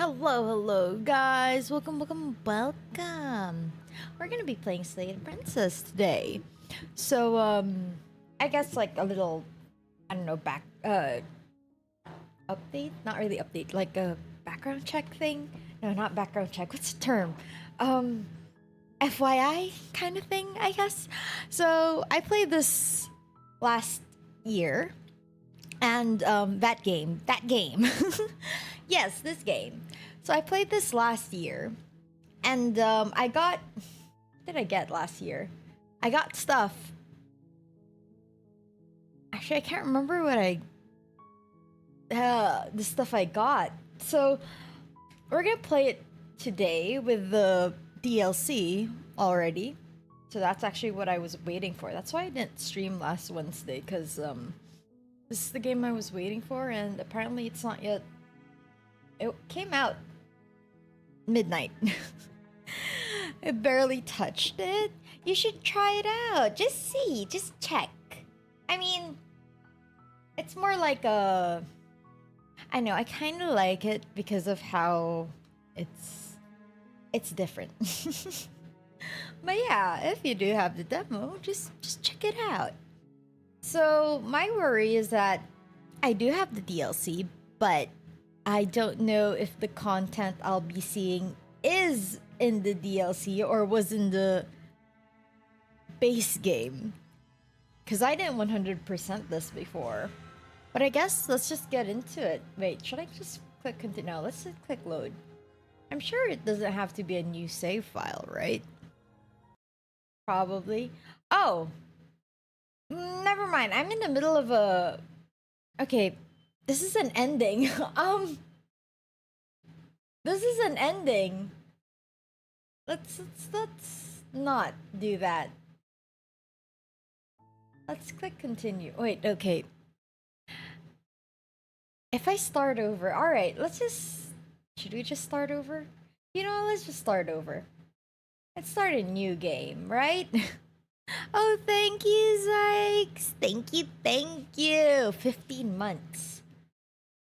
Hello, guys. Welcome. We're gonna be playing Slay the Princess today. So, I guess like a little, I don't know, update? Not really update, like a background check thing? No, not background check. What's the term? FYI kind of thing, I guess. So, I played this last year, and, that game. Yes, this game. So I played this last year, and I got. What did I get last year? I got stuff. Actually, I can't remember what the stuff I got. So we're gonna play it today with the DLC already. So that's actually what I was waiting for. That's why I didn't stream last Wednesday, because this is the game I was waiting for, and apparently it's not yet. It came out midnight. I barely touched it. You should try it out. Just see. Just check. I mean, it's more like a... I know, I kind of like it because of how it's different. But yeah, if you do have the demo, just check it out. So my worry is that I do have the DLC, but I don't know if the content I'll be seeing is in the DLC or was in the base game. Because I didn't 100% this before. But I guess let's just get into it. Wait, should I just click continue? No, let's just click load. I'm sure it doesn't have to be a new save file, right? Probably. Oh! Never mind, I'm in the middle of a... Okay. This is an ending. This is an ending. Let's not do that. Let's click continue. Wait, okay. If I start over, alright, should we just start over? You know, let's just start over. Let's start a new game, right? Oh, thank you, Zykes. Thank you. 15 months.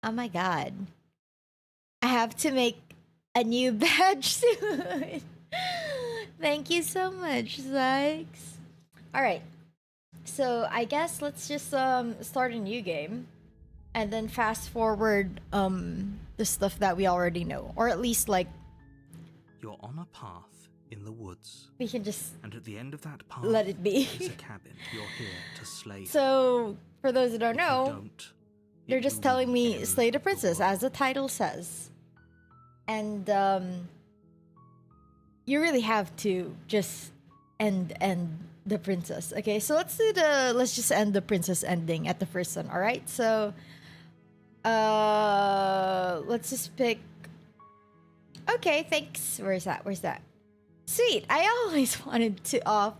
Oh my god. I have to make a new badge soon. Thank you so much, Zykes. Alright. So I guess let's just start a new game. And then fast forward the stuff that we already know. Or at least like... You're on a path in the woods. We can just... And at the end of that path, let it be. there's a cabin. You're here to slay. So, for those that don't know... They're just telling me Slay the Princess, as the title says. And, you really have to just end the princess. Okay, so let's just end the princess ending at the first one, alright? So, let's just pick... Okay, thanks. Where's that? Sweet, I always wanted to off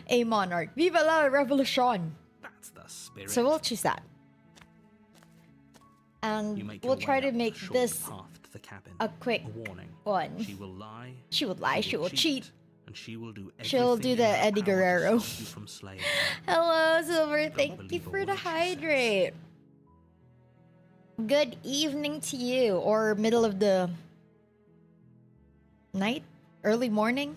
a monarch. Viva la revolution! That's the spirit. So we'll choose that. And we'll try to make this the cabin. a quick one. She will lie. She will cheat. And she will do She'll do the Eddie Guerrero. From Hello, Silver. Thank you for the hydrate. Good evening to you. Or middle of the night? Early morning?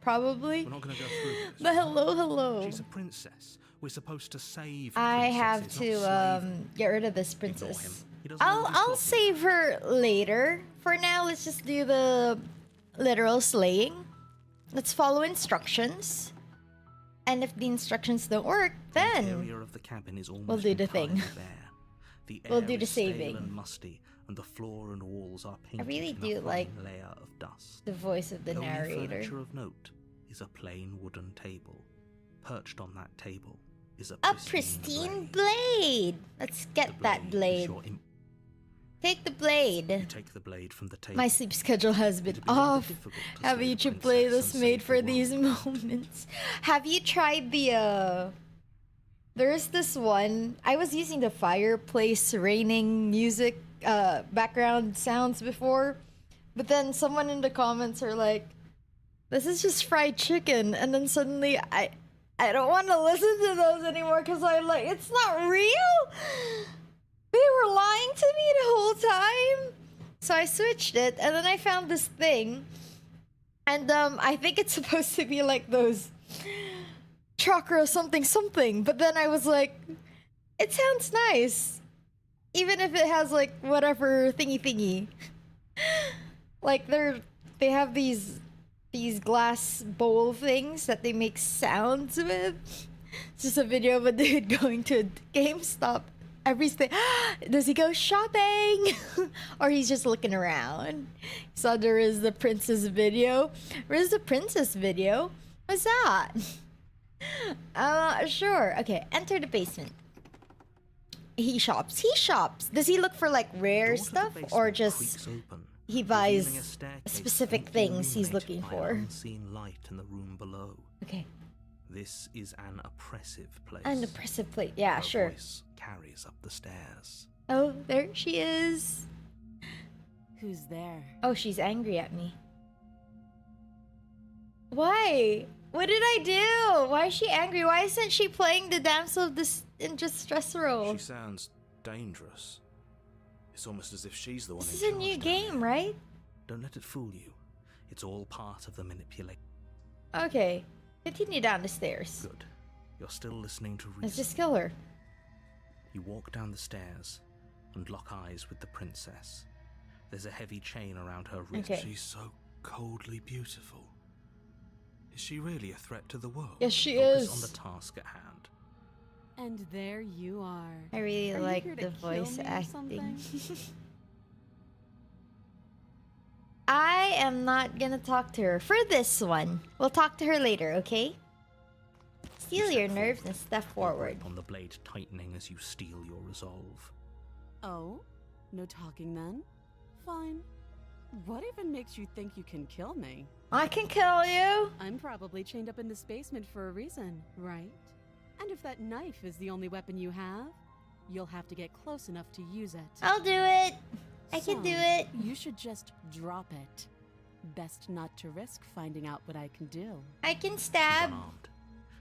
Probably. We're not going to go through this. But hello. She's a princess. We're supposed to save I have to get rid of this princess. I'll save her later. For now, let's just do the literal slaying. Let's follow instructions. And if the instructions don't work, then we'll do the thing. We'll do the saving. And musty, and the floor and walls are painted I really in do a like layer of dust. the voice of the only narrator. Furniture of note is a plain wooden table. Perched on that table is a pristine blade. Let's get that blade. Take the blade. You take the blade from the table. My sleep schedule has been off. Have a YouTube playlist made for these moments. Have you tried the there's this one. I was using the fireplace raining music background sounds before, but then someone in the comments are like, this is just fried chicken, and then suddenly I don't want to listen to those anymore because I'm like, it's not real. They were lying to me the whole time. So I switched it, and then I found this thing, and I think it's supposed to be like those chakra something something, but then I was like, it sounds nice, even if it has like whatever thingy thingy. Like they have these glass bowl things that they make sounds with. It's just a video of a dude going to a GameStop. Everything. Does he go shopping? Or he's just looking around? So there is the princess video. Where's the princess video? What's that? I'm not sure. Okay, enter the basement. He shops. He shops. Does he look for like rare stuff or just he buys specific things he's looking for? Unseen light in the room below. Okay. This is an oppressive place. An oppressive place. Yeah, Her sure. Voice carries up the stairs. Oh, there she is. Who's there? Oh, she's angry at me. Why? What did I do? Why is she angry? Why isn't she playing the damsel in distress role? She sounds dangerous. It's almost as if she's the one. This is a new game, right? Don't let it fool you. It's all part of the manipulation. Okay. Continue down the stairs. Good. You're still listening to reason. Let's just kill her. You walk down the stairs and lock eyes with the princess. There's a heavy chain around her wrist. Okay. She's so coldly beautiful. Is she really a threat to the world? Yes, she Focus is. on the task at hand. And there you are. I really Are you like here the to kill voice me or acting. something? I am not gonna talk to her for this one. We'll talk to her later, okay? Steel your nerves and step forward. On the blade tightening as you steel your resolve. Oh? No talking then? Fine. What even makes you think you can kill me? I can kill you. I'm probably chained up in this basement for a reason, right? And if that knife is the only weapon you have, you'll have to get close enough to use it. I'll do it. I can do it. You should just drop it. Best not to risk finding out what I can do. I can She's stab. unarmed.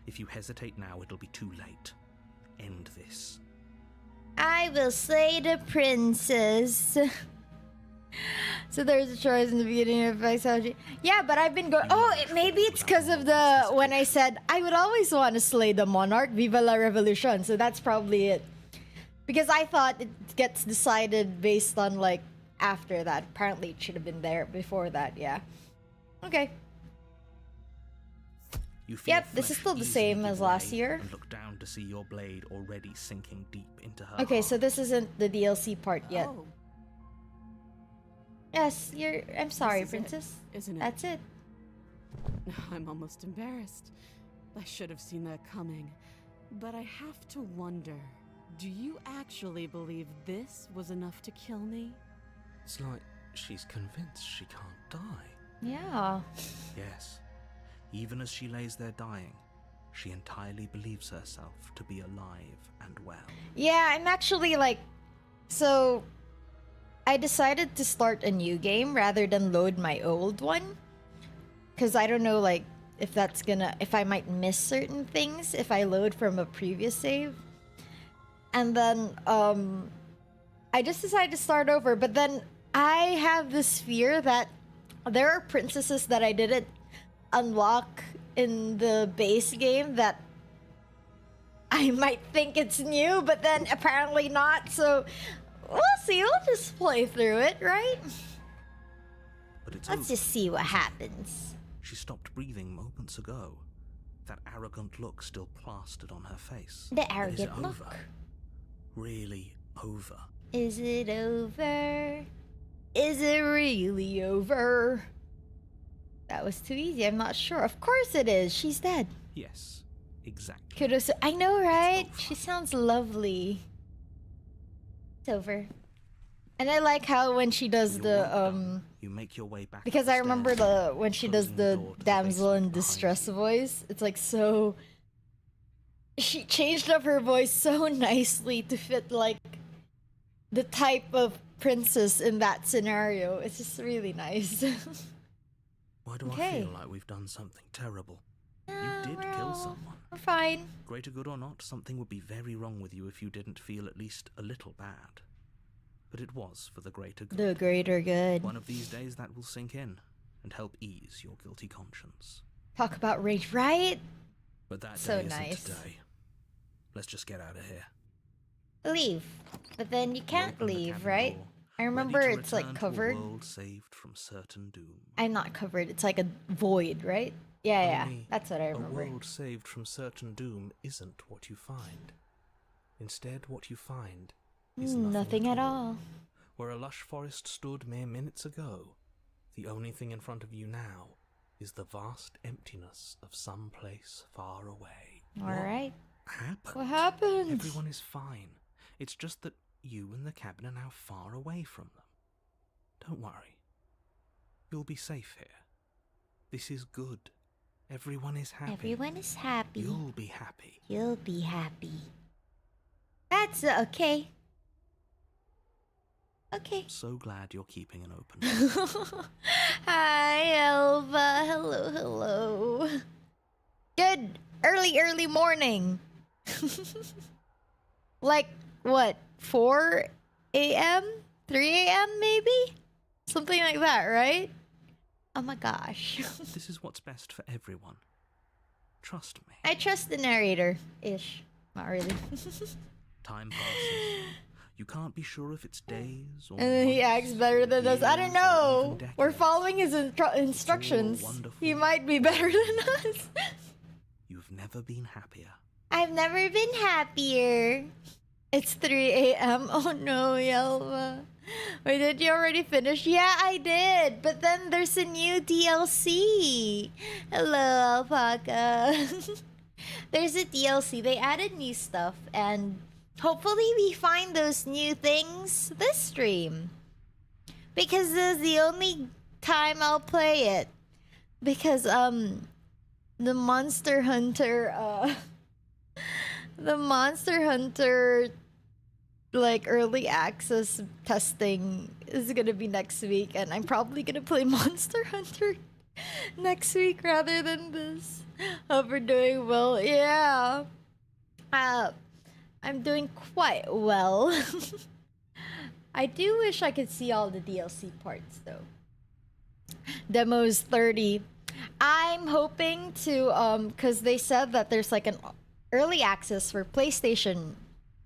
If you hesitate now, it'll be too late. End this. I will slay the princess. So there's a choice in the beginning of Backseat. Yeah, but I've been going. Oh, maybe it's because of the when I said I would always want to slay the monarch. Viva la revolution. So that's probably it. Because I thought it gets decided based on like after that. Apparently, it should have been there before that. Yeah. Okay. You feel Yep, this is flesh still the easily same give as last way year. And look down to see your blade already sinking deep into her Okay, so heart. this isn't the DLC part yet. Oh, Yes, I'm sorry, this is princess. it, isn't it? That's it. I'm almost embarrassed. I should have seen that coming. But I have to wonder, do you actually believe this was enough to kill me? It's like she's convinced she can't die. Yeah. Yes. Even as she lays there dying, she entirely believes herself to be alive and well. Yeah, I'm actually like, so I decided to start a new game rather than load my old one. Because I don't know, like, if I might miss certain things if I load from a previous save. And then, I just decided to start over. But then I have this fear that there are princesses that I didn't unlock in the base game that I might think it's new, but then apparently not. So we'll see. We'll just play through it, right? But it's Let's over. just see what happens. She stopped breathing moments ago. That arrogant look still plastered on her face. The But is it arrogant look. over? Really over? Is it over? Is it really over? That was too easy. I'm not sure. Of course it is. She's dead. Yes, exactly. Kudos. I know, right? over. She sounds lovely. It's over. And I like how when she does You're the well done. You make your way back. because up I the remember stairs, when she does closing the door to damsel in basement behind distress you. voice. It's like so. She changed up her voice so nicely to fit like the type of princess in that scenario. It's just really nice. Why do I Okay. feel like we've done something terrible? You did we're kill all- someone. We're fine. Greater good or not, something would be very wrong with you if you didn't feel at least a little bad. but it was for the greater good. The greater good. One of these days that will sink in and help ease your guilty conscience. Talk about rage, right? But that So day nice. isn't today. Let's just get out of here. Leave. But then you can't Open the leave, cabin right? door, I remember ready to it's like return to a covered. world saved from certain doom. I'm not covered. It's like a void, right? Yeah, Only that's what I a remember. world saved from certain doom isn't what you find. Instead, what you find is Nothing at all. Where a lush forest stood mere minutes ago, the only thing in front of you now is the vast emptiness of some place far away. Alright. What happened? What happened? Everyone is fine. It's just that you and the cabin are now far away from them. Don't worry. You'll be safe here. This is good. Everyone is happy. Everyone is happy. You'll be happy. You'll be happy. That's okay. Okay. So glad you're keeping an open mind. Hi, Elva. Hello, hello. Good early morning. Like, what, 4 a.m.? 3 a.m. maybe? Something like that, right? Oh my gosh. This is what's best for everyone. Trust me. I trust the narrator. Ish. Not really. Time passes. You can't be sure if it's days or And then he months acts better or than us. I don't years or know. even We're decades. following his instructions. wonderful. He might be better than us. You've never been happier. I've never been happier. It's 3 a.m. Oh no, Yelva. Wait, did you already finish? Yeah, I did. But then there's a new DLC. Hello, Alpaca. There's a DLC. They added new stuff, and hopefully we find those new things this stream. Because this is the only time I'll play it. Because, the Monster Hunter, the Monster Hunter, like, early access testing is gonna be next week, and I'm probably gonna play Monster Hunter next week rather than this. Hope we're doing well. Yeah. I'm doing quite well. I do wish I could see all the DLC parts, though. Demos 30. I'm hoping to, because they said that there's like an early access for PlayStation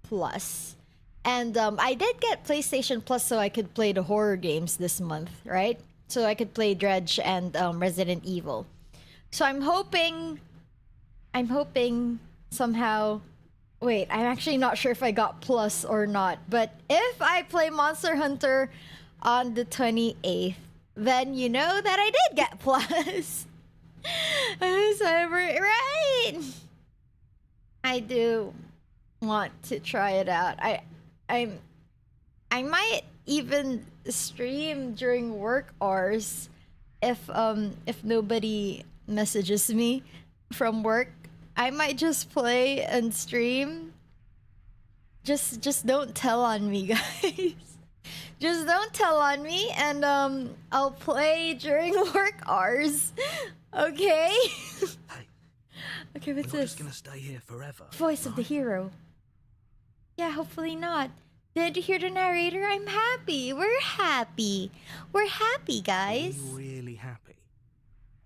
Plus. And I did get PlayStation Plus so I could play the horror games this month, right? So I could play Dredge and Resident Evil. So I'm hoping somehow. Wait, I'm actually not sure if I got Plus or not. But if I play Monster Hunter on the 28th, then you know that I did get Plus. Right. I do want to try it out. I might even stream during work hours if nobody messages me from work. I might just play and stream. Just don't tell on me, guys. Just don't tell on me, and I'll play during work hours. Okay? Hey, Okay, what's we're not this? just gonna stay here forever. Voice of the right? hero. Yeah, hopefully not. Did you hear the narrator? I'm happy. We're happy. We're happy, guys. Are we really happy?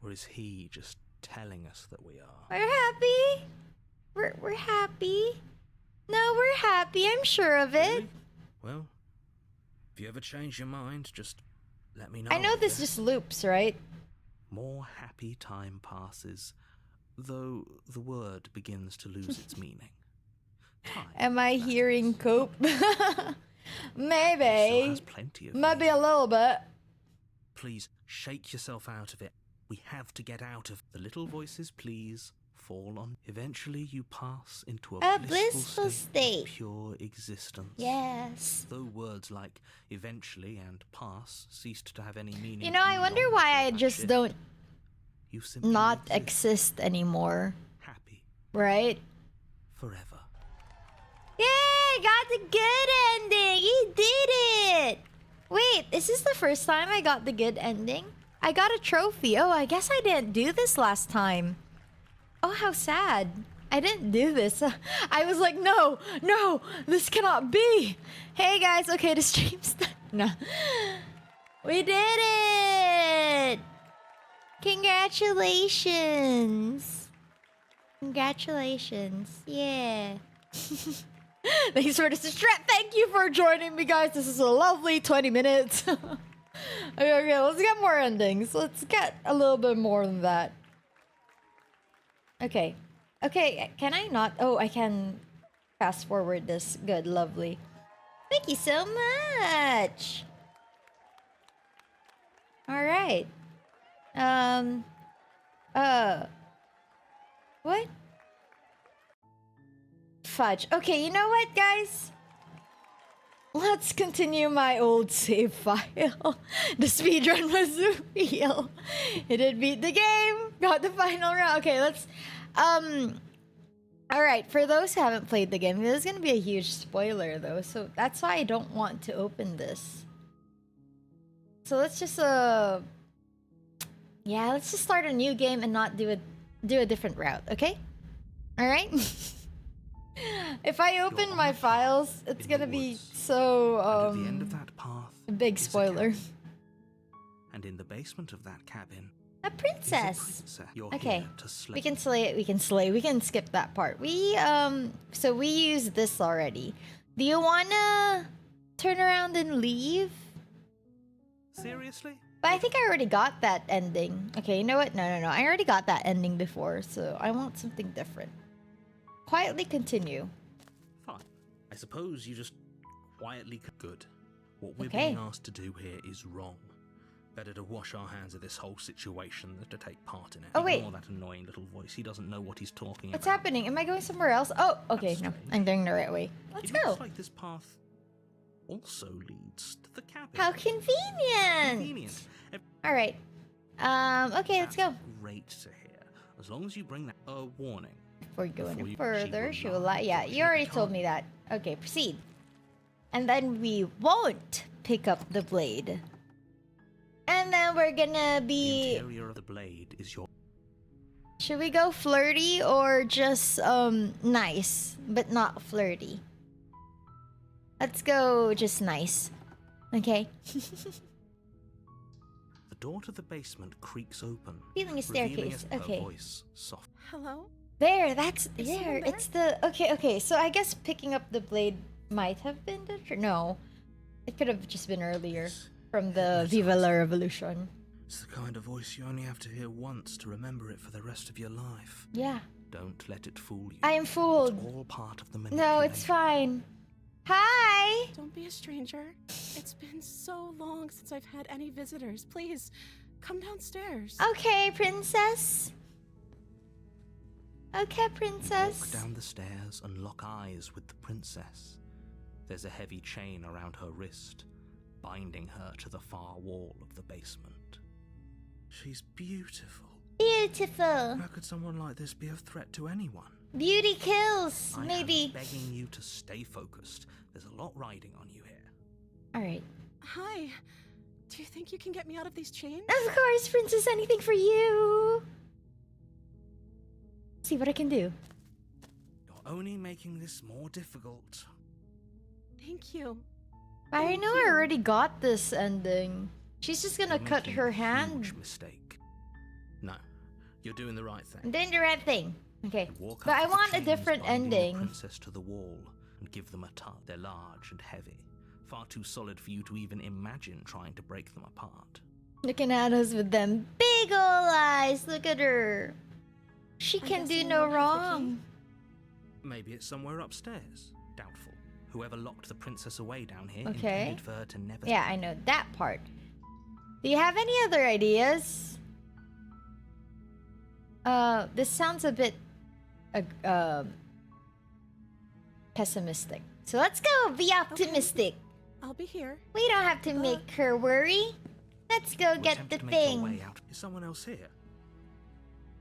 Or is he just telling us that we are? We're happy. We're happy. No, we're happy. I'm sure of it. Really? Well, if you ever change your mind, just let me know. I know this guess. just loops, right? More happy time passes, though the word begins to lose its meaning. Time, Am I that hearing is. cope? Still Maybe. has plenty of Maybe a meaning. little bit. Please shake yourself out of it. We have to get out of the little voices. Please fall on. Eventually, you pass into A a blissful state. of pure existence. Yes. Though words like eventually and pass ceased to have any meaning. You know, to I wonder long why before I that just shift, don't you simply not exist exist anymore, happy right? forever. Yay! Got the good ending! You did it! Wait, is this the first time I got the good ending? I got a trophy. Oh, I guess I didn't do this last time. Oh, how sad. I didn't do this. I was like, no, no, this cannot be. Hey guys, okay, the stream's done. No. We did it! Congratulations. Congratulations. Yeah. Thanks for the subscribe. Thank you for joining me, guys. This is a lovely 20 minutes. Okay, let's get more endings. Let's get a little bit more than that. Okay. Okay, can I not? Oh, I can fast forward this. Good, lovely. Thank you so much. All right. What? Fudge. Okay, you know what, guys? Let's continue my old save file. The speedrun was real. It did beat the game. Got the final round. Okay, let's... Alright, for those who haven't played the game, there's gonna be a huge spoiler, though. So that's why I don't want to open this. So let's just, yeah, let's just start a new game and not do a different route, okay? Alright? If I open my files, it's gonna be so, at the end of that path, a big spoiler. And in the basement of that cabin, A princess. You're Okay, here to slay. we can slay it. We can slay. We can skip that part. So we used this already. Do you wanna turn around and leave? Seriously? But I think I already got that ending. Okay, you know what? No. I already got that ending before, so I want something different. Quietly continue. Fine. I suppose you just quietly... Good. What we're Okay. being asked to do here is wrong. Better to wash our hands of this whole situation than to take part in it. Oh, wait. Ignore that annoying little voice. He doesn't know what he's talking What's about. happening? Am I going somewhere else? Oh, okay. That's No, strange. I'm going the right way. Let's It go. looks like this path also leads to the cabin. How convenient. Convenient. All right. Okay, let's go. That's great to hear. As long as you bring that warning. Before you go Before any you- further, she she will will lie lie. Yeah, before you she already becomes- told me that. Okay, proceed. And then we won't pick up the blade. And then we're gonna The be... interior of the blade is your... Should we go flirty or just, nice, but not flirty? Let's go just nice. Okay. The door to the basement creaks open. Feeling a revealing staircase. her Okay. voice soft. Hello? There, that's... Is there, someone there? it's the... Okay, so I guess picking up the blade might have been the... No. It could have just been earlier. From the Viva la Revolution. It's the kind of voice you only have to hear once to remember it for the rest of your life. Yeah. Don't let it fool you. I am fooled. It's all part of the manipulation. No, it's fine. Hi! Don't be a stranger. It's been so long since I've had any visitors. Please, come downstairs. Okay, princess. Okay, princess. Walk down the stairs and lock eyes with the princess. There's a heavy chain around her wrist, binding her to the far wall of the basement. She's beautiful. Beautiful. How could someone like this be a threat to anyone? Beauty kills. I Maybe. am begging you to stay focused. There's a lot riding on you here. Alright. Hi. Do you think you can get me out of these chains? Of course, princess, anything for you. See what I can do. You're only making this more difficult. Thank you. I Thank know I you. already got this ending. She's just gonna You're cut making her a hand. huge mistake. No, you're doing the right thing. I'm doing the right thing. Okay. You walk But up I to the want a chains different binding the ending. princess to the wall and give them a tug. They're large and heavy, far too solid for you to even imagine trying to break them apart. Looking at us with them big ol' eyes. Look at her. She I'm can do guessing no you don't have the key? wrong. Maybe it's somewhere upstairs. Doubtful. Whoever locked the princess away down here Okay. intended for her to never... Yeah, I know that part. Do you have any other ideas? This sounds a bit pessimistic. So let's go be optimistic. I'll be here. We don't have to make her worry. Let's go Or get attempt the to make your thing. way out. Is someone else here?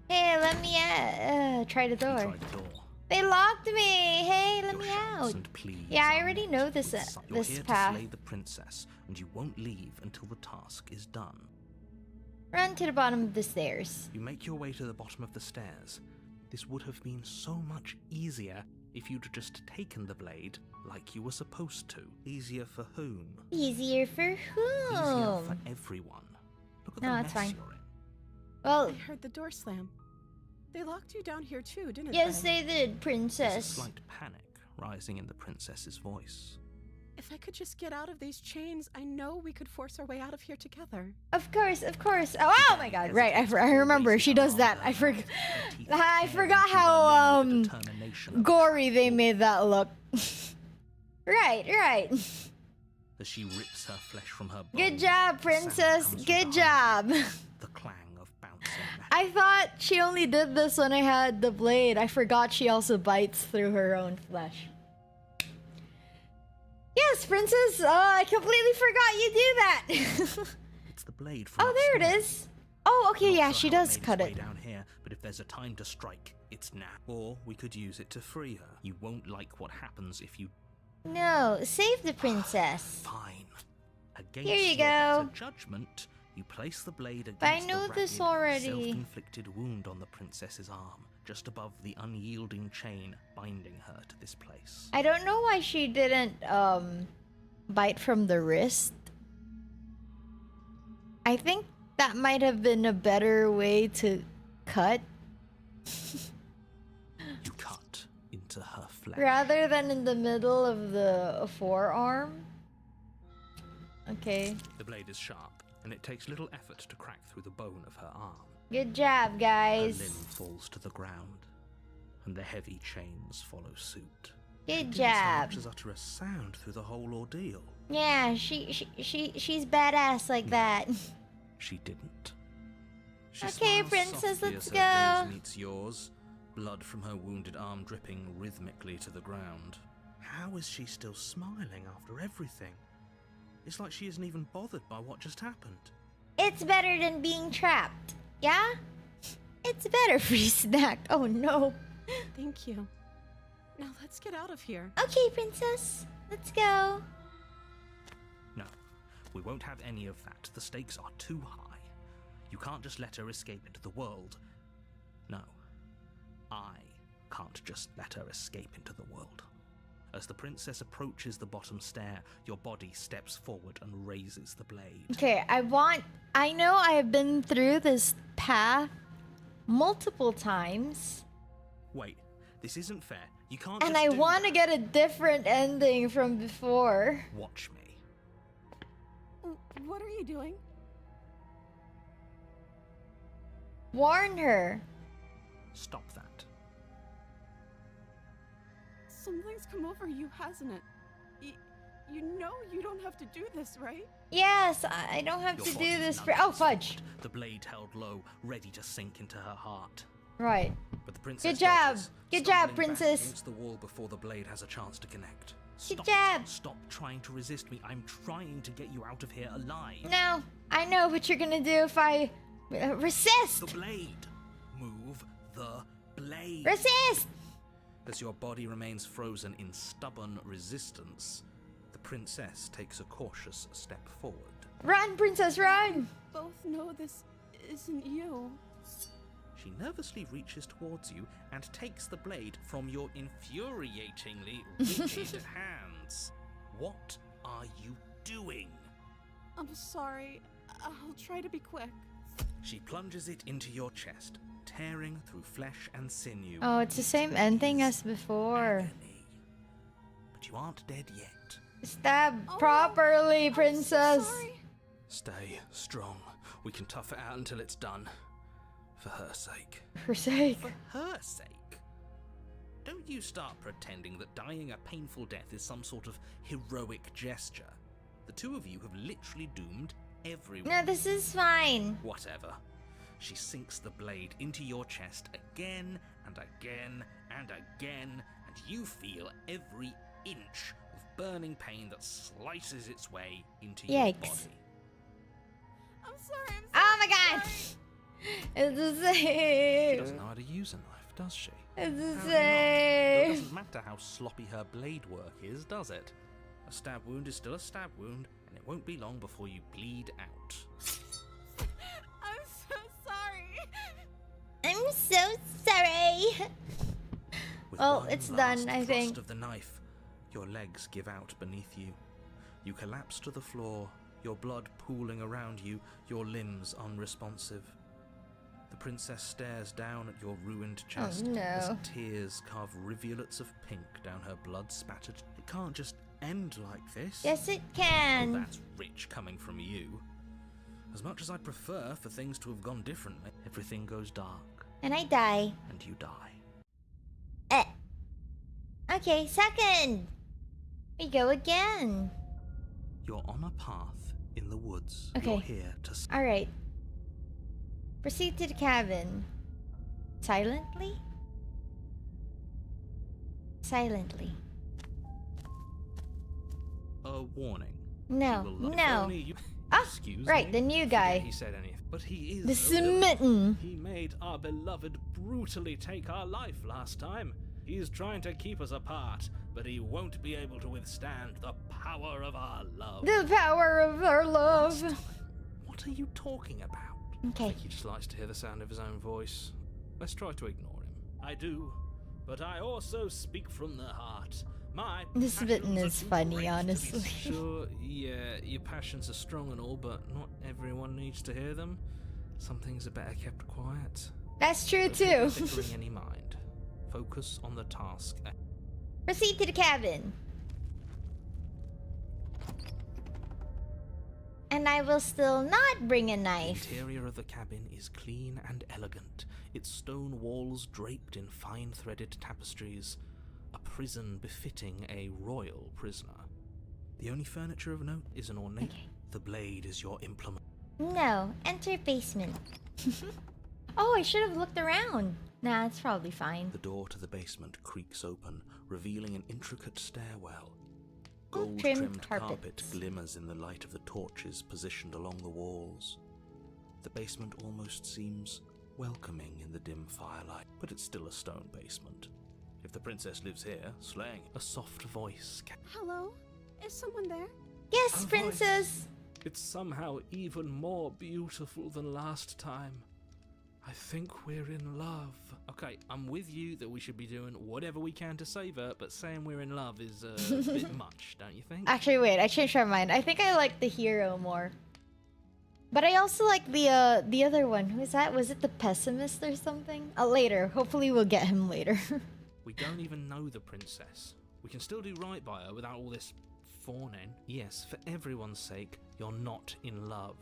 Hey, let me try the You door. tried the door. They locked me. Hey, let Your me shouts out. and pleas Yeah, I are already met know with this silence. You're this here path. to slay the princess, and you won't leave until the task is done. Run to the bottom of the stairs. You make your way to the bottom of the stairs. This would have been so much easier if you'd just taken the blade like you were supposed to. Easier for whom? Easier for whom? Easier for everyone. Look at No, the that's mess fine. you're in. Well, I heard the door slam. They locked you down here too, didn't yes, they? they did, There's a princess. slight panic rising in the princess's voice. If I could just get out of these chains, I know we could force our way out of here together. Of course, of course. Oh my god, right, I remember, she does that. I forgot how, gory they made that look. Right. As she rips her flesh from her Good bones, job, sound princess, comes from good behind, job. The clang of bouncing metal. I thought she only did this when I had the blade. I forgot she also bites through her own flesh. Yes, princess, I completely forgot you do that. It's the blade from Oh, there it upstairs. is. Oh, okay, Not yeah, sure she how does made cut its way it. down here, but if there's a time to strike, it's now. Or we could use it to free her. You won't like what happens if you... No, save the princess. Fine. Against Here you your go. better judgment, you place the blade against But I know the this ragged, already. self-inflicted wound on the princess's arm, just above the unyielding chain binding her to this place. I don't know why she didn't, bite from the wrist. I think that might have been a better way to cut. You cut into her flesh. Rather than in the middle of the forearm. Okay. The blade is sharp, and it takes little effort to crack through the bone of her arm. Good job, Her guys. limb falls to the ground, and the heavy chains follow suit. Good Didn't so job. much as utter a sound through the whole ordeal. Yeah, she's badass like that. She didn't. She Okay, smiles princess, softly let's as her gaze go. meets yours, blood from her wounded arm dripping rhythmically to the ground. How is she still smiling after everything? It's like she isn't even bothered by what just happened. It's better than being trapped. Yeah? It's better, free snack. Oh no. Thank you. Now let's get out of here. Okay, princess. Let's go. No, we won't have any of that. The stakes are too high. You can't just let her escape into the world. No, I can't just let her escape into the world. As the princess approaches the bottom stair, your body steps forward and raises the blade. Okay, I know I have been through this path multiple times. Wait, this isn't fair. You can't And just I do want to that. get a different ending from before. Watch me. What are you doing? Warn her. Stop that. Something's come over you, hasn't it? You know you don't have to do this, right? Yes, I don't have Your to do body this for. lunges Oh, fudge. forward, the blade held low, ready to sink into her heart. Right. But the princess Good job. dodges, Good job, stumbling back princess. against the wall before the blade has a chance to connect. Good Stop. job. Stop trying to resist me. I'm trying to get you out of here alive. No, I know what you're gonna do if I resist. The blade. Move the blade. Resist. As your body remains frozen in stubborn resistance, the princess takes a cautious step forward. Run, princess, run. Both know this isn't you. She nervously reaches towards you and takes the blade from your infuriatingly rigid hands. What are you doing? I'm sorry. I'll try to be quick. She plunges it into your chest, tearing through flesh and sinew. Oh, it's the same ending as before. Agony. But you aren't dead yet. Stab Oh, properly, I'm so princess. sorry. Stay strong. We can tough it out until it's done. For her sake. For sake. For her sake. Don't you start pretending that dying a painful death is some sort of heroic gesture. The two of you have literally doomed everyone. No, this is fine. Whatever. She sinks the blade into your chest again and again and again, and you feel every inch of burning pain that slices its way into your Yikes. body. I'm sorry. Oh my god. Sorry. It's the She doesn't same. know how to use a knife, does she? It's the Apparently not. Though it same. doesn't matter how sloppy her blade work is, does it? A stab wound is still a stab wound, and it won't be long before you bleed out. I'm so sorry. I'm so sorry. With Well, one it's last done, I thrust think. of the knife, your legs give out beneath you. You collapse to the floor, your blood pooling around you, your limbs unresponsive. The princess stares down at your ruined chest as no. tears carve rivulets of pink down her blood-spattered. It can't just end like this. Yes, it Oh, can. that's rich coming from you. As much as I'd prefer for things to have gone differently, everything goes dark, And I die. and you die. Okay, second. We go again. You're on a path in the woods. Okay. You're here to... Alright. Proceed to the cabin. Silently? Silently. A warning. No, She will love no. only you. Ah, Excuse right, me? the new Forget guy. he said anything. But he is The no villain. smitten. He made our beloved brutally take our life last time. He's trying to keep us apart, but he won't be able to withstand the power of our love. The power of our love. Last time? What are you talking about? I Okay. think he just likes to hear the sound of his own voice. Let's try to ignore him. I do, but I also speak from the heart. My The smitten passions is are too funny, great to be honestly. Sure, yeah, your passions are strong and all, but not everyone needs to hear them. Some things are better kept quiet. That's true Don't too. be bickering any mind. Focus on the task. Proceed to the cabin. And I will still not bring a The knife. interior of the cabin is clean and elegant, its stone walls draped in fine-threaded tapestries, a prison befitting a royal prisoner. The only furniture of note is an ornate... Okay. The blade is your implement. No, enter basement. Oh, I should have looked around. Nah, it's probably fine. The door to the basement creaks open, revealing an intricate stairwell. Gold-trimmed Gold-trimmed carpet carpets. glimmers in the light of the torches positioned along the walls. The basement almost seems welcoming in the dim firelight, but it's still a stone basement. If the princess lives here, slaying a soft voice. Hello? Is someone there? Yes, A voice. princess. It's somehow even more beautiful than last time. I think we're in love. Okay, I'm with you that we should be doing whatever we can to save her, but saying we're in love is a bit much, don't you think? Actually, wait, I changed my mind. I think I like the hero more. But I also like the other one. Who is that? Was it the pessimist or something? Later. Hopefully we'll get him later. We don't even know the princess. We can still do right by her without all this fawning. Yes, for everyone's sake, you're not in love.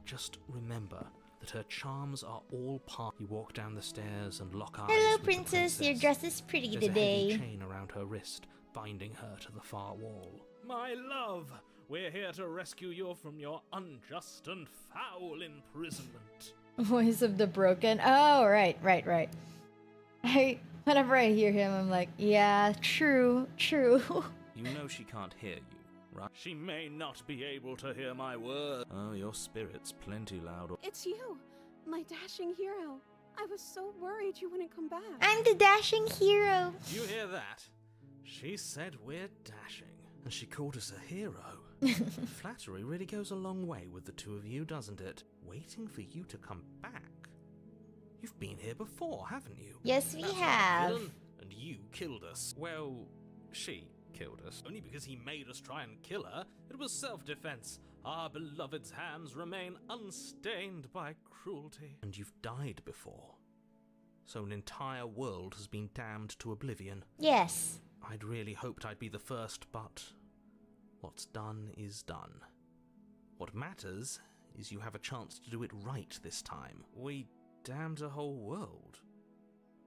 Just remember that her charms are all part. You walk down the stairs and lock eyes Hello, with the princess. Your dress is pretty There's a today. heavy chain around her wrist, binding her to the far wall. My love, we're here to rescue you from your unjust and foul imprisonment. Voice of the broken. Oh, right. Whenever I hear him, I'm like, yeah, true. You know she can't hear you, right? She may not be able to hear my words. Oh, your spirit's plenty loud. It's you, my dashing hero. I was so worried you wouldn't come back. I'm the dashing hero. You hear that? She said we're dashing, and she called us a hero. Flattery really goes a long way with the two of you, doesn't it? Waiting for you to come back. You've been here before, haven't you? Yes, we That's right, have. villain. And you killed us. Well, she killed us. Only because he made us try and kill her. It was self-defense. Our beloved's hands remain unstained by cruelty. And you've died before. So an entire world has been damned to oblivion. Yes. I'd really hoped I'd be the first, but what's done is done. What matters is you have a chance to do it right this time. We damned a whole world,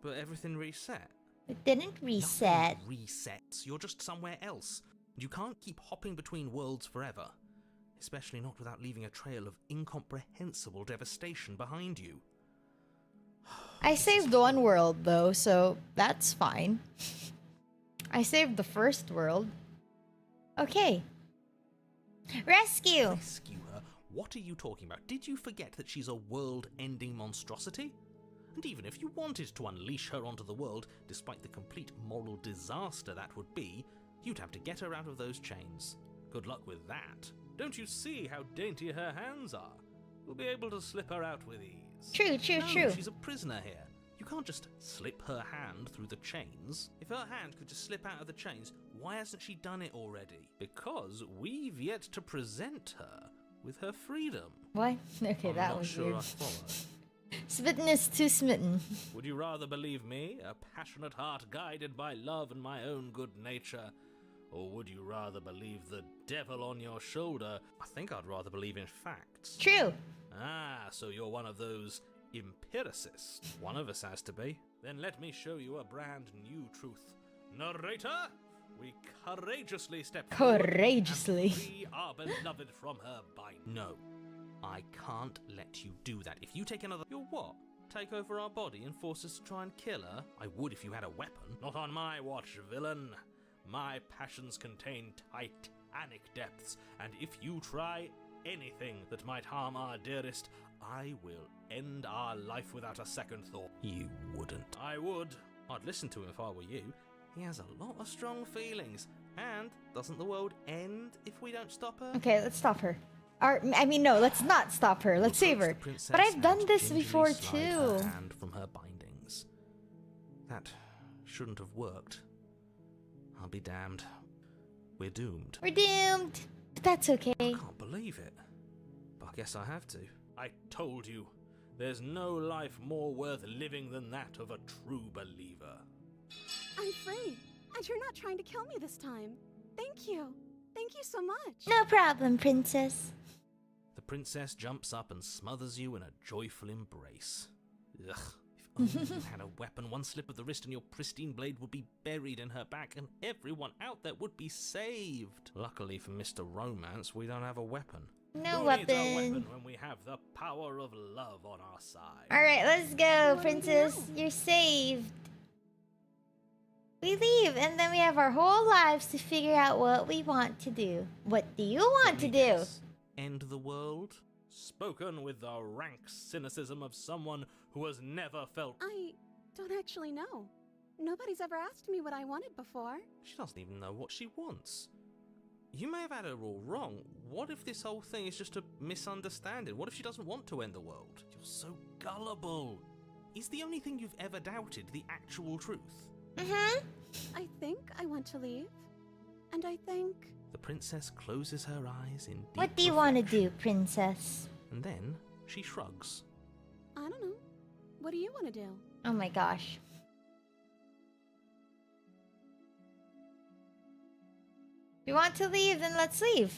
but everything reset. It didn't reset. Nothing resets. You're just somewhere else. And you can't keep hopping between worlds forever. Especially not without leaving a trail of incomprehensible devastation behind you. I saved one world, though, so that's fine. I saved the first world. Okay. Rescue! Rescue her? What are you talking about? Did you forget that she's a world-ending monstrosity? And even if you wanted to unleash her onto the world, despite the complete moral disaster that would be, you'd have to get her out of those chains. Good luck with that. Don't you see how dainty her hands are? You'll be able to slip her out with ease. True. No, she's a prisoner here. You can't just slip her hand through the chains. If her hand could just slip out of the chains, why hasn't she done it already? Because we've yet to present her with her freedom. What? Okay, I'm that not was sure weird. I followed. Smitten is too smitten. Would you rather believe me, a passionate heart guided by love and my own good nature? Or would you rather believe the devil on your shoulder? I think I'd rather believe in facts. True. Ah, so you're one of those empiricists. One of us has to be. Then let me show you a brand new truth. Narrator, we courageously step forward Courageously. and free our beloved from her bind. No, I can't let you do that. If you take another... You'll what? Take over our body and force us to try and kill her? I would if you had a weapon. Not on my watch, villain. My passions contain titanic depths, and if you try anything that might harm our dearest, I will end our life without a second thought. You wouldn't. I would. I'd listen to him if I were you. He has a lot of strong feelings, and doesn't the world end if we don't stop her? Okay, let's stop her. No, let's not stop her. Let's save her. But I've done this before too. Her hand from her bindings. That shouldn't have worked. I'll be damned. We're doomed. We're doomed. But that's okay. I can't believe it. But I guess I have to. I told you, there's no life more worth living than that of a true believer. I'm free, and you're not trying to kill me this time. Thank you. Thank you so much. No problem, princess. The princess jumps up and smothers you in a joyful embrace. Ugh. If only you had a weapon, one slip of the wrist and your pristine blade would be buried in her back and everyone out there would be saved. Luckily for Mr. Romance, we don't have a weapon. No Who needs a weapon. weapon when we have the power of love on our side? Alright, let's go, princess. You're saved. We leave, and then we have our whole lives to figure out what we want to do. What do you want to do? Yes. End the world? Spoken with the rank cynicism of someone who has never felt... I don't actually know. Nobody's ever asked me what I wanted before. She doesn't even know what she wants. You may have had her all wrong. What if this whole thing is just a misunderstanding? What if she doesn't want to end the world? You're so gullible. Is the only thing you've ever doubted the actual truth? Mm-hmm. I think I want to leave. And I think... The princess closes her eyes in deep What do you want to reflection, do, princess? and then she shrugs. I don't know. What do you want to do? Oh my gosh. If you want to leave, then let's leave.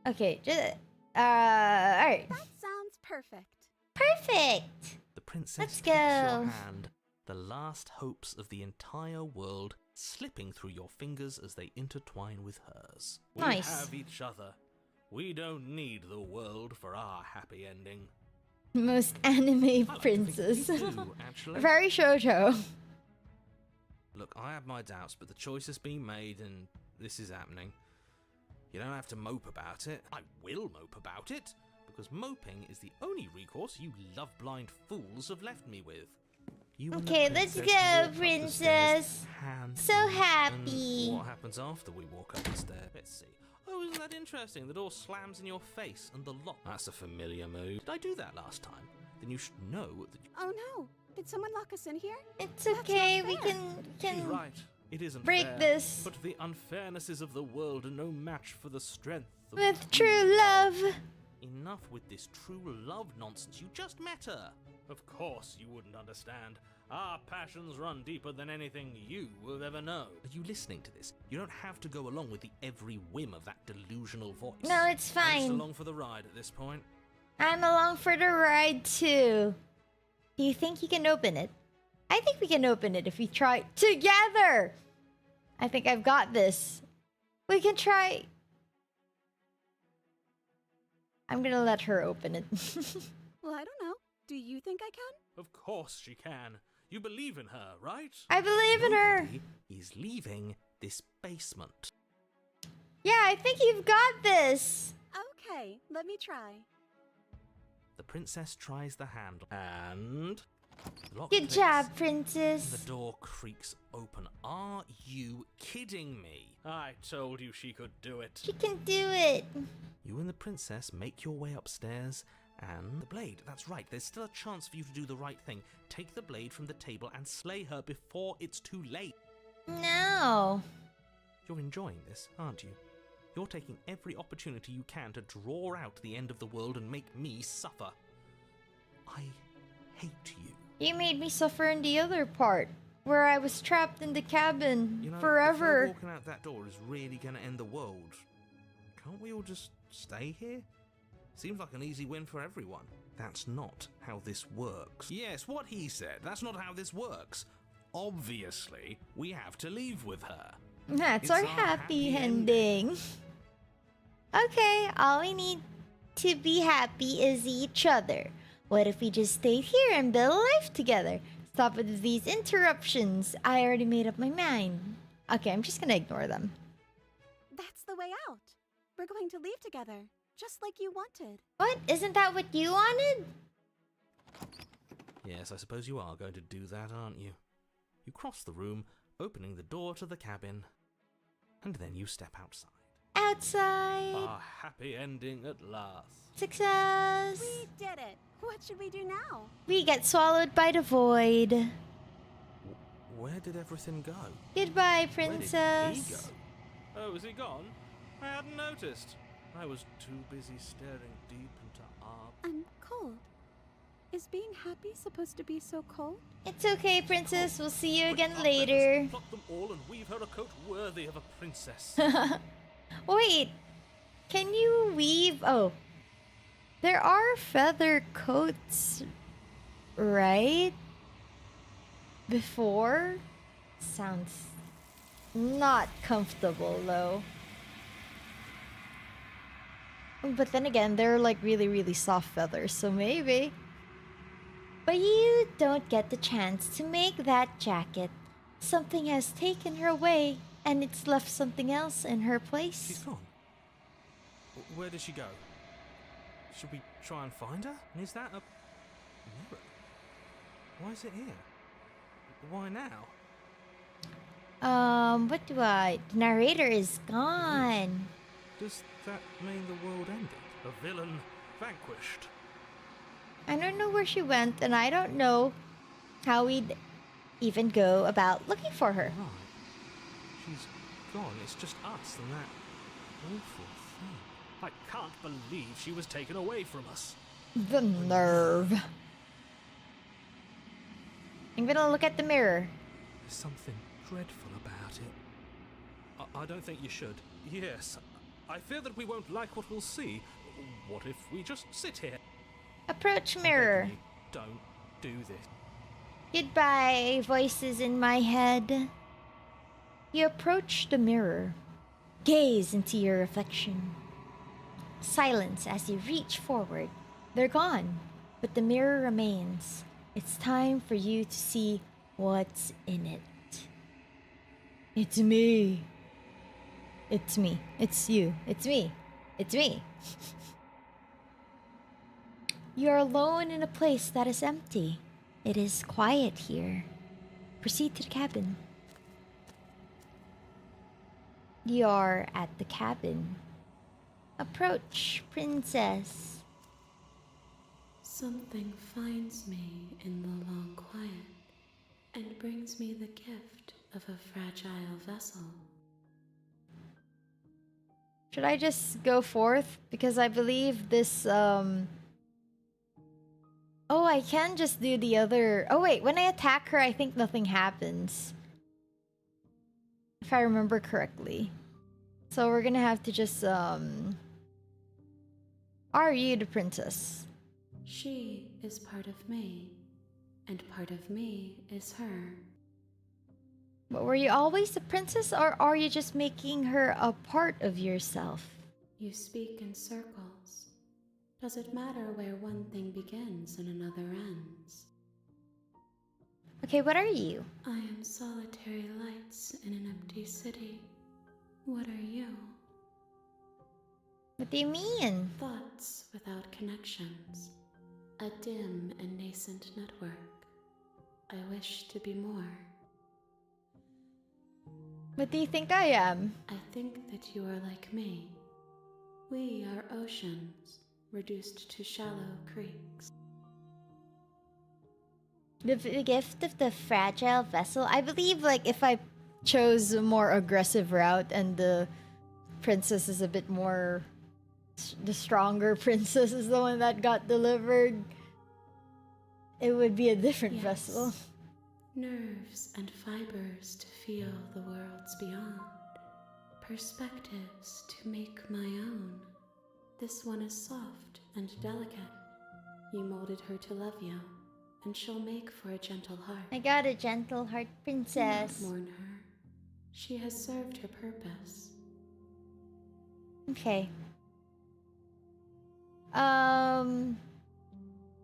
Okay, alright. That sounds perfect. Perfect! The princess Let's takes your go. hand, the last hopes of the entire world slipping through your fingers as they intertwine with hers. Nice. We have each other. We don't need the world for our happy ending. Most anime I like to think princess. we do, actually. Very shoujo. Look, I have my doubts, but the choice has been made and this is happening. You don't have to mope about it. I will mope about it, because moping is the only recourse you love-blind fools have left me with. You and the Okay, let's princess go, walk up the princess. stairs, hand So in hand. happy. And what happens after we walk up the stairs? Let's see. Oh, isn't that interesting? The door slams in your face and the lock. That's a familiar move. Did I do that last time? Then you should know that you... Oh no! Did someone lock us in here? It's That's okay, not we fair. She's can right. It isn't break fair. this. But the unfairnesses of the world are no match for the strength of with true love. Enough with this true love nonsense. You just met her. Of course you wouldn't understand. Our passions run deeper than anything you will ever know. Are you listening to this? You don't have to go along with the every whim of that delusional voice. No, it's I'm fine. just along for the ride at this point. I'm along for the ride too. Do you think you can open it? I think we can open it if we try together. I think I've got this. We can try. I'm gonna let her open it. Well, I don't know. Do you think I can? Of course she can. You believe in her, right? I believe in her. Nobody is leaving this basement. Yeah, I think you've got this. Okay, let me try. The princess tries the handle and... the lock Good clicks, job, and princess. the door creaks open. Are you kidding me? I told you she could do it. She can do it. You and the princess make your way upstairs And the blade, that's right, there's still a chance for you to do the right thing. Take the blade from the table and slay her before it's too late. No. You're enjoying this, aren't you? You're taking every opportunity you can to draw out the end of the world and make me suffer. I hate you. You made me suffer in the other part, where I was trapped in the cabin You know, forever. if walking out that door is really gonna end the world, can't we all just stay here? Seems like an easy win for everyone. That's not how this works. Yes, what he said. That's not how this works. Obviously, we have to leave with her. That's It's our our happy happy ending. Okay, all we need to be happy is each other. What if we just stayed here and built a life together? Stop with these interruptions. I already made up my mind. Okay, I'm just gonna ignore them. That's the way out. We're going to leave together, just like you wanted. What? Isn't that what you wanted? Yes, I suppose you are going to do that, aren't you? You cross the room, opening the door to the cabin, and then you step outside. Outside. A happy ending at last. Success. We did it. What should we do now? We get swallowed by the void. Where did everything go? Goodbye, Where did princess. he go? Oh, is he gone? I hadn't noticed. I was too busy staring deep into our... I'm cold. Is being happy supposed to be so cold? It's okay, princess. We'll see you again Quick, later. let's pluck them all and weave her a coat worthy of a princess. Wait, can you weave? Oh, there are feather coats, right? Before? Sounds not comfortable though. But then again, they're like really, really soft feathers, so maybe. But you don't get the chance to make that jacket. Something has taken her away, and it's left something else in her place. She's gone. Where did she go? Should we try and find her? And is that a mirror? Why is it here? Why now? What do I... The narrator is gone. Does that mean the world ended? A villain vanquished. I don't know where she went, and I don't know how we'd even go about looking for her. Right. She's gone. It's just us and that awful thing. I can't believe she was taken away from us. The nerve. I'm gonna look at the mirror. There's something dreadful about it. I don't think you should. Yes. I fear that we won't like what we'll see. What if we just sit here? Approach I'm mirror. begging you, don't do this. Goodbye, voices in my head. You approach the mirror. Gaze into your reflection. Silence as you reach forward. They're gone, but the mirror remains. It's time for you to see what's in it. It's me. It's me. It's you. It's me. It's me. You're alone in a place that is empty. It is quiet here. Proceed to the cabin. You're at the cabin. Approach, princess. Something finds me in the long quiet and brings me the gift of a fragile vessel. Should I just go forth? Because I believe this, Oh, I can just do the other... Oh, wait. When I attack her, I think nothing happens. If I remember correctly. So we're gonna have to just, Are you the princess? She is part of me, and part of me is her. But were you always the princess, or are you just making her a part of yourself? You speak in circles. Does it matter where one thing begins and another ends? Okay, what are you? I am solitary lights in an empty city. What are you? What do you mean? Thoughts without connections. A dim and nascent network. I wish to be more. What do you think I am? I think that you are like me. We are oceans, reduced to shallow creeks. The gift of the fragile vessel. I believe, like, if I chose a more aggressive route and the princess is a bit more... The stronger princess is the one that got delivered, it would be a different vessel. Nerves and fibers to feel the worlds beyond. Perspectives to make my own. This one is soft and delicate. You molded her to love you, and she'll make for a gentle heart. I got a gentle heart Do princess. not mourn her. She has served her purpose. Okay.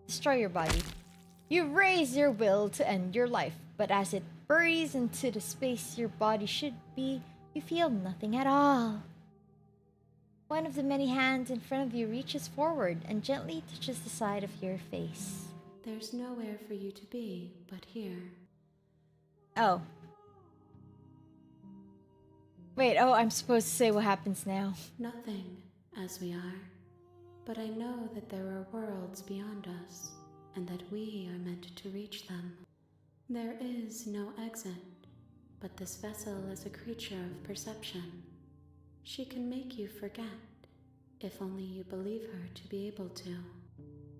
Destroy your body. You raise your will to end your life, but as it buries into the space your body should be, you feel nothing at all. One of the many hands in front of you reaches forward and gently touches the side of your face. There's nowhere for you to be but here. Oh. Wait, oh, I'm supposed to say what happens now. Nothing, as we are. But I know that there are worlds beyond us, and that we are meant to reach them. There is no exit, but this vessel is a creature of perception. She can make you forget, if only you believe her to be able to.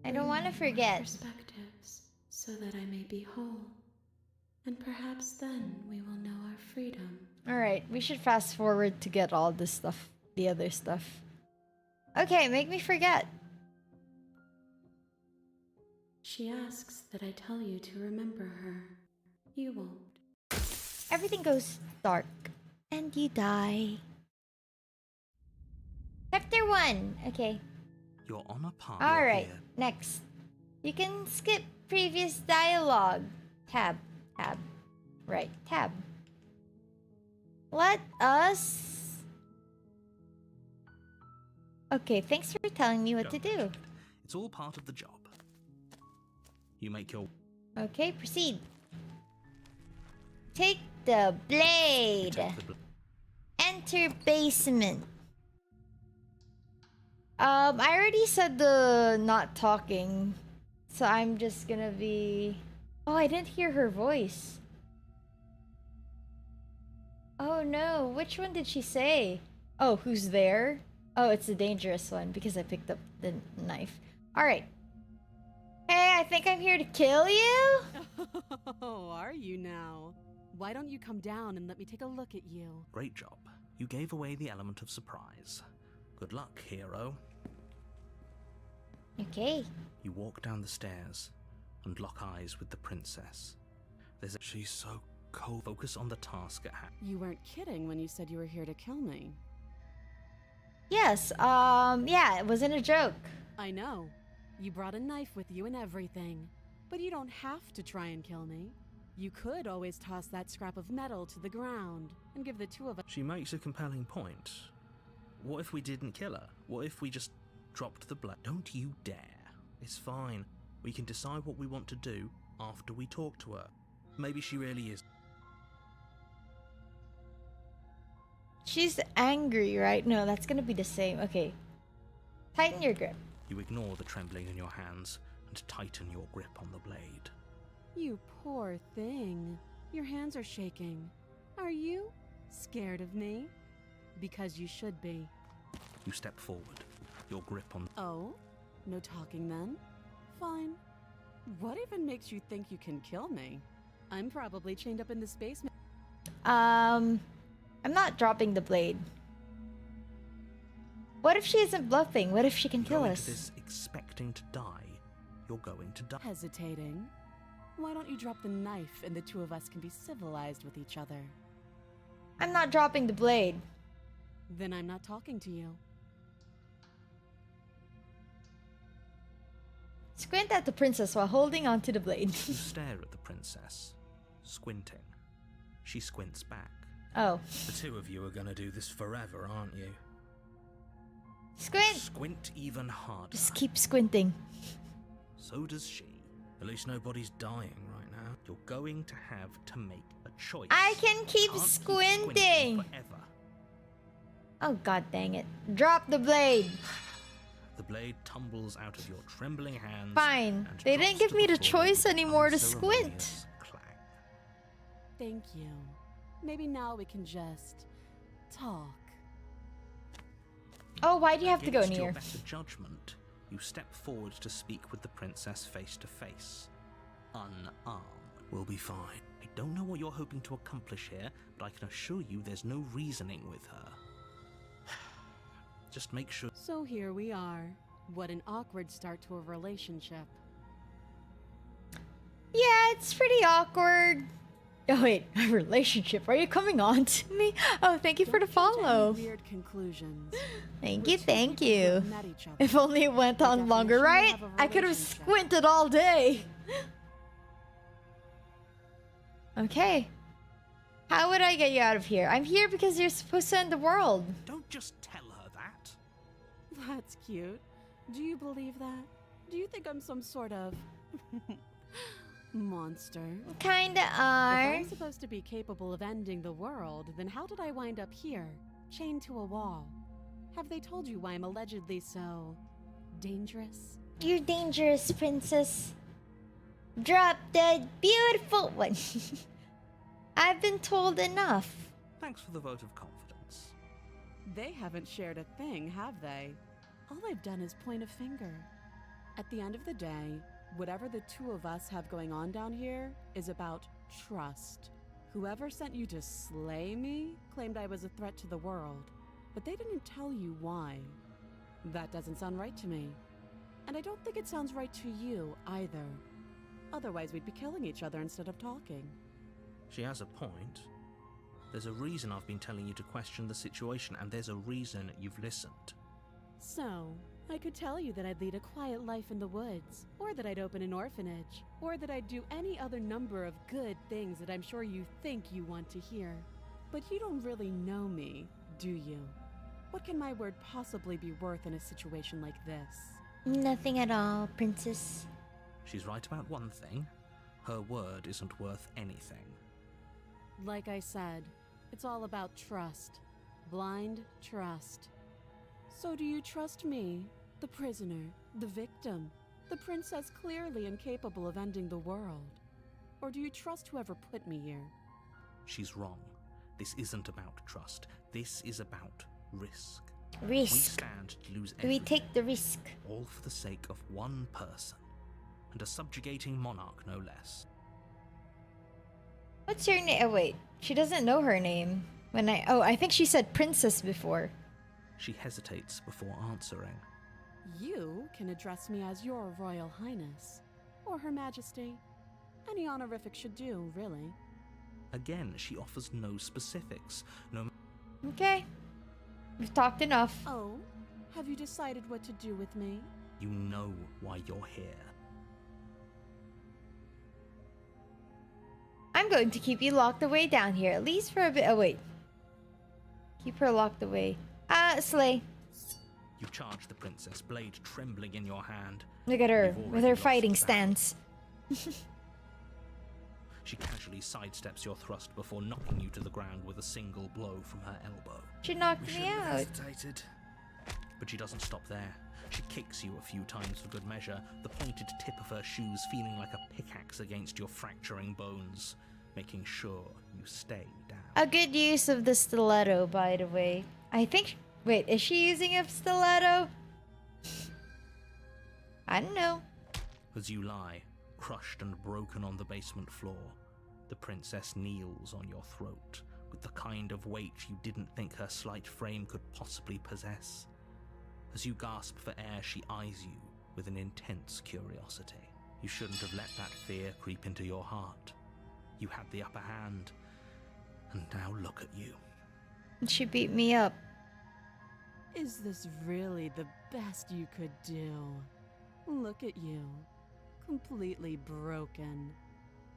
I don't want to Bring more forget. perspectives, so that I may be whole. And perhaps then we will know our freedom. Alright, we should fast forward to get all this stuff, the other stuff. Okay, make me forget. She asks that I tell you to remember her. You won't. Everything goes dark, and you die. Chapter 1. Okay. You're on a path. Alright, next. You can skip previous dialogue. Tab. Right, tab. Let us... Okay, thanks for telling me what to do. It's all part of the job. You make your... Okay, proceed. Take the blade. Enter basement. I already said the not talking, so I'm just gonna be... Oh, I didn't hear her voice. Oh no, which one did she say? Oh, who's there? Oh, it's the dangerous one because I picked up the knife. Alright. Hey, I think I'm here to kill you? Oh, are you now? Why don't you come down and let me take a look at you? Great job. You gave away the element of surprise. Good luck, hero. Okay. You walk down the stairs and lock eyes with the princess. She's so cold. Focus on the task at hand. You weren't kidding when you said you were here to kill me. Yes, yeah, it wasn't a joke. I know. You brought a knife with you and everything. But you don't have to try and kill me. You could always toss that scrap of metal to the ground and give the two of us... She makes a compelling point. What if we didn't kill her? What if we just dropped the blade? Don't you dare. It's fine. We can decide what we want to do after we talk to her. Maybe she really is. She's angry, right? No, that's gonna be the same. Okay. Tighten your grip. You ignore the trembling in your hands and tighten your grip on the blade. You poor thing. Your hands are shaking. Are you scared of me? Because you should be. You step forward, your grip on... Oh? No talking then? Fine. What even makes you think you can kill me? I'm probably chained up in this basement. I'm not dropping the blade. What if she isn't bluffing? What if she can kill Go us? into this expecting to die. You're going to die. Hesitating? Why don't you drop the knife and the two of us can be civilized with each other? I'm not dropping the blade. Then I'm not talking to you. Squint at the princess while holding onto the blade. You stare at the princess, squinting. She squints back. Oh. The two of you are gonna do this forever, aren't you? Squint! Squint even harder. Just keep squinting. So does she. At least nobody's dying right now. You're going to have to make a choice. I can keep Can't squinting. forever. Oh, god dang it. Drop the blade. The blade tumbles out of your trembling hands. Fine. and They drops didn't give to me the floor choice with anymore to unceremonious squint. clang. Thank you. Maybe now we can just talk. Oh, why do you have to go Against your near? better judgment, you step forward to speak with the princess face to face. Unarmed. We'll be fine. I don't know what you're hoping to accomplish here, but I can assure you there's no reasoning with her. Just make sure. So here we are. What an awkward start to a relationship. Yeah, it's pretty awkward. Oh wait, a relationship. Are you coming on to me? Oh, thank you for the Don't jump to any follow. Weird conclusions. Thank We're you, two thank people who you. have met each other. If only it went By on longer, definition, we right? have a I could have relationship. squinted all day. Okay. How would I get you out of here? I'm here because you're supposed to end the world. Don't just tell her that. That's cute. Do you believe that? Do you think I'm some sort of monster? Kinda If are. I'm supposed to be capable of ending the world, then how did I wind up here, chained to a wall? Have they told you why I'm allegedly so dangerous? You're dangerous, princess. Drop dead beautiful one. I've been told enough. Thanks for the vote of confidence. They haven't shared a thing, have they? All I've done is point a finger. At the end of the day, whatever the two of us have going on down here is about trust. Whoever sent you to slay me claimed I was a threat to the world, but they didn't tell you why. That doesn't sound right to me. And I don't think it sounds right to you either. Otherwise, we'd be killing each other instead of talking. She has a point. There's a reason I've been telling you to question the situation, and there's a reason you've listened. So, I could tell you that I'd lead a quiet life in the woods, or that I'd open an orphanage, or that I'd do any other number of good things that I'm sure you think you want to hear. But you don't really know me, do you? What can my word possibly be worth in a situation like this? Nothing at all, princess. She's right about one thing. Her word isn't worth anything. Like I said, it's all about trust. Blind trust. So do you trust me, the prisoner, the victim, the princess clearly incapable of ending the world? Or do you trust whoever put me here? She's wrong. This isn't about trust. This is about risk. We Risk. stand to lose We everything, take the risk. all for the sake of one person, and a subjugating monarch no less. What's your name? Oh wait, she doesn't know her name. I think she said princess before. She hesitates before answering. You can address me as your Royal Highness, or Her Majesty. Any honorific should do, really. Again, she offers no specifics. No. Okay. We've talked enough. Oh, have you decided what to do with me? You know why you're here. I'm going to keep you locked away down here, at least for a bit. Oh wait. Keep her locked away. Slay. You charge the princess, blade trembling in your hand. Look at her You've with already her lost fighting the battle. stance. She casually sidesteps your thrust before knocking you to the ground with a single blow from her elbow. She knocked me out. Hesitated. But she doesn't stop there. She kicks you a few times for good measure, the pointed tip of her shoes feeling like a pickaxe against your fracturing bones, making sure you stay down. A good use of the stiletto, by the way. I think. Wait, is she using a stiletto? I don't know. As you lie, crushed and broken on the basement floor, the princess kneels on your throat with the kind of weight you didn't think her slight frame could possibly possess. As you gasp for air, she eyes you with an intense curiosity. You shouldn't have let that fear creep into your heart. You had the upper hand, and now look at you. She beat me up. Is this really the best you could do? Look at you. Completely broken.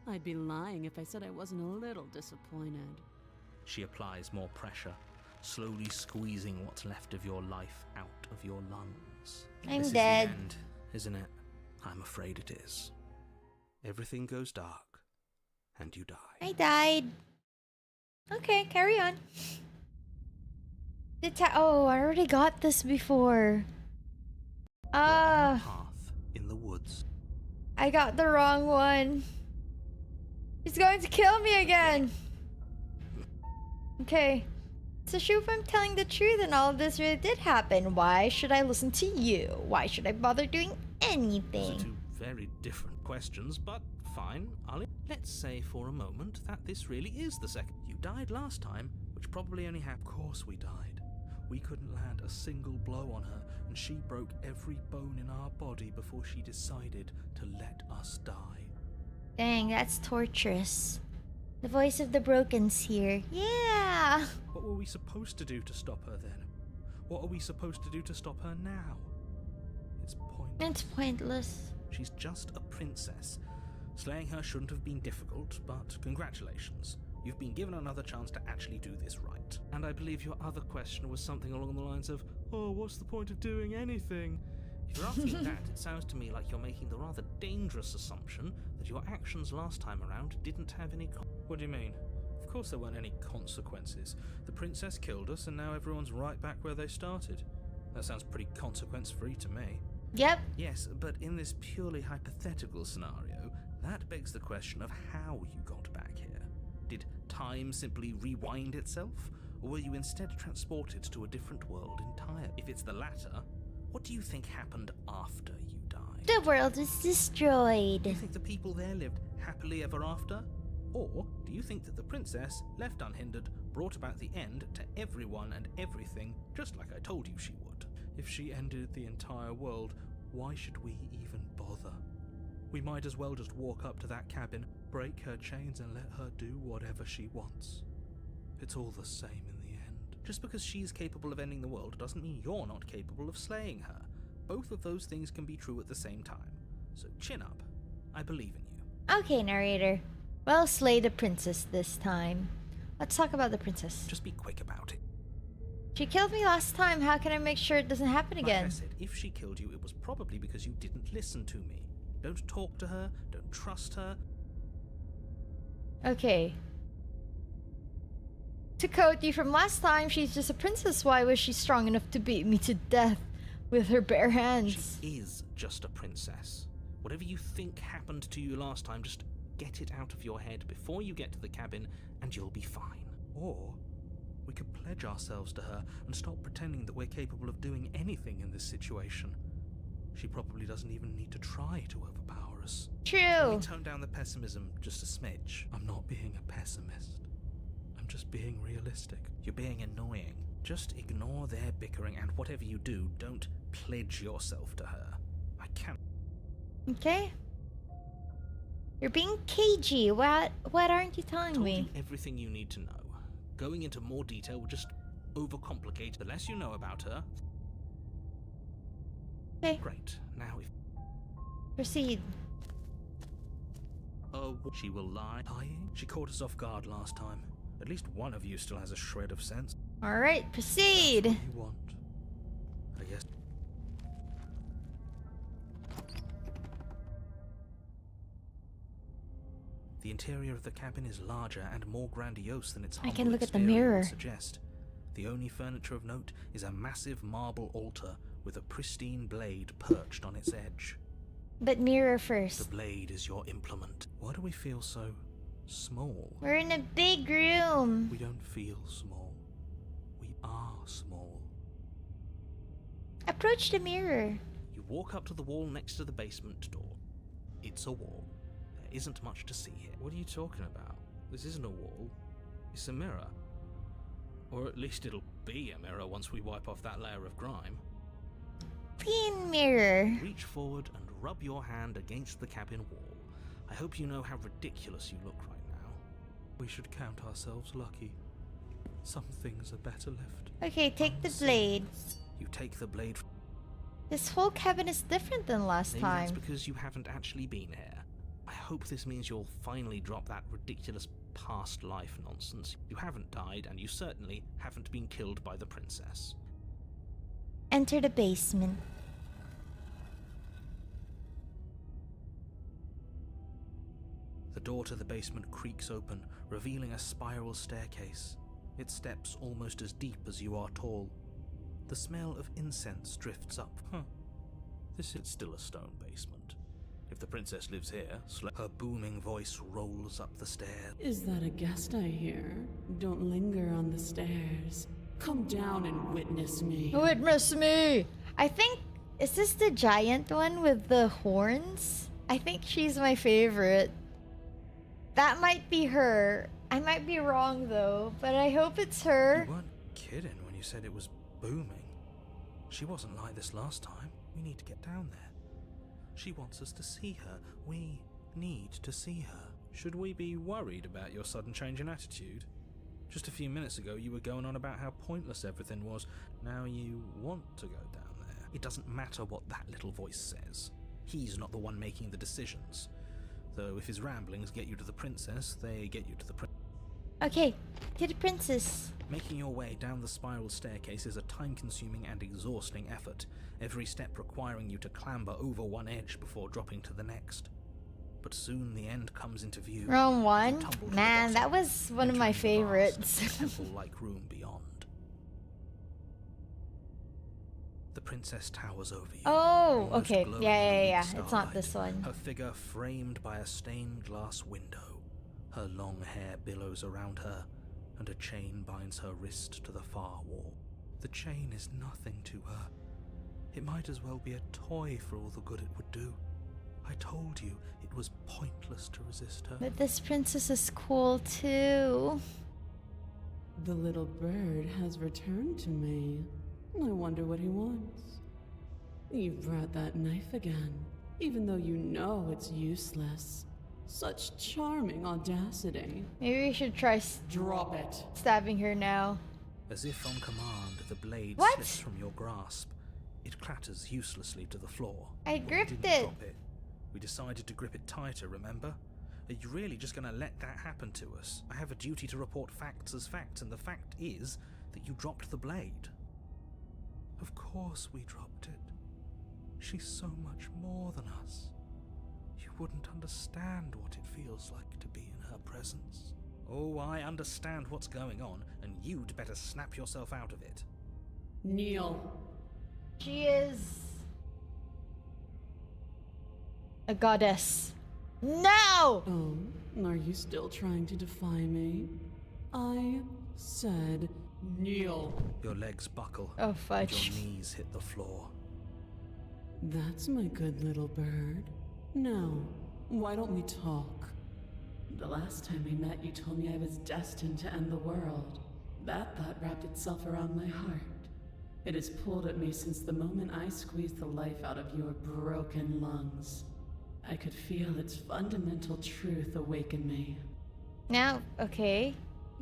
I'd be lying if I said I wasn't a little disappointed. She applies more pressure, slowly squeezing what's left of your life out of your lungs. I'm This dead. is the end, isn't it? I'm afraid it is. Everything goes dark, and you die. I died. Okay, carry on. Oh, I already got this before. Ah, Path in the woods. I got the wrong one. He's going to kill me again. Okay. So shoot, if I'm telling the truth and all of this really did happen, why should I listen to you? Why should I bother doing Those are anything? two very different questions, but fine. Let's say for a moment that this really is the second. You died last time, which probably only happened. Of course we died. We couldn't land a single blow on her, and she broke every bone in our body before she decided to let us die. Dang, that's torturous. The voice of the broken's here. Yeah! What were we supposed to do to stop her then? What are we supposed to do to stop her now? It's pointless. It's pointless. She's just a princess. Slaying her shouldn't have been difficult, but congratulations. You've been given another chance to actually do this right. And I believe your other question was something along the lines of, oh, what's the point of doing anything? If you're asking that, it sounds to me like you're making the rather dangerous assumption that your actions last time around didn't have any What do you mean? Of course there weren't any consequences. The princess killed us and now everyone's right back where they started. That sounds pretty consequence-free to me. Yep. Yes, but in this purely hypothetical scenario, that begs the question of how you got back here. Did time simply rewind itself? Or were you instead transported to a different world entirely? If it's the latter, what do you think happened after you died? The world is destroyed. Do you think the people there lived happily ever after? Or do you think that the princess, left unhindered, brought about the end to everyone and everything, just like I told you she would? If she ended the entire world, why should we even bother? We might as well just walk up to that cabin, break her chains and let her do whatever she wants. It's all the same in the end. Just because she's capable of ending the world doesn't mean you're not capable of slaying her. Both of those things can be true at the same time. So chin up. I believe in you. Okay, narrator. Well, slay the princess this time. Let's talk about the princess. Just be quick about it. She killed me last time. How can I make sure it doesn't happen again? Like I said, if she killed you, it was probably because you didn't listen to me. Don't talk to her, don't trust her. Okay. To quote you from last time, she's just a princess. Why was she strong enough to beat me to death with her bare hands? She is just a princess. Whatever you think happened to you last time, just get it out of your head before you get to the cabin and you'll be fine. Or we could pledge ourselves to her and stop pretending that we're capable of doing anything in this situation. She probably doesn't even need to try to overpower us. True. Can we tone down the pessimism just a smidge? I'm not being a pessimist. I'm just being realistic. You're being annoying. Just ignore their bickering, and whatever you do, don't pledge yourself to her. I can't. Okay. You're being cagey. What aren't you telling Told me? you everything you need to know. Going into more detail would just overcomplicate. The less you know about her. Okay. Great. Now if Proceed. she will lie. Lying? She caught us off guard last time. At least one of you still has a shred of sense. Alright, proceed. That's what you want. I guess. The interior of the cabin is larger and more grandiose than its I humble can look at the exterior would mirror. suggest. The only furniture of note is a massive marble altar with a pristine blade perched on its edge. But mirror The first. blade is your implement. Why do we feel so small? We're in a big room. We don't feel small. We are small. Approach the mirror. You walk up to the wall next to the basement door. It's a wall. There isn't much to see here. What are you talking about? This isn't a wall. It's a mirror. Or at least it'll be a mirror once we wipe off that layer of grime. Clean mirror. Reach forward and rub your hand against the cabin wall. I hope you know how ridiculous you look right now. We should count ourselves lucky. Some things are better left. Okay, take the blade. You take the blade. This whole cabin is different than last Maybe that's time. because you haven't actually been here. I hope this means you'll finally drop that ridiculous past life nonsense. You haven't died, and you certainly haven't been killed by the princess. Enter the basement. The door to the basement creaks open, revealing a spiral staircase. Its steps almost as deep as you are tall. The smell of incense drifts up. This is still a stone basement. If the princess lives here, her booming voice rolls up the stairs. Is that a guest I hear? Don't linger on the stairs. Come down and witness me. Witness me! I think, is this the giant one with the horns? I think she's my favorite. That might be her. I might be wrong though, but I hope it's her. You weren't kidding when you said it was booming. She wasn't like this last time. We need to get down there. She wants us to see her. We need to see her. Should we be worried about your sudden change in attitude? Just a few minutes ago you were going on about how pointless everything was. Now you want to go down there. It doesn't matter what that little voice says. He's not the one making the decisions. Though if his ramblings get you to the princess, they get you to the princess. Okay, to the princess. Making your way down the spiral staircase is a time-consuming and exhausting effort, every step requiring you to clamber over one edge before dropping to the next. But soon the end comes into view. Wrong You one. tumble to the Man, that bottom, was one of my entering the vast favorites. temple-like room beyond. The princess towers over you. Oh, almost okay. glowing Yeah, in the yeah, yeah. weak It's not starlight, this one. Her figure framed by a stained glass window. Her long hair billows around her, and a chain binds her wrist to the far wall. The chain is nothing to her. It might as well be a toy for all the good it would do. I told you it was pointless to resist her. But this princess is cool too. The little bird has returned to me. I wonder what he wants. You brought that knife again, even though you know it's useless. Such charming audacity. Maybe we should try Drop it. stabbing her now. As if on command, the blade What? slips from your grasp. It clatters uselessly to the floor. I But we gripped didn't it. drop it. We decided to grip it tighter, remember? Are you really just going to let that happen to us? I have a duty to report facts as facts, and the fact is that you dropped the blade. Of course we dropped it. She's so much more than us. You wouldn't understand what it feels like to be in her presence. Oh, I understand what's going on, and you'd better snap yourself out of it. Kneel. She is a goddess. No! Oh, are you still trying to defy me? I said kneel. Your legs buckle, Oh, and fudge. your knees hit the floor. That's my good little bird. Now, why don't we talk? The last time we met, you told me I was destined to end the world. That thought wrapped itself around my heart. It has pulled at me since the moment I squeezed the life out of your broken lungs. I could feel its fundamental truth awaken me. Now, okay.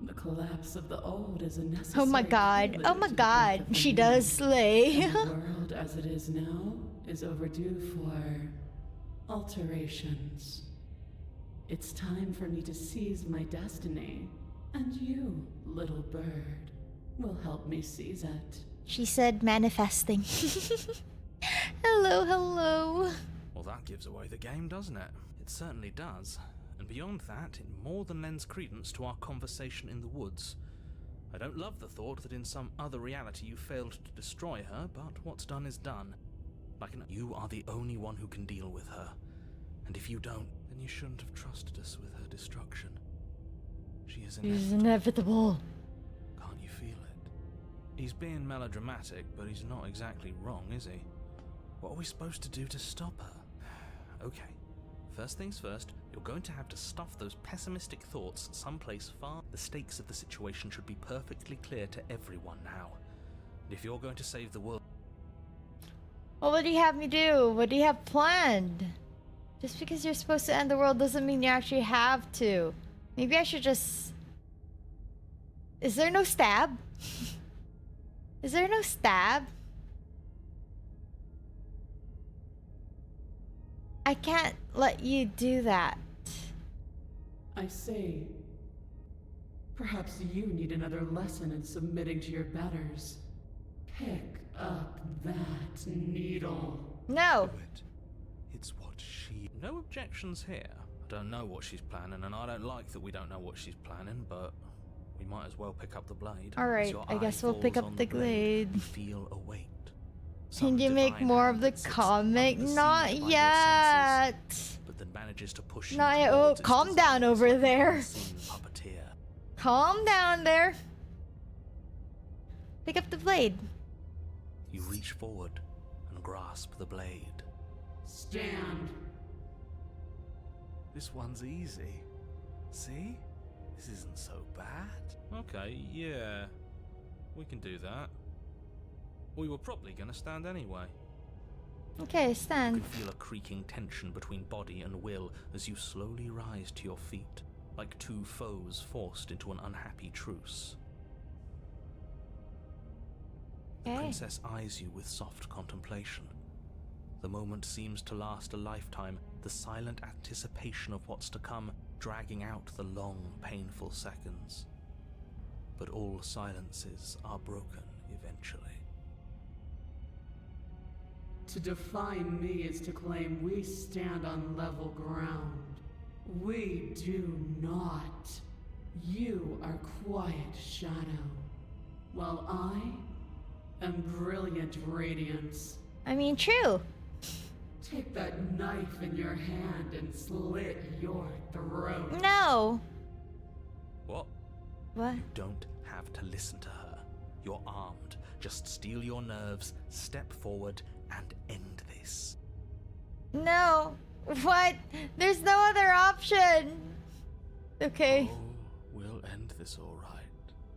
The collapse of the old is a necessary Oh my god. prelude Oh my to the birth god. of the She new. does slay. And the world as it is now is overdue for alterations. It's time for me to seize my destiny, and you, little bird, will help me seize it. She said manifesting. Hello, hello. Well, that gives away the game, doesn't it? It certainly does. And beyond that, it more than lends credence to our conversation in the woods. I don't love the thought that in some other reality you failed to destroy her, but what's done is done. You are the only one who can deal with her. And if you don't, then you shouldn't have trusted us with her destruction. She is She's inevitable. inevitable. Can't you feel it? He's being melodramatic, but he's not exactly wrong, is he? What are we supposed to do to stop her? Okay. First things first, you're going to have to stuff those pessimistic thoughts someplace far. The stakes of the situation should be perfectly clear to everyone now. And if you're going to save the world... Well, what do you have me do? What do you have planned? Just because you're supposed to end the world doesn't mean you actually have to. Maybe I should just... Is there no stab? Is there no stab? I can't let you do that. I say, perhaps you need another lesson in submitting to your betters. Pick up that needle. No. Do it. It's what she... No objections here. I don't know what she's planning, and I don't like that we don't know what she's planning, but we might as well pick up the blade. All right, As your I eye guess we'll pick falls up on the blade. You feel a weight. Can you make more of the comic? Not yet. But that manages to push Not yet. Oh, calm down over there. Puppeteer. Calm down there. Pick up the blade. You reach forward and grasp the blade. Stand. This one's easy. See? This isn't so bad. Okay, yeah. We can do that. We were probably gonna stand anyway. Okay, You stand. can feel a creaking tension between body and will as you slowly rise to your feet, like two foes forced into an unhappy truce. The Okay. princess eyes you with soft contemplation. The moment seems to last a lifetime, the silent anticipation of what's to come dragging out the long, painful seconds. But all silences are broken eventually. To define me is to claim we stand on level ground. We do not. You are quiet shadow, while I am brilliant radiance. I mean, true. Take that knife in your hand and slit your throat. No. What? What? You don't have to listen to her. You're armed. Just steel your nerves, step forward, and end this. No. What? There's no other option. Okay, Oh, we'll end this all right.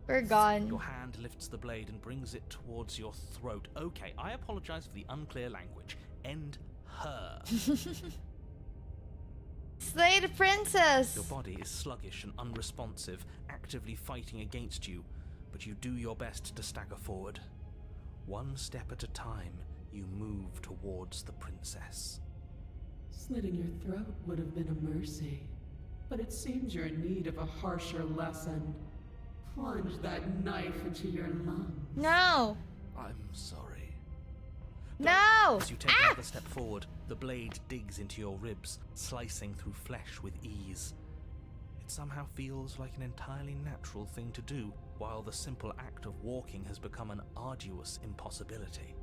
we're gone. Your hand lifts the blade and brings it towards your throat. Okay, I apologize for the unclear language. End her. Slay the princess. Your body is sluggish and unresponsive, actively fighting against you, but you do your best to stagger forward. One step at a time, you move towards the princess. Slitting your throat would have been a mercy, but it seems you're in need of a harsher lesson. Plunge that knife into your lungs. No. I'm sorry. No. As you take another step forward, the blade digs into your ribs, slicing through flesh with ease. It somehow feels like an entirely natural thing to do, while the simple act of walking has become an arduous impossibility.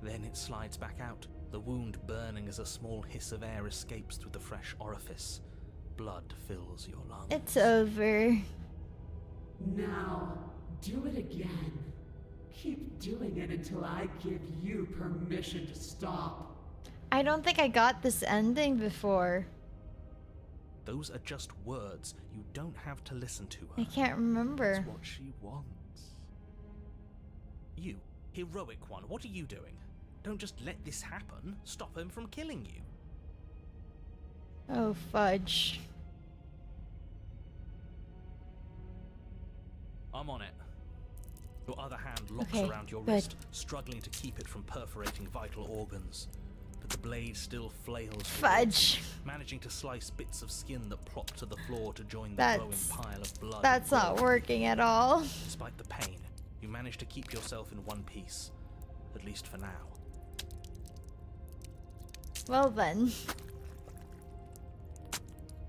Then it slides back out, the wound burning as a small hiss of air escapes through the fresh orifice. Blood fills your lungs. It's over. Now, do it again. Keep doing it until I give you permission to stop. I don't think I got this ending before. Those are just words. You don't have to listen to her. I can't remember. It's what she wants. You, heroic one, what are you doing? Don't just let this happen. Stop him from killing you. Oh, fudge. I'm on it. Your other hand locks Okay, around your good. wrist, struggling to keep it from perforating vital organs. But the blade still flails Fudge. towards you, managing to slice bits of skin that plop to the floor to join the That's- glowing pile of blood. That's and not gore. working at all. Despite the pain, you manage to keep yourself in one piece. At least for now. Well then.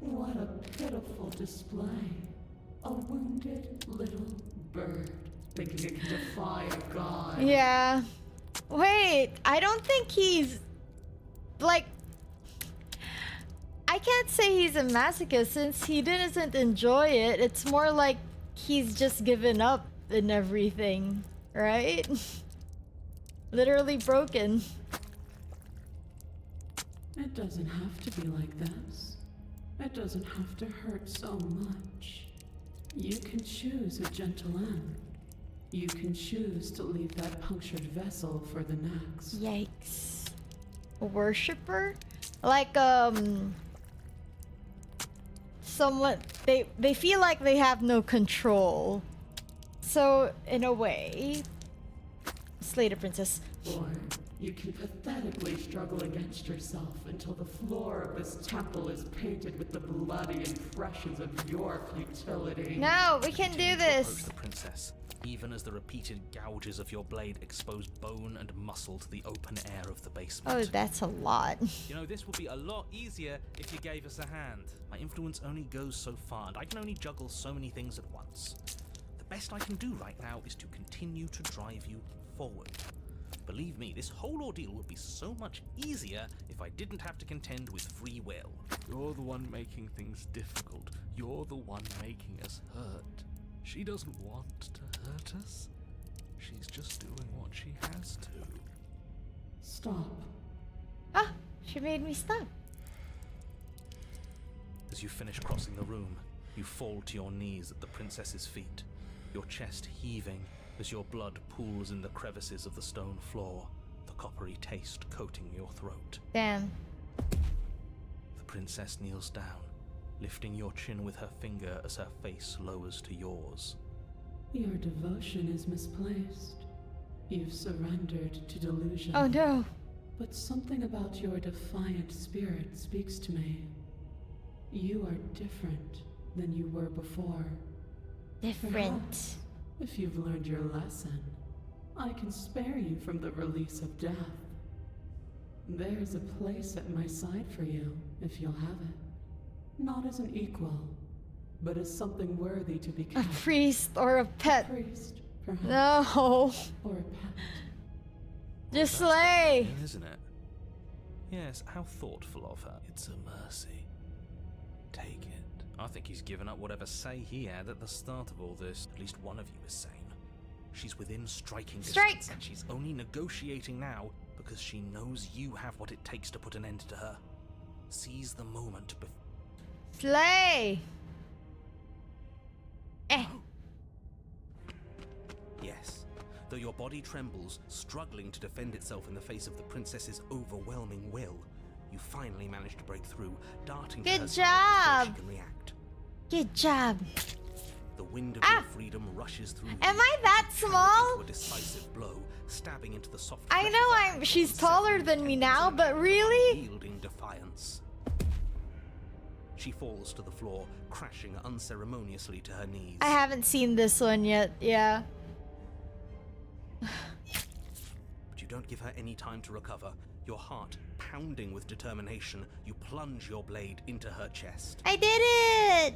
What a pitiful display. A wounded little bird thinking it can defy a god. Yeah. Wait, I don't think he's like I can't say he's a masochist since he didn't enjoy it. It's more like he's just given up and everything, right? Literally broken. It doesn't have to be like this. It doesn't have to hurt so much. You can choose a gentle end. You can choose to leave that punctured vessel for the next. Yikes. A worshipper? Like someone they feel like they have no control. So in a way, slay the princess. Or you can pathetically struggle against yourself until the floor of this temple is painted with the bloody impressions of your futility. No, we can do Continue to approach this. the princess, even as the repeated gouges of your blade expose bone and muscle to the open air of the basement. Oh, that's a lot. You know, this would be a lot easier if you gave us a hand. My influence only goes so far, and I can only juggle so many things at once. The best I can do right now is to continue to drive you forward. Believe me, this whole ordeal would be so much easier if I didn't have to contend with free will. You're the one making things difficult. You're the one making us hurt. She doesn't want to hurt us. She's just doing what she has to. Stop. Ah, she made me stop. As you finish crossing the room, you fall to your knees at the princess's feet, your chest heaving as your blood pools in the crevices of the stone floor, the coppery taste coating your throat. Damn. The princess kneels down, lifting your chin with her finger as her face lowers to yours. Your devotion is misplaced. You've surrendered to delusion. Oh no. But something about your defiant spirit speaks to me. You are different than you were before. Different. Perhaps, if you've learned your lesson, I can spare you from the release of death. There's a place at my side for you, if you'll have it. Not as an equal, but as something worthy to be A kept. priest or a pet. Priest, perhaps. No. Or a pet. Just Well, that's slay. the thing, isn't it? Yes, how thoughtful of her. It's a mercy. Take it. I think he's given up whatever say he had at the start of all this. At least one of you is sane. She's within striking Strike! distance, and she's only negotiating now because she knows you have what it takes to put an end to her. Seize the moment before. Slay. Eh. Yes. Though your body trembles, struggling to defend itself in the face of the princess's overwhelming will, you finally manage to break through, darting to Good her side before job. she can react. Good job. The wind of Ah. your freedom rushes through you. Am I that carried small? into a decisive blow, stabbing into the soft I flesh know of her she's ankle, taller severing than me tendons now, in but her, really? Yielding defiance. She falls to the floor, crashing unceremoniously to her knees. I haven't seen this one yet. Yeah. But you don't give her any time to recover. Your heart pounding with determination, you plunge your blade into her chest. I did it.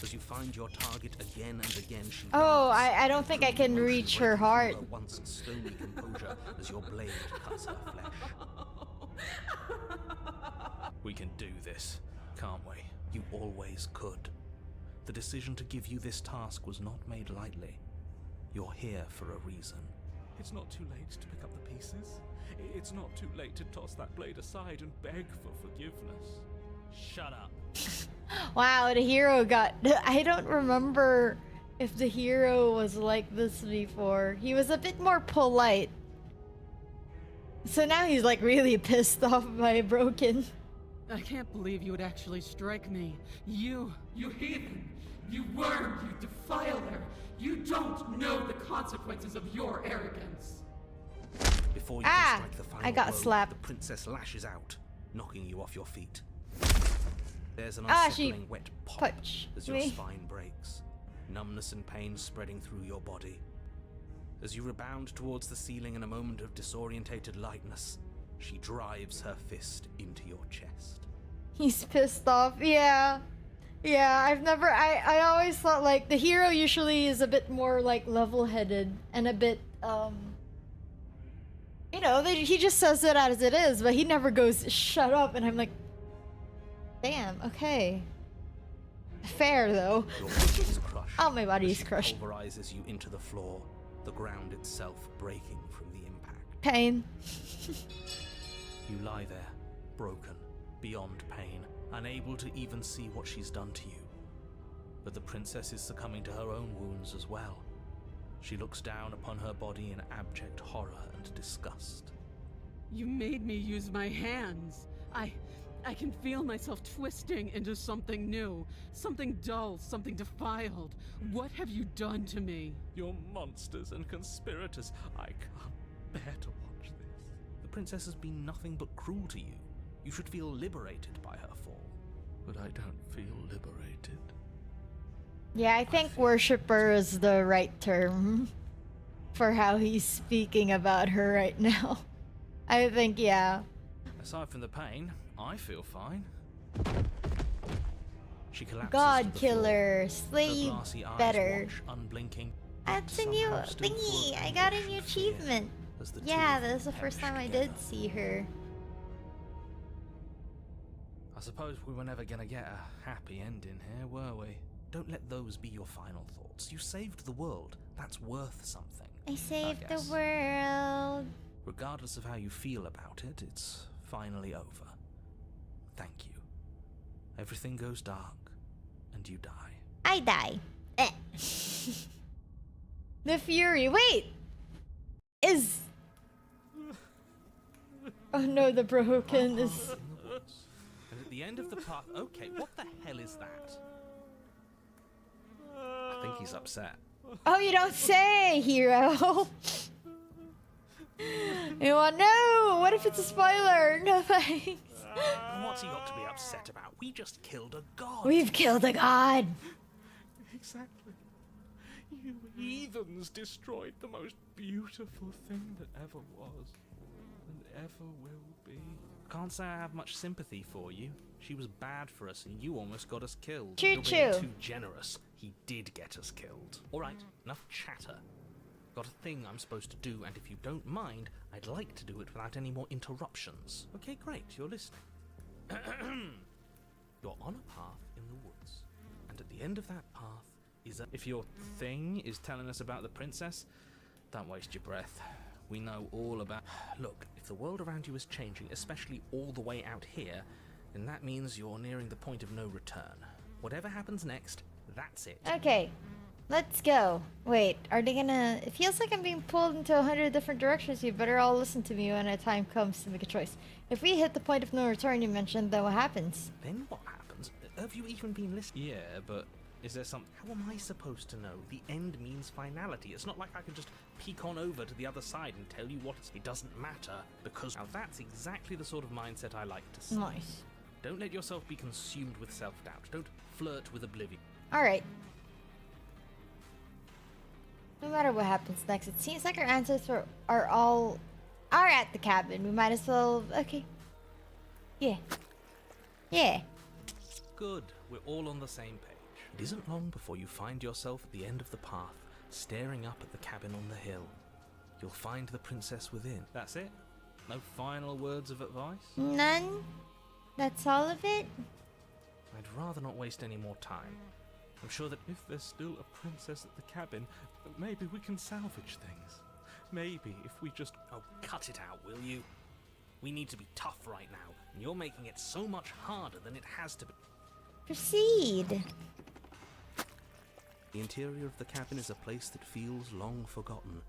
As you find your target again and again, she Oh, laughs, I don't think I thrilling can emotion reach her breaking through heart. her once stony composure as your blade cuts her flesh. We can do this, can't we? You always could. The decision to give you this task was not made lightly. You're here for a reason. It's not too late to pick up the pieces. It's not too late to toss that blade aside and beg for forgiveness. Shut up. Wow, the hero got. I don't remember if the hero was like this before. He was a bit more polite. So now he's like really pissed off by Broken. I can't believe you would actually strike me. You heathen! You worm! You defiler! You don't know the consequences of your arrogance! Before you Ah, can strike the final I got blow, slapped. the princess lashes out, knocking you off your feet. There's an Ah, she unsettling wet pop punched as your me. spine breaks, numbness and pain spreading through your body. As you rebound towards the ceiling in a moment of disorientated lightness, she drives her fist into your chest. He's pissed off. Yeah. Yeah, I always thought like the hero usually is a bit more like level-headed and a bit, you know, he just says it as it is, but he never goes, shut up, and I'm like, damn, okay. Fair, though. Your body is crushed. Oh, my body as is she crushed. pulverizes you into the floor, the ground itself breaking from the impact. Pain. You lie there, broken, beyond pain, unable to even see what she's done to you. But the princess is succumbing to her own wounds as well. She looks down upon her body in abject horror and disgust. You made me use my hands. I can feel myself twisting into something new, something dull, something defiled. What have you done to me? You're monsters and conspirators. I can't bear to watch this. The princess has been nothing but cruel to you. You should feel liberated by her fall. But I don't feel liberated. Yeah, I think worshipper is the right term for how he's speaking about her right now. I think, yeah. Aside from the pain, I feel fine. She collapses God to the killer, floor. slay Her you glassy eyes better. watch, unblinking. That's a new somehow still full thingy. of I got a anguish new and fear. achievement. as the two Yeah, of you that was the first perish time I together. did see her. I suppose we were never gonna get a happy ending here, were we? Don't let those be your final thoughts. You saved the world. That's worth something. I saved the guess. world. Regardless of how you feel about it, it's finally over. Thank you. Everything goes dark, and you die. I die. Eh. The Fury. Wait! Is... Oh no, the broken is... In the woods. And at the end of the path... Okay, what the hell is that? I think he's upset. Oh, you don't say, hero! You want... No! What if it's a spoiler? No thanks. What's he got to be upset about? We just killed a god. We've killed a god! Exactly. You heathens destroyed the most beautiful thing that ever was, and ever will be. Can't say I have much sympathy for you. She was bad for us, and you almost got us killed. Choo You're choo. being too generous. He did get us killed. All right, enough chatter. Got a thing I'm supposed to do, and if you don't mind, I'd like to do it without any more interruptions. Okay, great. You're listening. You're on a path in the woods, and at the end of that path is a... If your thing is telling us about the princess, don't waste your breath. We know all about... Look, if the world around you is changing, especially all the way out here, then that means you're nearing the point of no return. Whatever happens next, that's it. Okay, let's go. Wait, are they gonna... It feels like I'm being pulled into 100 different directions. You better all listen to me when the time comes to make a choice. If we hit the point of no return you mentioned, then what happens? Then what happens? Have you even been listening? Yeah, but is there something... How am I supposed to know? The end means finality. It's not like I can just peek on over to the other side and tell you what it's... It doesn't matter, because now that's exactly the sort of mindset I like to see. Nice. Don't let yourself be consumed with self-doubt. Don't flirt with oblivion. Alright. No matter what happens next, it seems like our answers are at the cabin. We might as well... Okay. Yeah. Yeah. Good. We're all on the same page. It isn't long before you find yourself at the end of the path, staring up at the cabin on the hill. You'll find the princess within. That's it? No final words of advice? None? That's all of it? I'd rather not waste any more time. I'm sure that If there's still a princess at the cabin, maybe we can salvage things. Maybe if we just... Oh, cut it out, will you? We need to be tough right now, and you're making it so much harder than it has to be. Proceed. The interior of the cabin is a place that feels long forgotten.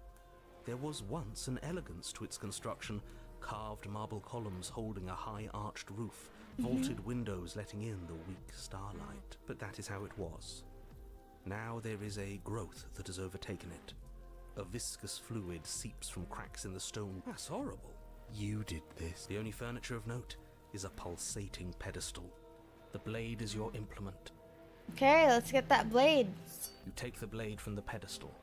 There was once an elegance to its construction, carved marble columns holding a high arched roof, vaulted windows letting in the weak starlight. But that is how it was. Now there is a growth that has overtaken it. A viscous fluid seeps from cracks in the stone. That's horrible. You did this. The only furniture of note is a pulsating pedestal. The blade is your implement. Okay, let's get that blade. You take the blade from the pedestal.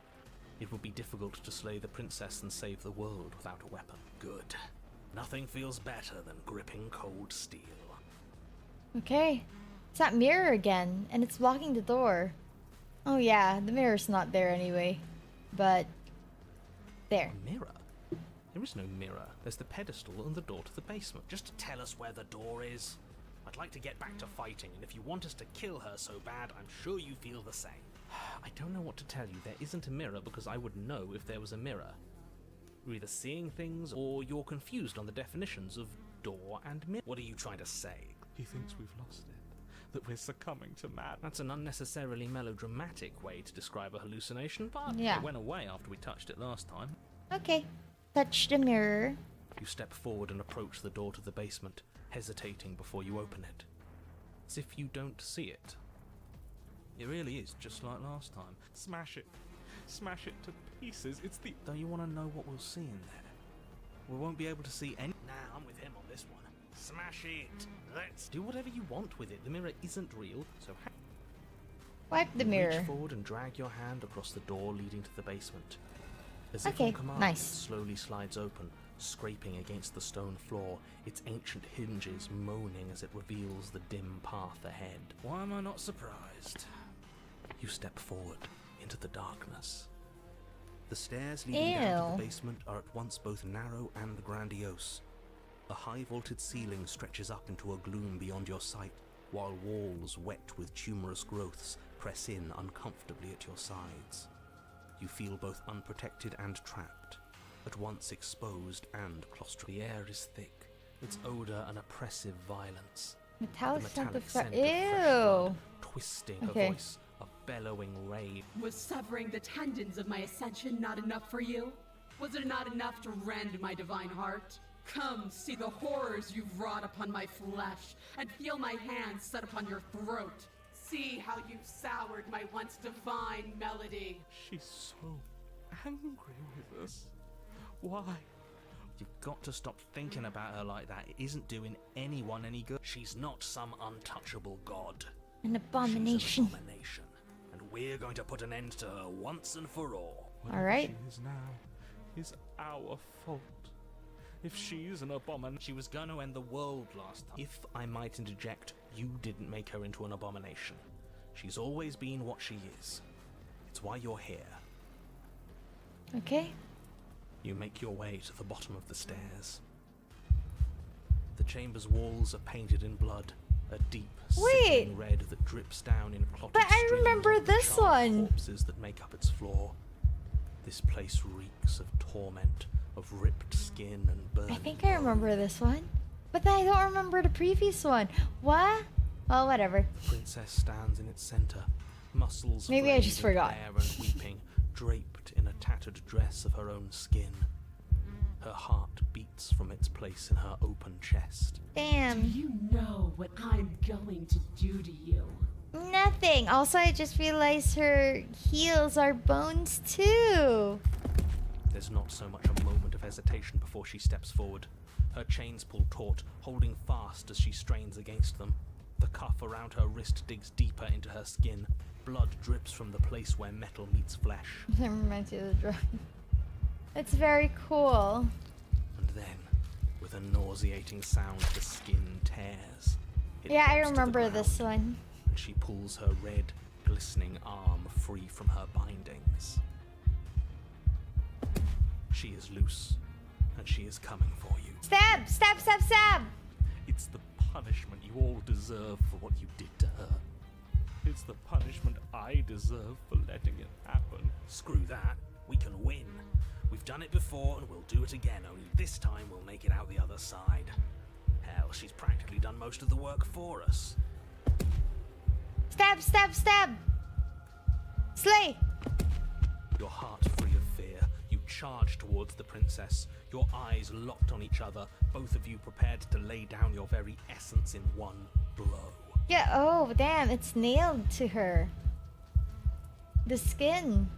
It would be difficult to slay the princess and save the world without a weapon. Good. Nothing feels better than gripping cold steel. Okay. It's that mirror again, and it's blocking the door. Oh yeah, the mirror's not there anyway. But... there. A mirror? There is no mirror. There's the pedestal and the door to the basement. Just to tell us where the door is. I'd like to get back to fighting, and if you want us to kill her so bad, I'm sure you feel the same. I don't know what to tell you. There isn't a mirror because I would know if there was a mirror. You're either seeing things or you're confused on the definitions of door and mirror. What are you trying to say? He thinks we've lost it. That we're succumbing to madness. That's an unnecessarily melodramatic way to describe a hallucination, but Yeah. it went away after we touched it last time. Okay. Touch the mirror. You step forward and approach the door to the basement, hesitating before you open it. As if you don't see it. It really is just like last time. Smash it. Smash it to pieces. It's the... Don't you want to know what we'll see in there? We won't be able to see any... Nah, I'm with him on this one. Smash it! Let's do whatever you want with it. The mirror isn't real, so... Wipe the You mirror. reach forward and drag your hand across the door leading to the basement. As if Okay, on command, nice. it slowly slides open, scraping against the stone floor, its ancient hinges moaning as it reveals the dim path ahead. Why am I not surprised? You step forward into the darkness. The stairs leading down to Ew. the basement are at once both narrow and grandiose. A high-vaulted ceiling stretches up into a gloom beyond your sight, while walls wet with tumorous growths press in uncomfortably at your sides. You feel both unprotected and trapped, at once exposed and claustrophobic. The air is thick, its odor an oppressive violence. Metallic scent of scent of Ew. fresh blood, twisting Okay. her voice, a bellowing rage. Was severing the tendons of my ascension not enough for you? Was it not enough to rend my divine heart? Come, see the horrors you've wrought upon my flesh, and feel my hands set upon your throat. See how you've soured my once divine melody. She's so angry with us. Why? You've got to stop thinking about her like that. It isn't doing anyone any good. She's not some untouchable god. An She's abomination. an abomination. And we're going to put an end to her once and for all. Whatever Alright. she is now is our fault. If she's an abomination, She was going to end the world last time. If I might interject, you didn't make her into an abomination. She's always been what she is. It's why you're here. Okay. You make your way to the bottom of the stairs. The chamber's walls are painted in blood, a deep, Wait. sickling red that drips down in clotted But I streams remember onto the this charred one. corpses that make up its floor. This place reeks of torment, of ripped skin and burning I think I remember this one. But then I don't remember the previous one. What? Well, whatever. The princess stands in its center, muscles Maybe I frayed just and forgot. bare and weeping, draped in a tattered dress of her own skin. Her heart beats from its place in her open chest. Do Damn. you know what I'm going to do to you? Nothing. Also, I just realized her heels are bones too. There's not so much a moment of hesitation before she steps forward. Her chains pull taut, holding fast as she strains against them. The cuff around her wrist digs deeper into her skin. Blood drips from the place where metal meets flesh. That reminds me of the drawing. It's very cool. And then, with a nauseating sound, the skin tears. It Yeah, I drops to the remember this ground, one. And she pulls her red, glistening arm free from her bindings. She is loose, and she is coming for you. Stab! Stab! Stab! Stab! it's the punishment you all deserve for what you did to her. It's the punishment I deserve for letting it happen. Screw that. We can win. We've done it before, and we'll do it again, only this time we'll make it out the other side. Hell, she's practically done most of the work for us. Stab! Stab! Stab! Slay! Your heart free of fear, you charge towards the princess, your eyes locked on each other, both of you prepared to lay down your very essence in one blow. Yeah, oh, damn, it's nailed to her. The skin.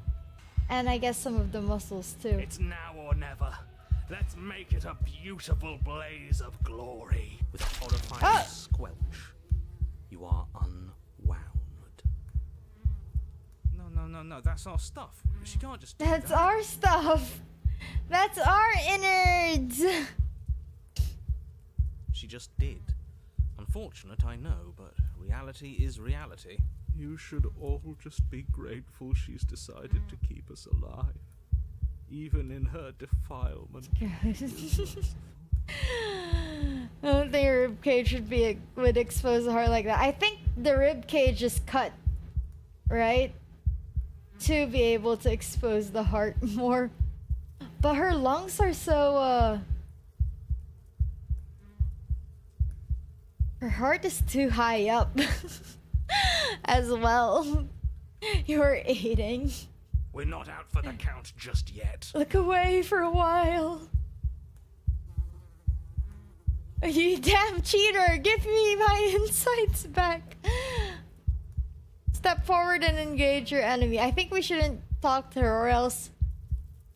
And I guess some of the muscles too. It's now or never. Let's make it a beautiful blaze of glory. With a horrifying Ah! squelch, you are unwound. No, that's our stuff. She can't just do That's that. our stuff. That's our innards. She just did. Unfortunate, I know, but reality is reality. You should all just be grateful she's decided to keep us alive. Even in her defilement. I don't think a rib cage would expose a heart like that. I think the rib cage is cut, right? To be able to expose the heart more. But her lungs are so, her heart is too high up. As well. You're eating. We're not out for the count just yet. Look away for a while. You damn cheater! Give me my insights back. Step forward and engage your enemy. I think we shouldn't talk to her or else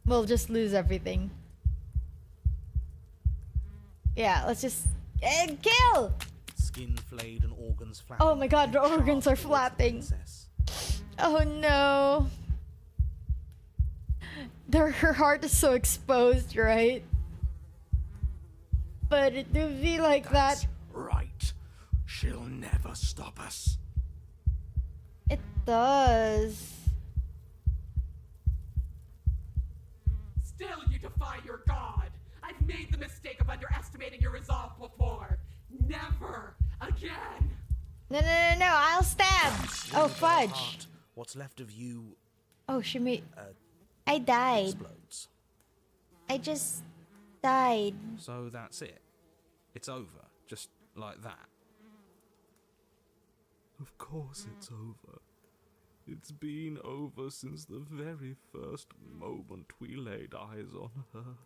we'll just lose everything. Yeah, let's just kill! Skin flayed and organs flapping. Oh my god, the you charge organs are towards the flapping. princess. Oh no. Her heart is so exposed, right? But it would be like That's that. right. She'll never stop us. It does. defy your god. I've made the mistake of underestimating your resolve before. Never again. No, I'll stab. Oh, fudge. Heart, what's left of you Oh, she made... I died. explodes. I just died. So that's it. It's over. Just like that. Of course it's over. It's been over since the very first moment we laid eyes on her.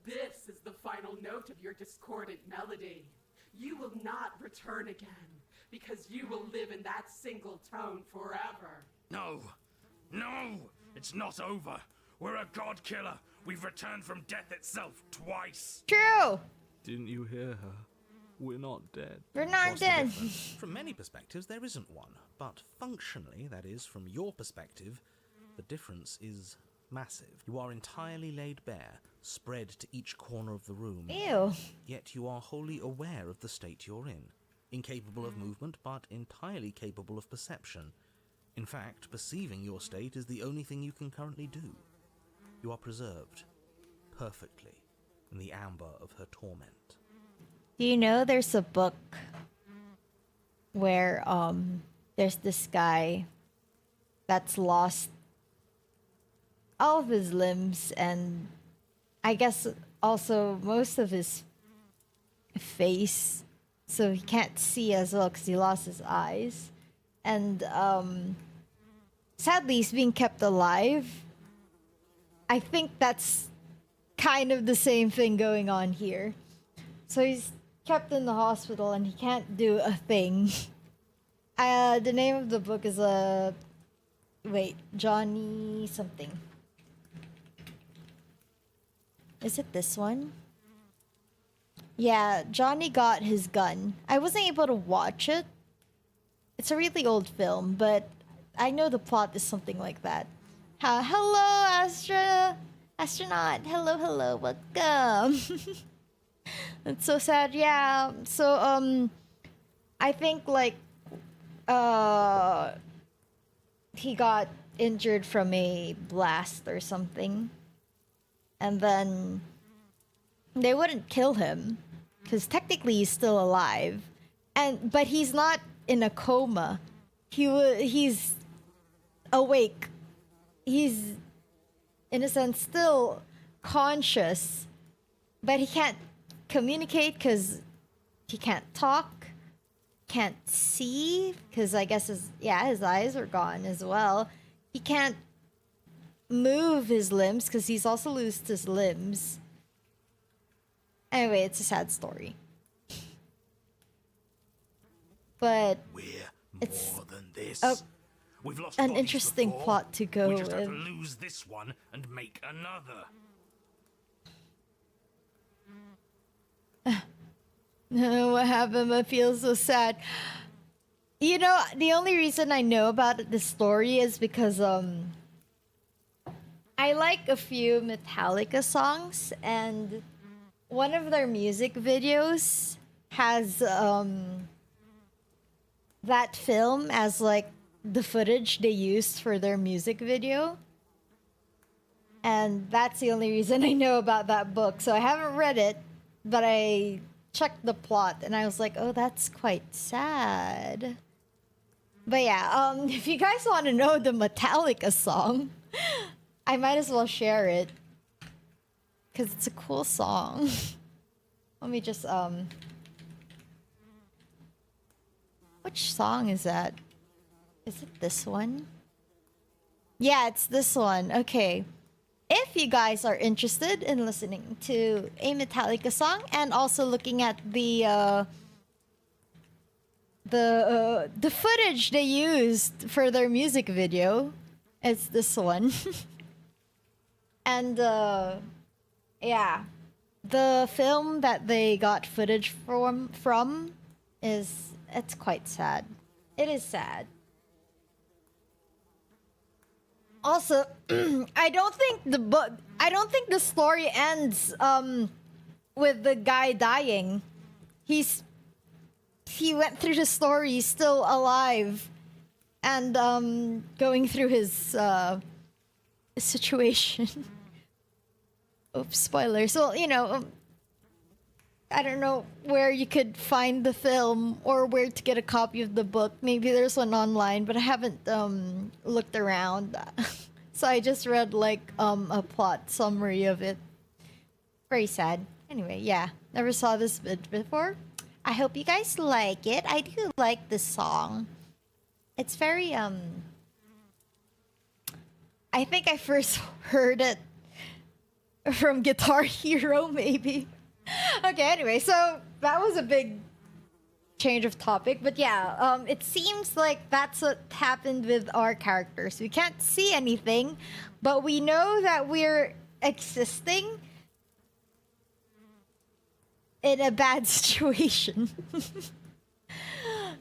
This is the final note of your discordant melody. You will not return again, because you will live in that single tone forever. No! No! It's not over! We're a god killer! We've returned from death itself twice! True. Didn't you hear her? We're not dead. We're not What's the dead. difference? From many perspectives, there isn't one. But functionally, that is, from your perspective, the difference is massive. You are entirely laid bare, spread to each corner of the room. Ew. Yet you are wholly aware of the state you're in. Incapable of movement, but entirely capable of perception. In fact, perceiving your state is the only thing you can currently do. You are preserved, perfectly, in the amber of her torment. Do you know there's a book where there's this guy that's lost all of his limbs and I guess also most of his face, so he can't see as well because he lost his eyes, and sadly he's being kept alive. I think that's kind of the same thing going on here. So he's kept in the hospital and he can't do a thing. The name of the book is Johnny something. Is it this one? Yeah, Johnny got his gun. I wasn't able to watch it. It's a really old film, but I know the plot is something like that. Hello, astronaut. Hello, welcome. It's so sad. Yeah. So I think like he got injured from a blast or something, and then they wouldn't kill him because technically he's still alive, but he's not in a coma. He's awake. He's in a sense still conscious, but he can't communicate because he can't talk, can't see because I guess his eyes are gone as well. He can't move his limbs because he's also lost his limbs. Anyway, it's a sad story. But We're it's more than this. We've lost an bodies interesting before. plot to go We just have to with. lose this one and make another. What happened? I feel so sad. You know, the only reason I know about this story is because I like a few Metallica songs, and one of their music videos has that film as like the footage they used for their music video. And that's the only reason I know about that book. So I haven't read it, but I checked the plot and I was like, oh, that's quite sad. But yeah, if you guys want to know the Metallica song, I might as well share it because it's a cool song. Let me just which song is that? Is it this one? Yeah, it's this one. Okay. If you guys are interested in listening to a Metallica song and also looking at the footage they used for their music video, it's this one. And yeah, the film that they got footage from it's quite sad. It is sad. Also, I don't think the story ends with the guy dying. He went through the story, he's still alive and going through his situation. spoilers. Well, I don't know where you could find the film or where to get a copy of the book. Maybe there's one online, but I haven't looked around. So I just read like a plot summary of it. Very sad. Anyway, yeah, never saw this bit before. I hope you guys like it. I do like this song. It's very I think I first heard it from Guitar Hero, maybe. Okay, anyway, so that was a big change of topic, but yeah, it seems like that's what happened with our characters. We can't see anything, but we know that we're existing in a bad situation.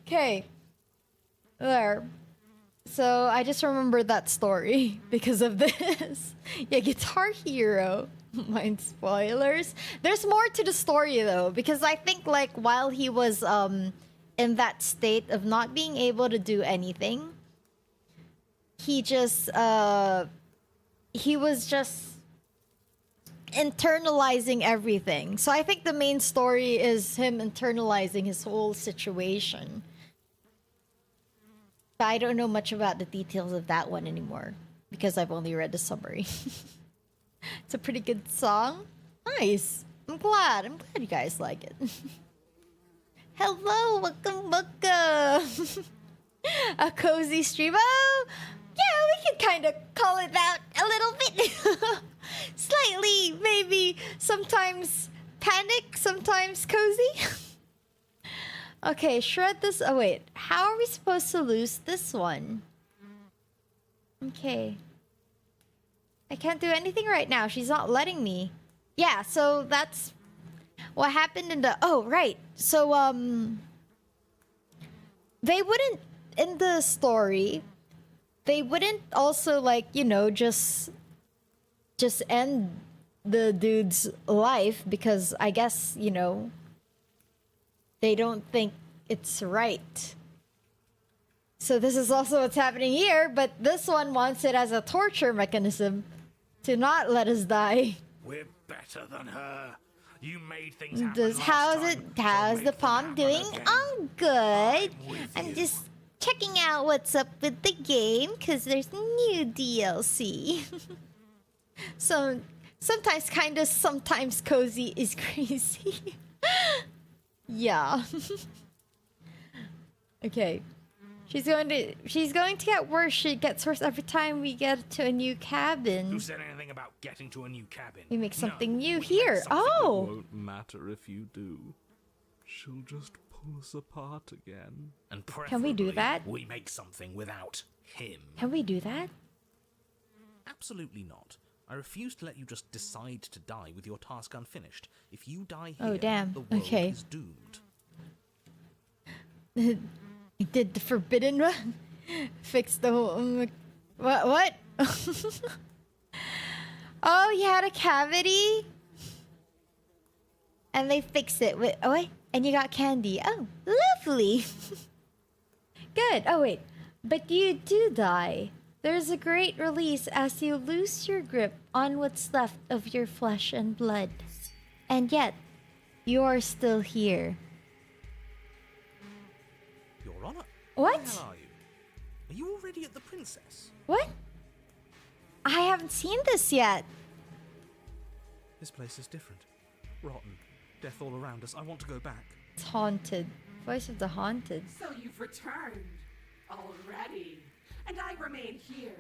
Okay, there. So I just remembered that story because of this. Yeah, Guitar Hero. Mind spoilers. There's more to the story though, because I think like while he was in that state of not being able to do anything, he was just internalizing everything. So I think the main story is him internalizing his whole situation. But I don't know much about the details of that one anymore because I've only read the summary. It's a pretty good song. Nice. I'm glad you guys like it. Hello, welcome. A cozy stream. Oh, yeah, we can kind of call it that a little bit. Slightly, maybe. Sometimes panic, sometimes cozy. Okay, shred this. Oh, wait. How are we supposed to lose this one? Okay. I can't do anything right now. She's not letting me. Yeah, so that's what happened in the... Oh, right. So, they wouldn't... In the story, they wouldn't also, like, just end the dude's life because I guess, they don't think it's right. So this is also what's happening here, but this one wants it as a torture mechanism to not let us die. We're better than her. You made things happen last How's time, the palm doing? again. Oh, good. with I'm you. just checking out what's up with the game because there's new DLC. So sometimes kind of, sometimes cozy is crazy. Yeah. Okay. She's going to get worse. She gets worse every time we get to a new cabin. Who said anything about getting to a new cabin? We make something new we make here. something Oh. Won't matter if you do. She'll just pull us apart again. And Can we do preferably, that? We make something without him. Can we do that? Absolutely not. I refuse to let you just decide to die with your task unfinished. If you die here, Oh, damn. the world Okay. is doomed. He did the forbidden one. Fix the whole... What? Oh, you had a cavity? And they fixed it. Wait, oh, wait. And you got candy. Oh, lovely. Good. Oh, wait. But you do die. There's a great release as you lose your grip on what's left of your flesh and blood. And yet, you're still here. Your Honor? What? Where the hell are you? Are you already at the princess? What? I haven't seen this yet. This place is different. Rotten. Death all around us. I want to go back. It's haunted. Voice of the haunted. So you've returned already, and I remain here.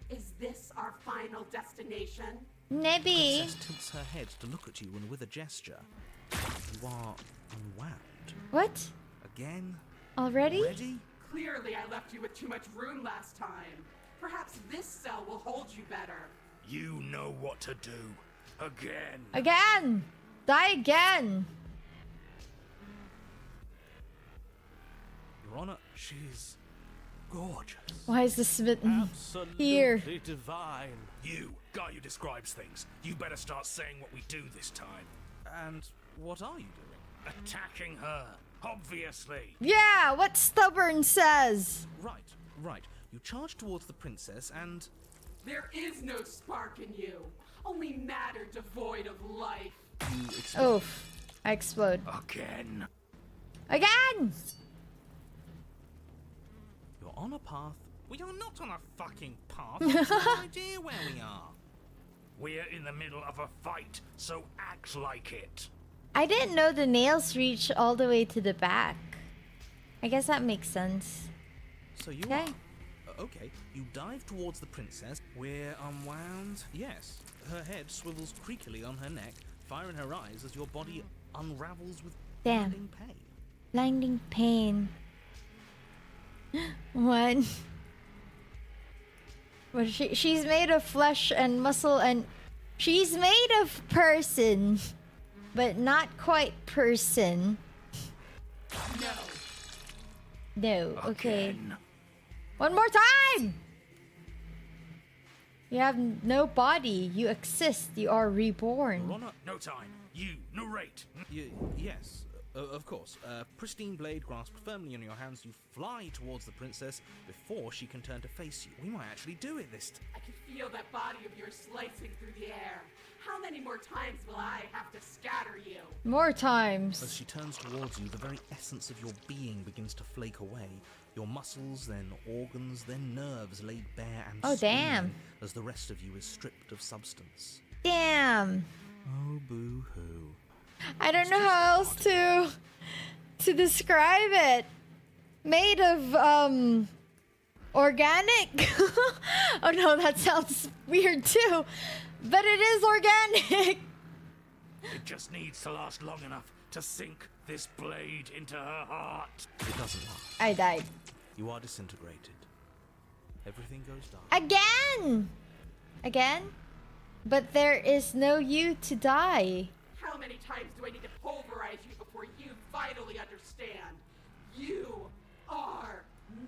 Is this our final destination? Maybe. Princess tilts her head to look at you and with a gesture. You are unwound. What? Again? Already? Ready? Clearly, I left you with too much room last time. Perhaps this cell will hold you better. You know what to do. Again. Again! Die again! Your Honor, she's gorgeous. Why is the smitten Absolutely here? divine. You, guy who describes things. You better start saying what we do this time. And what are you doing? Attacking her. Obviously. Yeah, what stubborn says? Right. You charge towards the princess and... There is no spark in you. Only matter devoid of life. You explode. Oof. I explode. Again. Again! You're on a path. We are not on a fucking path. You have no idea where we are. We're in the middle of a fight, so act like it. I didn't know the nails reach all the way to the back. I guess that makes sense. So you Okay. are. Okay, you dive towards the princess. We're unwound. Yes. Her head swivels creakily on her neck, fire in her eyes as your body unravels with Damn. blinding pain. Blinding pain. What? Well, she's made of flesh and muscle, and she's made of person, but not quite person. No. No. Okay. Again. One more time! You have no body. You exist. You are reborn. We're on a. No time. You narrate. Yes, of course. Pristine blade grasped firmly in your hands, you fly towards the princess before she can turn to face you. We might actually do it this time. I can feel that body of yours slicing through the air. How many more times will I have to scatter you? More As times. she turns towards you, the very essence of your being begins to flake away. Your muscles, then organs, then nerves laid bare and Oh, screaming damn. as the rest of you is stripped of substance. Damn. Oh, boo-hoo. I don't know how else to describe it. Made of organic. Oh no, that sounds weird too. But it is organic. It just needs to last long enough to sink this blade into her heart. It doesn't last. I died. You are disintegrated. Everything goes dark. Again. Again? But there is no you to die. How many times do I need to pulverize you before you finally understand? You are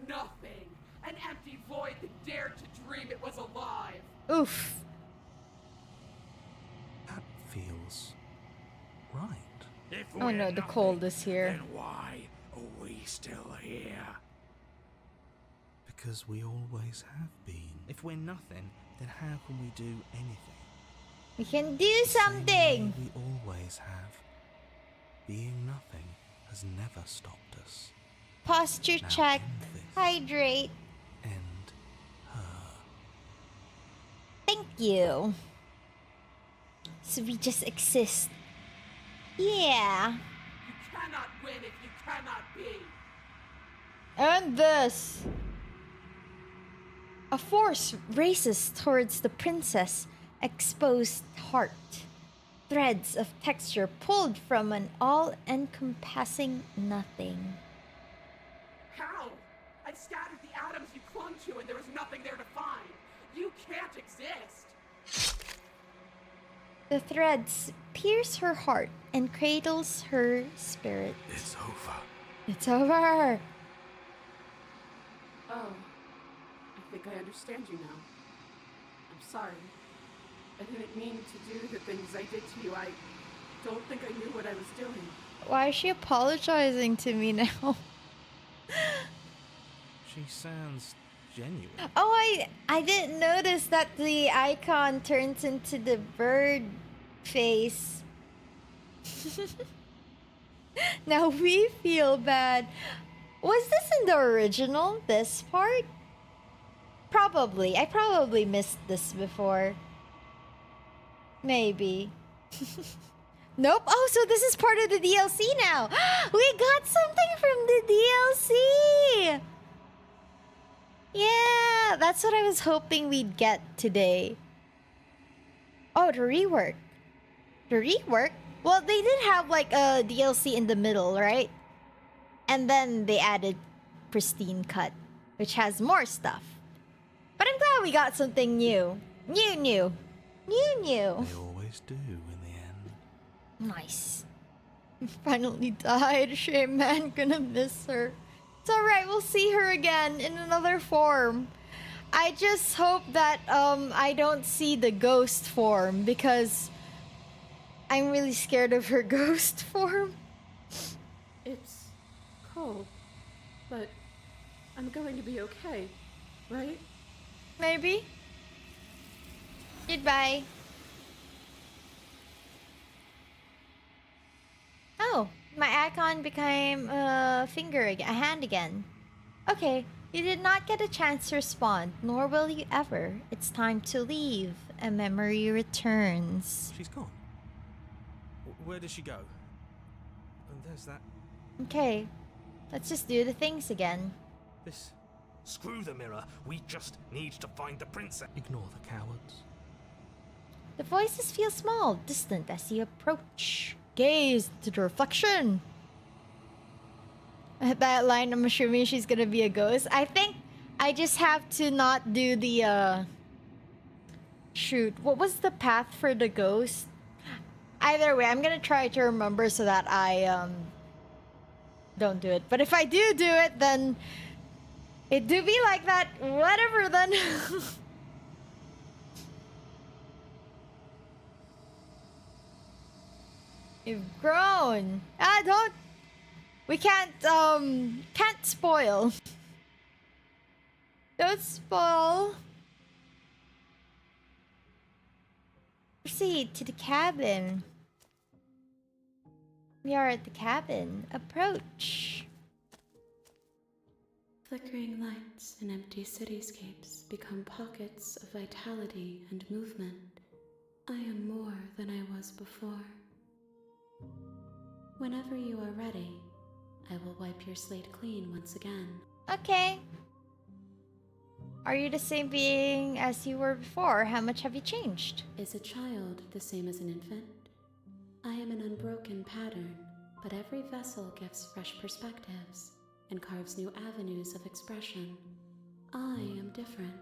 nothing. An empty void that dared to dream it was alive. Oof. That feels right. If Oh we're no, the nothing, cold is here. Then why are we still here? Because we always have been. If we're nothing, then how can we do anything? We can do The same something. way we always have. Being nothing has never stopped us. Posture Now check. end this. Hydrate. End her. Thank you. So we just exist. Yeah. You cannot win if you cannot be. And this. A force races towards the princess' exposed heart. Threads of texture pulled from an all-encompassing nothing. How? I scattered the atoms you clung to and there was nothing there to find. You can't exist. The threads pierce her heart and cradles her spirit. It's over. It's over. Oh, I think I understand you now. I'm sorry. I didn't mean to do the things I did to you. I don't think I knew what I was doing. Why is she apologizing to me now? She sounds genuine. Oh, I didn't notice that the icon turns into the bird face. Now we feel bad. Was this in the original, this part? Probably. I probably missed this before. Maybe. Nope. Oh, so this is part of the DLC now. We got something from the DLC. Yeah, that's what I was hoping we'd get today. Oh, the rework. The rework? Well, they did have like a DLC in the middle, right? And then they added Pristine Cut, which has more stuff. But I'm glad we got something new. New. They always do in the end. Nice. Finally died. Shame, man. Gonna miss her. It's alright, we'll see her again in another form. I just hope that I don't see the ghost form because I'm really scared of her ghost form. It's cold, but I'm going to be okay, right? Maybe. Goodbye. My icon became a finger again, a hand again. Okay, you did not get a chance to respond, nor will you ever. It's time to leave. A memory returns. She's gone. Where did she go? And there's that. Okay, let's just do the things again. This. Screw the mirror. We just need to find the princess. Ignore the cowards. The voices feel small, distant as you approach. Gaze to the reflection. That line, I'm assuming she's gonna be a ghost. I think I just have to not do the shoot. What was the path for the ghost? Either way, I'm gonna try to remember so that I don't do it. But if I do it, then it do be like that. Whatever then. You've grown. Don't. We can't spoil. Don't spoil. Proceed to the cabin. We are at the cabin. Approach. Flickering lights and empty cityscapes become pockets of vitality and movement. I am more than I was before. Whenever you are ready, I will wipe your slate clean once again. Okay. Are you the same being as you were before? How much have you changed? Is a child the same as an infant? I am an unbroken pattern, but every vessel gives fresh perspectives and carves new avenues of expression. I am different,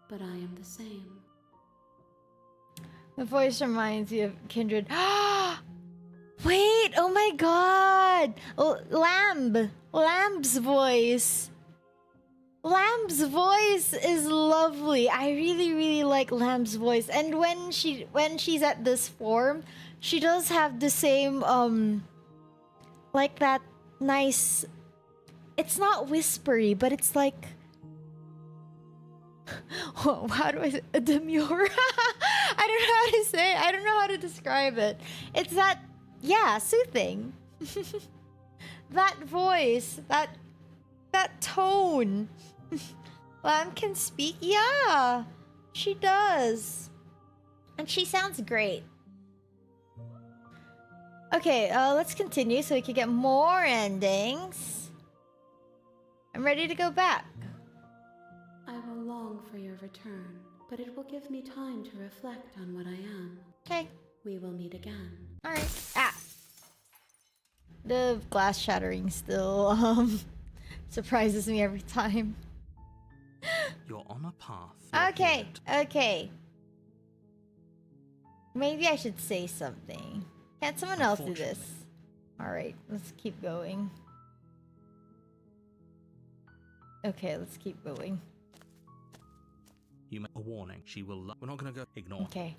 but I am the same. The voice reminds you of Kindred. Wait, oh my god! Lamb's voice. Lamb's voice is lovely. I really like Lamb's voice. And when she's at this form, she does have the same like that nice, it's not whispery, but it's like how do I say? Demure? I don't know how to say it. I don't know how to describe it. It's that, yeah, soothing. That voice, that tone. Lamb can speak? Yeah, she does. And she sounds great. Okay, let's continue so we can get more endings. I'm ready to go back. I will long for your return, but it will give me time to reflect on what I am. Okay. We will meet again. Alright. Ah! The glass shattering still surprises me every time. You're on a path. Okay, okay. Maybe I should say something. Can't someone else do this? Alright, let's keep going. Okay, let's keep going. You make a warning. She will. We're not gonna go. Ignore. Okay.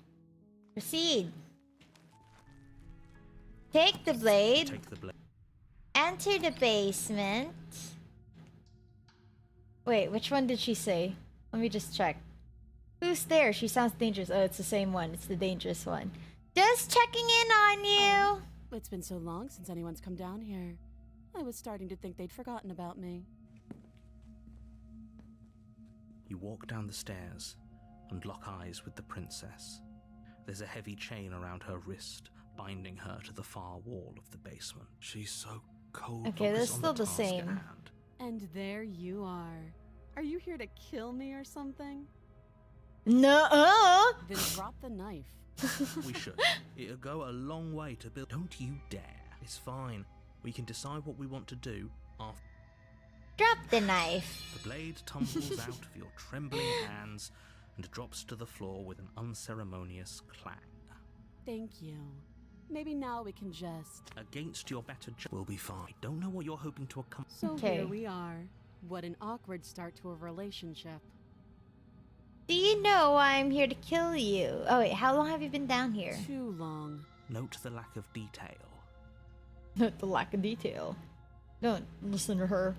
Proceed. Take the blade. Take the blade. Enter the basement. Wait, which one did she say? Let me just check. Who's there? She sounds dangerous. Oh, it's the same one. It's the dangerous one. Just checking in on you. It's been so long since anyone's come down here. I was starting to think they'd forgotten about me. You walk down the stairs and lock eyes with the princess. There's a heavy chain around her wrist, binding her to the far wall of the basement. She's so cold. Okay, that's Focus on still the task same. at hand. And there you are. Are you here to kill me or something? No. Then drop the knife. We should. It'll go a long way to build. Don't you dare. It's fine. We can decide what we want to do after. Drop the knife. The blade tumbles out of your trembling hands and drops to the floor with an unceremonious clang. Thank you. Maybe now we can just... Against your better judgment, we'll be fine. Don't know what you're hoping to accomplish. So Okay. here we are. What an awkward start to a relationship. Do you know why I'm here to kill you? Oh wait, how long have you been down here? Too long. Note the lack of detail. Not the lack of detail. Don't listen to her.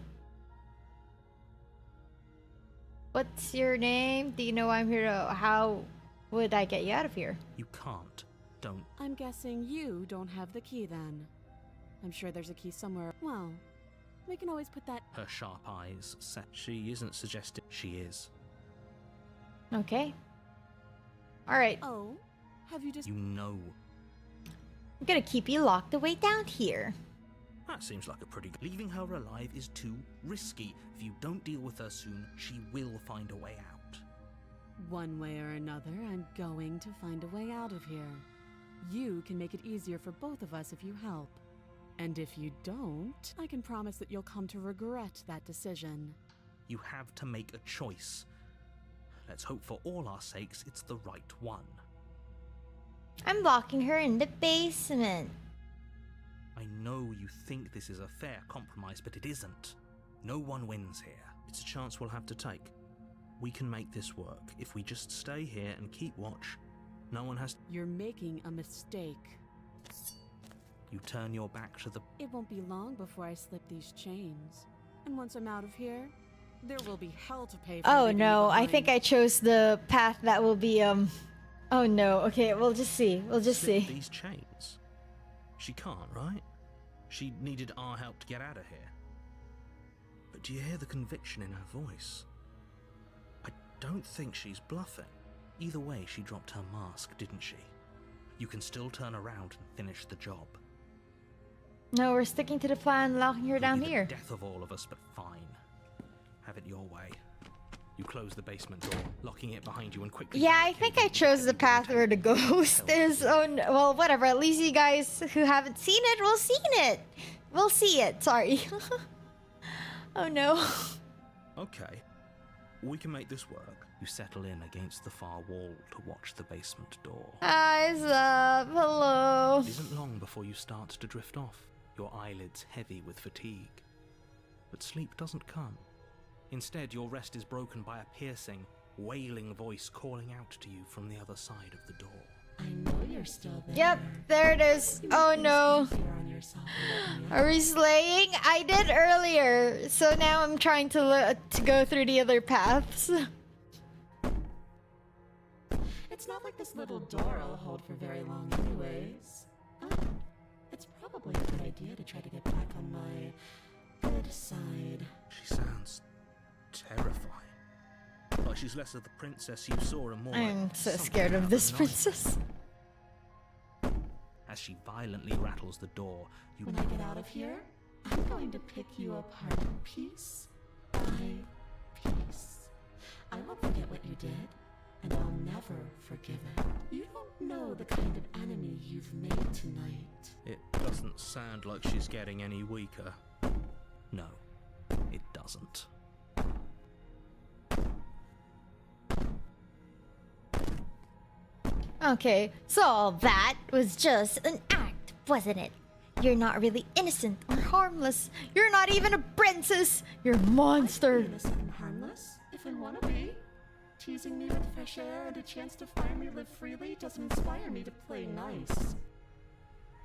What's your name? Do you know why I'm here to... How would I get you out of here? You can't. Don't. I'm guessing you don't have the key then. I'm sure there's a key somewhere. Well, we can always put that. Her sharp eyes set. She isn't suggesting she is. Okay. Alright. Oh, have you just. You know. I'm gonna keep you locked away down here. That seems like a pretty good. Leaving her alive is too risky. If you don't deal with her soon, she will find a way out. One way or another, I'm going to find a way out of here. You can make it easier for both of us if you help. And if you don't, I can promise that you'll come to regret that decision. You have to make a choice. Let's hope for all our sakes it's the right one. I'm locking her in the basement. I know you think this is a fair compromise, but it isn't. No one wins here. It's a chance we'll have to take. We can make this work. If we just stay here and keep watch, no one has... You're making a mistake. You turn your back to the... It won't be long before I slip these chains. And once I'm out of here, there will be hell to pay for. Oh leaving me no, I behind. think I chose the path that will be, Oh no, okay, we'll just see. We'll just slip see. these chains. She can't, right? She needed our help to get out of here. But do you hear the conviction in her voice? I don't think she's bluffing. Either way, she dropped her mask, didn't she? You can still turn around and finish the job. No, we're sticking to the plan, locking her It'll down be the here. death of all of us, but fine. Have it your way. You close the basement door, locking it behind you and quickly... Yeah, I think I chose the path where the ghost is. Oh no, well, whatever. At least you guys who haven't seen it will seen it. We'll see it. Sorry. Oh no. Okay. We can make this work. You settle in against the far wall to watch the basement door. Eyes up. Hello. It isn't long before you start to drift off, your eyelids heavy with fatigue. But sleep doesn't come. Instead, your rest is broken by a piercing, wailing voice calling out to you from the other side of the door. I know you're still there. Yep, there it is. Oh no. Are we slaying? I did earlier, so now I'm trying to go through the other paths. It's not like this little door will hold for very long anyways. It's probably a good idea to try to get back on my good side. She sounds terrifying. Like she's less of the princess you saw and more I'm like so something scared out of a this nightmare. princess. As she violently rattles the door, you... When I get out of here, I'm going to pick you apart piece by piece. I won't forget what you did, and I'll never forgive it. You don't know the kind of enemy you've made tonight. It doesn't sound like she's getting any weaker. No, it doesn't. Okay, so all that was just an act, wasn't it? You're not really innocent or harmless. You're not even a princess. You're a monster. Innocent and harmless, if I want to be. Teasing me with fresh air and a chance to finally live freely doesn't inspire me to play nice.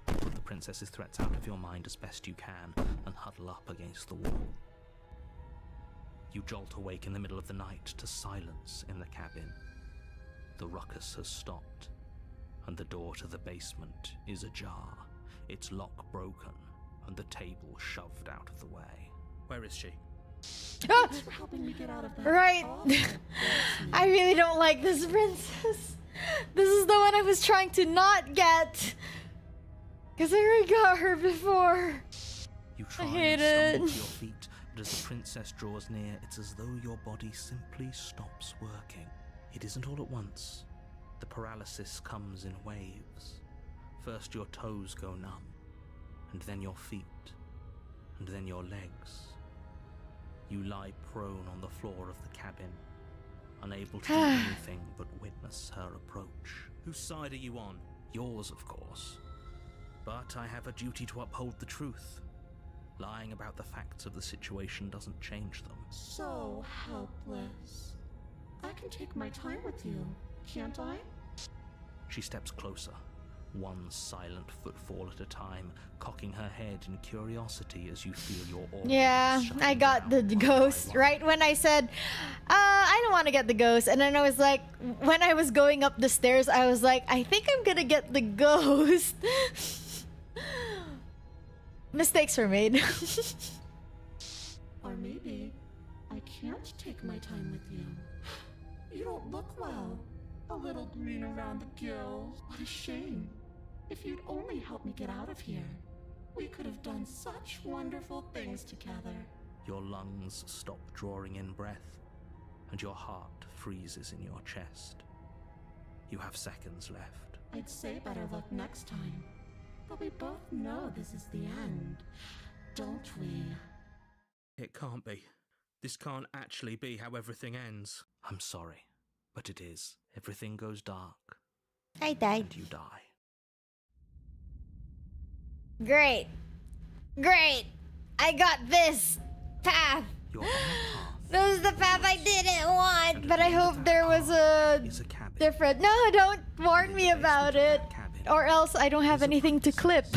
Put the princess's threats out of your mind as best you can and huddle up against the wall. You jolt awake in the middle of the night to silence in the cabin. The ruckus has stopped, and the door to the basement is ajar, its lock broken, and the table shoved out of the way. Where is she? Ah! Thanks for helping me get out of that. Right. awful place. I really don't like this princess. This is the one I was trying to not get. Because I already got her before. You try hate and stumble it. to your feet, but as the princess draws near, it's as though your body simply stops working. It isn't all at once. The paralysis comes in waves. First your toes go numb, and then your feet, and then your legs. You lie prone on the floor of the cabin, unable to do anything but witness her approach. Whose side are you on? Yours, of course. But I have a duty to uphold the truth. Lying about the facts of the situation doesn't change them. So helpless. I can take my time with you, can't I? She steps closer, one silent footfall at a time, cocking her head in curiosity as you feel your organs Yeah, shutting I got the down one ghost by one. right when I said, I don't want to get the ghost. And then I was like, when I was going up the stairs, I was like, I think I'm gonna get the ghost. Mistakes were made. Or maybe I can't take my time with you. You don't look well. A little green around the gills. What a shame. If you'd only helped me get out of here, we could have done such wonderful things together. Your lungs stop drawing in breath, and your heart freezes in your chest. You have seconds left. I'd say better luck next time. But we both know this is the end, don't we? It can't be. This can't actually be how everything ends. I'm sorry, but it is. Everything goes dark, I died. and you die. Great. Great. I got this path. You're on a path. This is the path I didn't want, And but at I the end of hope that there was path a is a cabin. different. No, don't warn me about it, or else I don't have There's a anything to clip.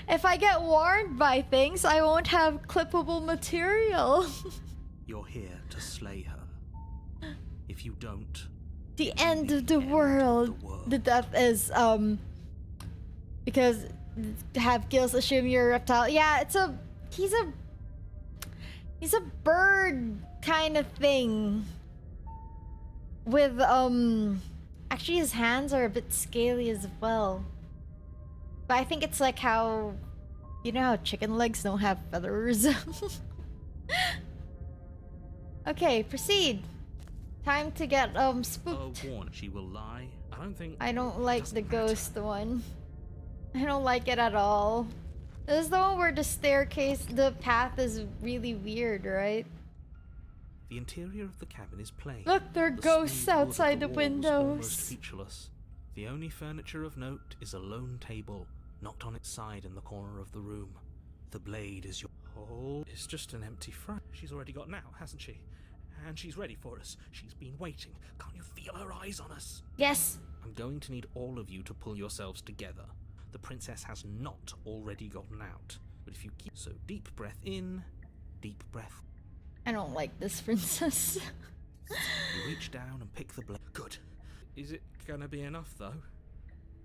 If I get warned by things, I won't have clippable material. You're here to slay her. If you don't, The it will end be of the world. The death is because have gills assume you're a reptile. Yeah, he's a bird kind of thing. With actually his hands are a bit scaly as well. But I think it's like how, you know how chicken legs don't have feathers. Okay, proceed. Time to get spooked. warn, she will lie. I don't like doesn't the matter. ghost one. I don't like it at all. This is the one where the staircase, the path is really weird, right? The interior of the cabin is plain. Look, there are The ghosts smooth wood of outside the walls windows. almost featureless. The only furniture of note is a lone table, knocked on its side in the corner of the room. The blade is your... Oh, it's just an empty frame. She's already got out, hasn't she? And she's ready for us. She's been waiting. Can't you feel her eyes on us? Yes. I'm going to need all of you to pull yourselves together. The princess has not already gotten out. But if you keep... So deep breath in, deep breath. I don't like this princess. You reach down and pick the blade. Good. Is it gonna be enough, though?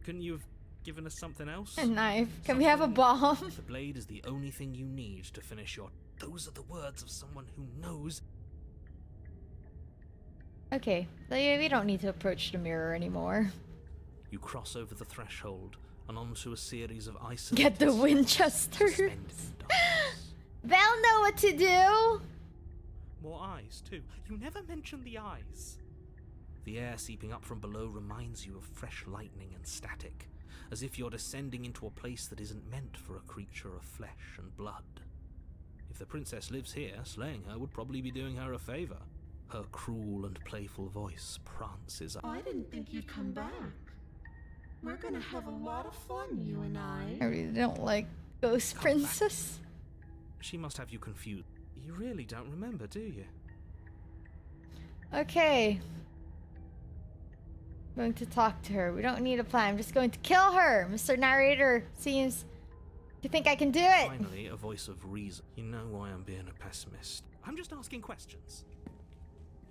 Couldn't you have given us something else? A knife. Can we have a bomb? The blade is the only thing you need to finish your... Those are the words of someone who knows. Okay, we don't need to approach the mirror anymore. You cross over the threshold and onto a series of isolated... Get the cells Winchesters. suspended in darkness. They'll know what to do. More eyes, too. You never mention the eyes. The air seeping up from below reminds you of fresh lightning and static, as if you're descending into a place that isn't meant for a creature of flesh and blood. If the princess lives here, slaying her would probably be doing her a favor. Her cruel and playful voice prances up. I didn't think you'd come back. We're gonna have a lot of fun, you and I. I really don't like Ghost Come back. Princess. She must have you confused. You really don't remember, do you? Okay. Going to talk to her. We don't need a plan. I'm just going to kill her. Mr. Narrator seems to think I can do it. Finally, a voice of reason. You know why I'm being a pessimist. I'm just asking questions.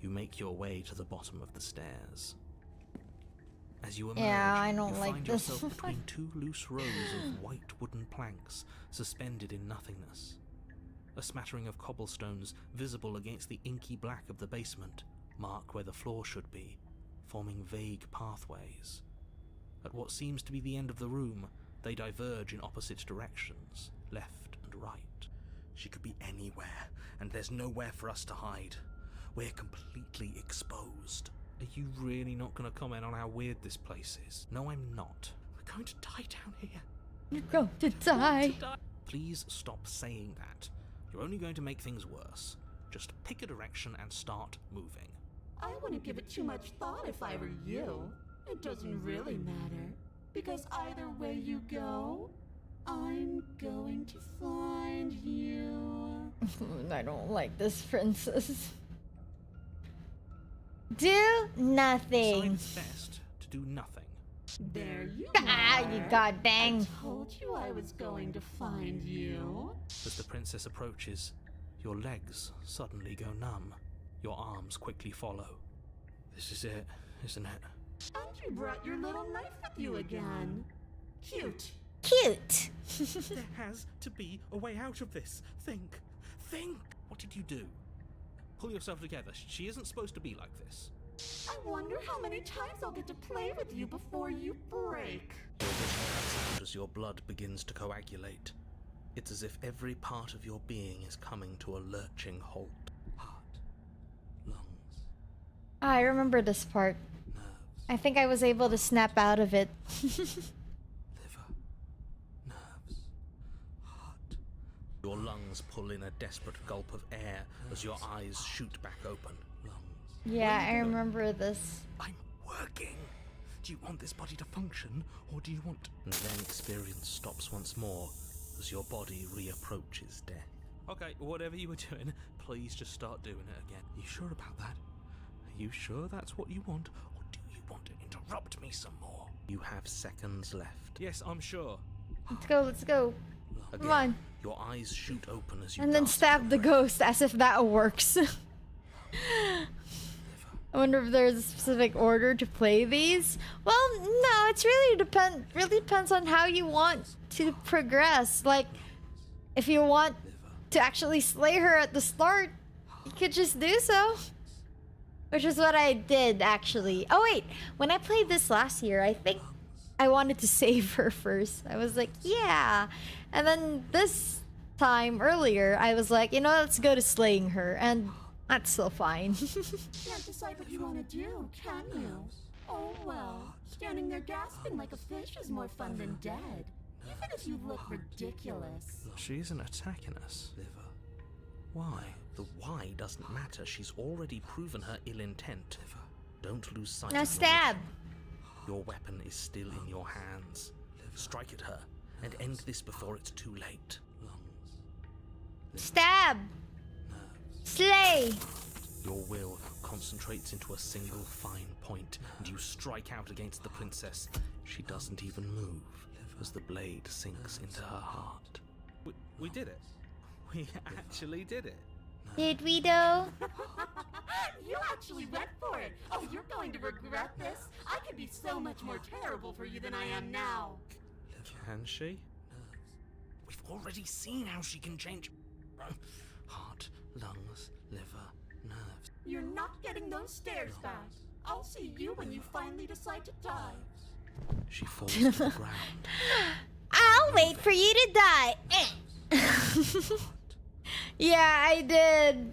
You make your way to the bottom of the stairs. As you emerge, Yeah, I don't you like find this. yourself between two loose rows of white wooden planks suspended in nothingness. A smattering of cobblestones visible against the inky black of the basement mark where the floor should be, forming vague pathways. At what seems to be the end of the room, they diverge in opposite directions, left and right. She could be anywhere, and there's nowhere for us to hide. We're completely exposed. Are you really not going to comment on how weird this place is? No, I'm not. We're going to die down here. You're going to die. Please stop saying that. You're only going to make things worse. Just pick a direction and start moving. I wouldn't give it too much thought if I were you. It doesn't really matter, because either way you go, I'm going to find you. I don't like this princess. Do nothing. Decide it's best to do nothing. There you Ah, are. you god dang. I told you I was going to find you. As the princess approaches, your legs suddenly go numb. Your arms quickly follow. This is it, isn't it? And you brought your little knife with you again. Cute. cute. There has to be a way out of this. Think. Think! What did you do? Pull yourself together. She isn't supposed to be like this. I wonder how many times I'll get to play with you before you break. Your vision cuts out as your blood begins to coagulate. It's as if every part of your being is coming to a lurching halt. Heart, lungs, I remember this part. nerves, I think I was able to snap out of it. liver, nerves, heart. Your lungs pull in a desperate gulp of air as your eyes shoot back open. Lungs. Yeah, I remember this. I'm working. Do you want this body to function, or do you want... And then experience stops once more as your body reapproaches death. Okay, whatever you were doing, please just start doing it again. You sure about that? Are you sure that's what you want, or do you want to interrupt me some more? You have seconds left. Yes, I'm sure. Let's go, let's go. Again, Come on. Your eyes shoot open as you And then gasp stab for the breath. ghost as if that works. I wonder if there's a specific order to play these. Well, no, it's really depends on how you want to progress. Like, if you want to actually slay her at the start, you could just do so. Which is what I did, actually. Oh wait, when I played this last year, I think I wanted to save her first. I was like, yeah. And then this time earlier, I was like, you know, let's go to slaying her. And that's still fine. Can't decide what you want to do, can you? Oh well, standing there gasping like a fish is more fun than dead. Even if you look ridiculous. She isn't attacking us. Why? The why doesn't matter. She's already proven her ill intent. Don't lose sight Now of stab. your weapon is still in your hands. Strike at her and end this before it's too late. Stab. Slay. Your will concentrates into a single fine point, and you strike out against the princess. She doesn't even move as the blade sinks into her heart. We did it. We actually did it. Did we though? You actually went for it. Oh, you're going to regret this. I could be so much more terrible for you than I am now. Can she? We've already seen how she can change heart, lungs, liver, nerves. You're not getting those stairs back. I'll see you when you finally decide to die. She falls to the ground. I'll wait for you to die. Yeah, I did.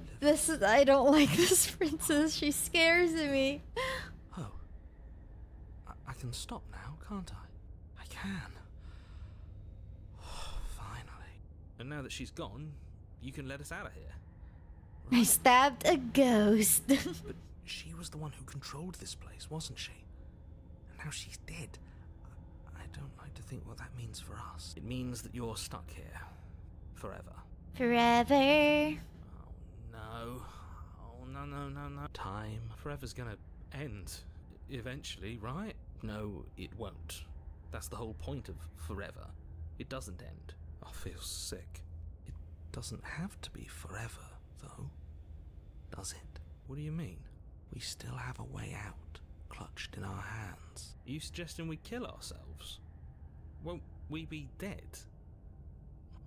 I don't like this princess. She scares me. Oh. I can stop now, can't I? I can. Finally. And now that she's gone, you can let us out of here. I stabbed a ghost. But she was the one who controlled this place, wasn't she? And now she's dead. I don't like to think what that means for us. It means that you're stuck here. Forever. Forever. Oh, no. Oh, no. Time. Forever's gonna end. Eventually, right? No, it won't. That's the whole point of forever. It doesn't end. I feel sick. It doesn't have to be forever, though. Does it? What do you mean? We still have a way out, clutched in our hands. Are you suggesting we kill ourselves? Won't we be dead?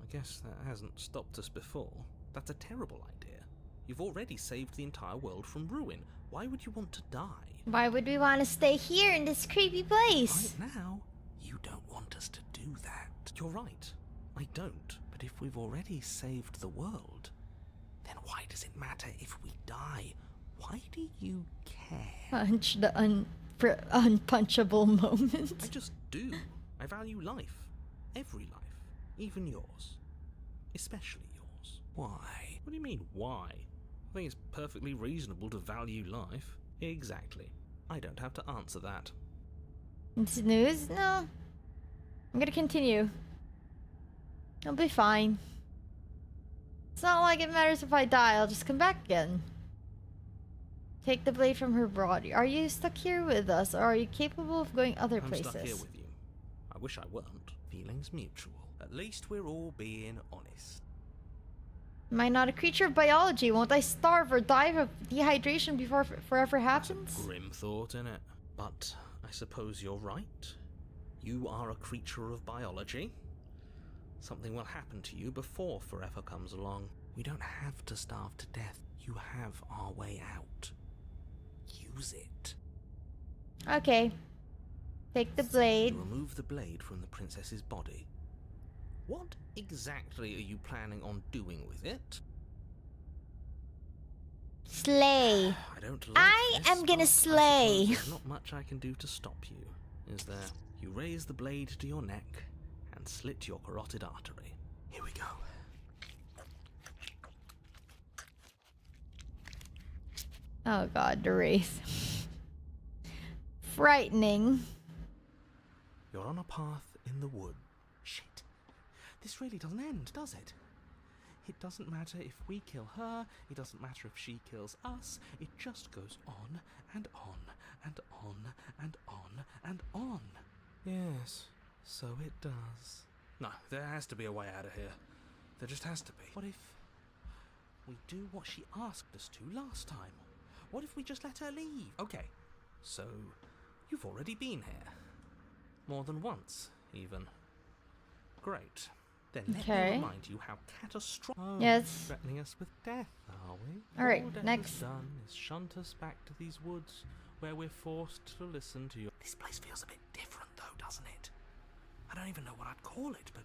I guess that hasn't stopped us before. That's a terrible idea. You've already saved the entire world from ruin. Why would you want to die? Why would we want to stay here in this creepy place? Right now, you don't want us to do that. You're right. I don't. But if we've already saved the world, then why does it matter if we die? Why do you care? Punch the unpunchable moment. I just do. I value life. Every life. Even yours. Especially yours. Why? What do you mean, why? I think it's perfectly reasonable to value life. Exactly. I don't have to answer that. Snooze? No. I'm gonna continue. I'll be fine. It's not like it matters if I die, I'll just come back again. Take the blade from her body. Are you stuck here with us, or are you capable of going other I'm places? stuck here with you. I wish I weren't. Feelings mutual. At least we're all being honest. Am I not a creature of biology? Won't I starve or die of dehydration before forever happens? Grim thought, innit? But I suppose you're right. You are a creature of biology. Something will happen to you before forever comes along. We don't have to starve to death. You have our way out. Use it. Okay. Take the blade. You remove the blade from the princess's body. What exactly are you planning on doing with it? Slay. I don't like I this, am gonna but I slay. suppose there's not much I can do to stop you, is there? You raise the blade to your neck and slit your carotid artery. Here we go. Oh god, the race. Frightening. You're on a path in the wood. Shit. This really doesn't end, does it? It doesn't matter if we kill her, it doesn't matter if she kills us, it just goes on and on and on and on and on. Yes, so it does. No, there has to be a way out of here. There just has to be. What if we do what she asked us to last time? What if we just let her leave? Okay, so you've already been here. More than once, even. Great. Then let me remind you how catastrophic. Oh, Yes. threatening us with death, are we? All right, All death next. has done is shunt us back to these woods, where we're forced to listen to your. This place feels a bit different, though, doesn't it? I don't even know what I'd call it, but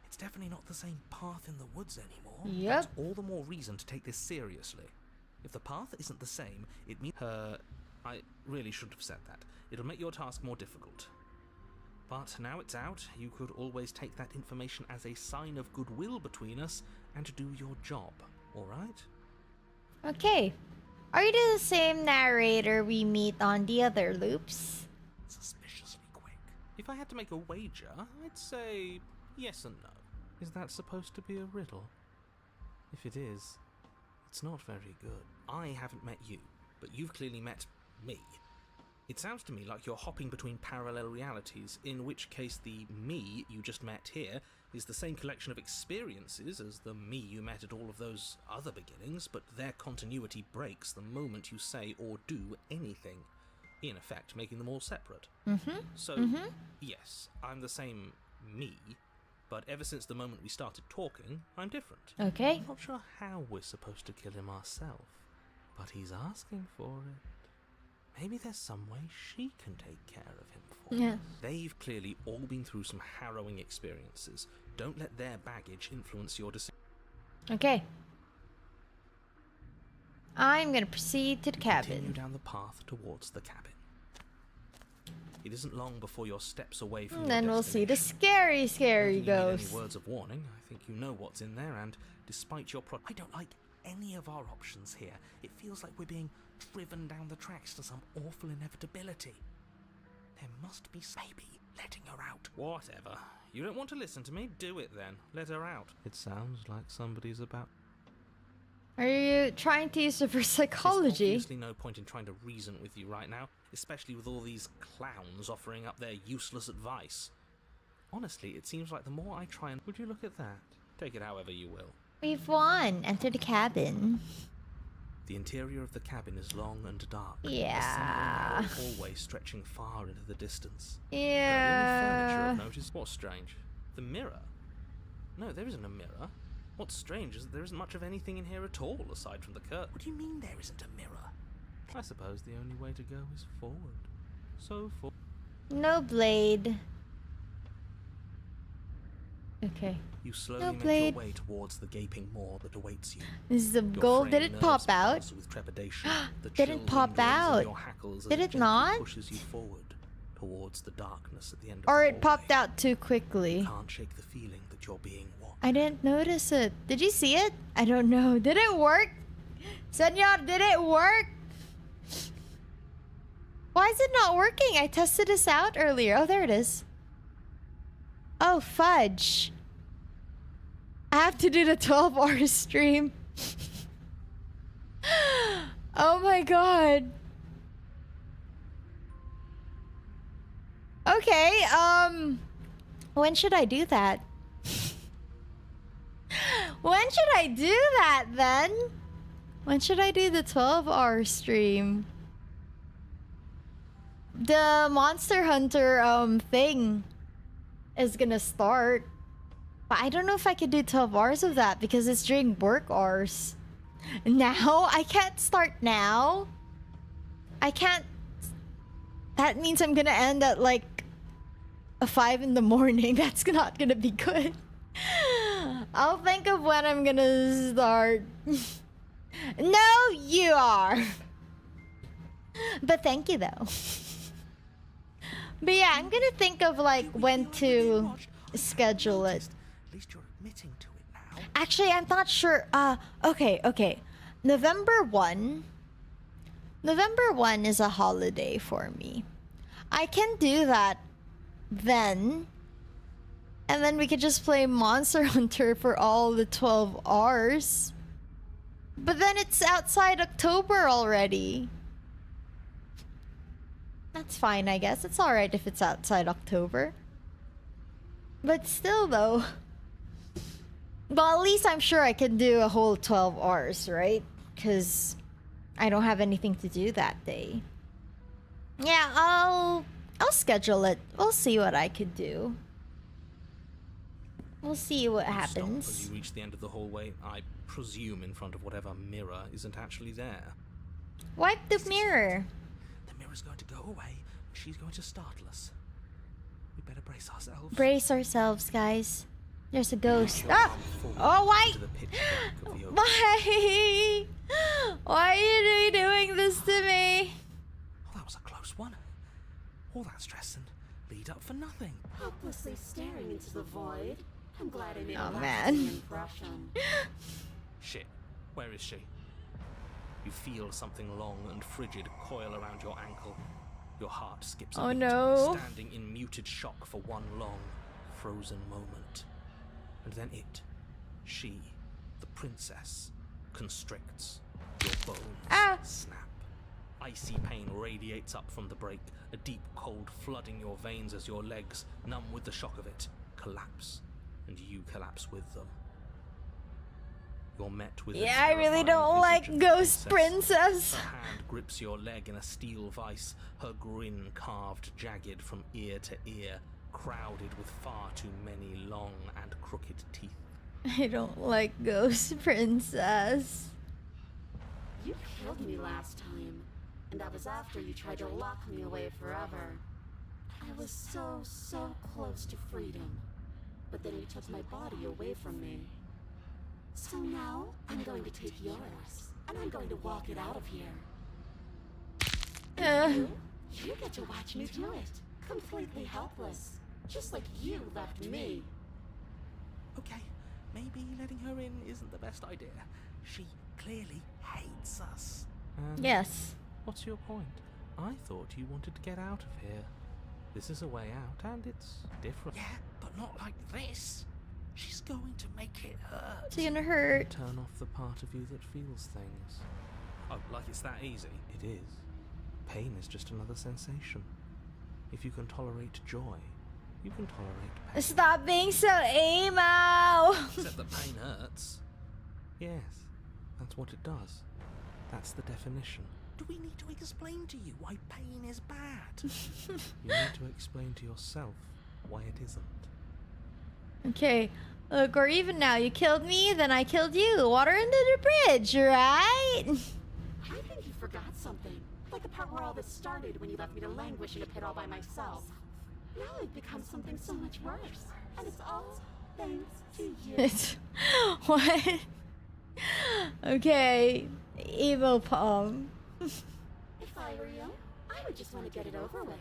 it's definitely not the same path in the woods anymore. Yep. That's all the more reason to take this seriously. If the path isn't the same, it means I really shouldn't have said that. It'll make your task more difficult. But now it's out, you could always take that information as a sign of goodwill between us and do your job, alright? Okay. Are you the same narrator we meet on the other loops? Suspiciously quick. If I had to make a wager, I'd say yes and no. Is that supposed to be a riddle? If it is, it's not very good. I haven't met you, but you've clearly met me. It sounds to me like you're hopping between parallel realities, in which case the me you just met here is the same collection of experiences as the me you met at all of those other beginnings, but their continuity breaks the moment you say or do anything, in effect making them all separate. So, yes, I'm the same me, but ever since the moment we started talking, I'm different. Okay. I'm not sure how we're supposed to kill him ourselves, but he's asking for it. Maybe there's some way she can take care of him for Yeah. us. They've clearly all been through some harrowing experiences. Don't let their baggage influence your decision. Okay. I'm gonna proceed to the Continue cabin. down the path towards the cabin. It isn't long before you're steps away from And your then we'll see the destination. scary Don't need ghost. any words of warning. I think you know what's in there, and despite your I don't like any of our options here. It feels like we're being driven down the tracks to some awful inevitability. There must be maybe letting her out. Whatever. You don't want to listen to me? Do it then. Let her out. It sounds like somebody's about. Are you trying to use reverse There's psychology? obviously no point in trying to reason with you right now, especially with all these clowns offering up their useless advice. Honestly, it seems like the more I try and... Would you look at that? Take it however you will. We've won. Enter the cabin. The interior of the cabin is long and dark. Yeah. A narrow hallway stretching far into the distance. Yeah. The only furniture I've noticed. What's strange? The mirror? No, there isn't a mirror. What's strange is that there isn't much of anything in here at all, aside from the curtain. What do you mean there isn't a mirror? I suppose the only way to go is forward. So forward. No blade. Okay. You slowly No make blade. your way towards the gaping maw that awaits you. This is the Your goal. Did frayed it nerves pop out? pulse with trepidation. The Didn't chill pop lingers in out. your hackles as Did it gently not? pushes you forward towards the darkness at the end of Or the it popped hallway. out too quickly. You can't shake the feeling that you're being watched. I didn't notice it. Did you see it? I don't know. Did it work? Senor, did it work? Why is it not working? I tested this out earlier. Oh, there it is. Oh, fudge. I have to do the 12-hour stream. Oh my god. Okay, when should I do that? When should I do that then? When should I do the 12-hour stream? The Monster Hunter thing is gonna start. But I don't know if I could do 12 hours of that because it's during work hours. Now? I can't start now. I can't. That means I'm gonna end at like 5 in the morning. That's not gonna be good. I'll think of when I'm gonna start. No, you are. But thank you though. But yeah, I'm gonna think of like when to schedule it. At least you're admitting to it now. Actually, I'm not sure. Okay. November 1 is a holiday for me. I can do that then. And then we could just play Monster Hunter for all the 12 hours. But then it's outside October already. That's fine, I guess. It's alright if it's outside October. But still, though. Well, at least I'm sure I can do a whole 12 hours, right? Because I don't have anything to do that day. Yeah, I'll schedule it. We'll see what I could do. We'll see what You stop happens. as you reach the end of the hallway, I presume in front of whatever mirror isn't actually there. Wipe the mirror. The mirror's going to go away, and she's going to startle us. We better brace ourselves. Brace ourselves, guys. There's a ghost. Your Ah! arm forward Oh, why? into the pitch black of the open. Why? Why are you doing this to me? Oh, that was a close one. All that stress and lead up for nothing. Hopelessly staring into the void. I'm glad I made Oh, a man. lasting impression. Shit, where is she? You feel something long and frigid coil around your ankle. Your heart skips a Oh, beat, no. standing in muted shock for one long, frozen moment. And then she, the princess, constricts. Your bones snap. Icy pain radiates up from the break, a deep cold flooding your veins as your legs, numb with the shock of it, collapse, and you collapse with them. You're met with Yeah, I really don't like Ghost Princess. Her hand grips your leg in a steel vice, her grin carved jagged from ear to ear, crowded with far too many long and crooked teeth. I don't like Ghost Princess. You killed me last time, and that was after you tried to lock me away forever. I was so close to freedom, but then you took my body away from me. So now, I'm going to take yours, and I'm going to walk it out of here. You get to watch me do it, completely helpless, just like you left me. Okay, maybe letting her in isn't the best idea. She clearly hates us. Yes. What's your point? I thought you wanted to get out of here. This is a way out, and it's different. Yeah, but not like this. She's going to make it hurt. It's gonna hurt. Turn off the part of you that feels things. Oh, like it's that easy? It is. Pain is just another sensation. If you can tolerate joy, you can tolerate pain. Stop being so emo. Except that pain hurts. Yes, that's what it does. That's the definition. Do we need to explain to you why pain is bad? You need to explain to yourself why it isn't. Okay, look, or even now, you killed me, then I killed you. Water under the bridge, right? I think you forgot something. Like the part where all this started when you left me to languish in a pit all by myself. Now I've become something so much worse. And it's all thanks to you. It's what? Okay, emo Pom. If I were you, I would just want to get it over with.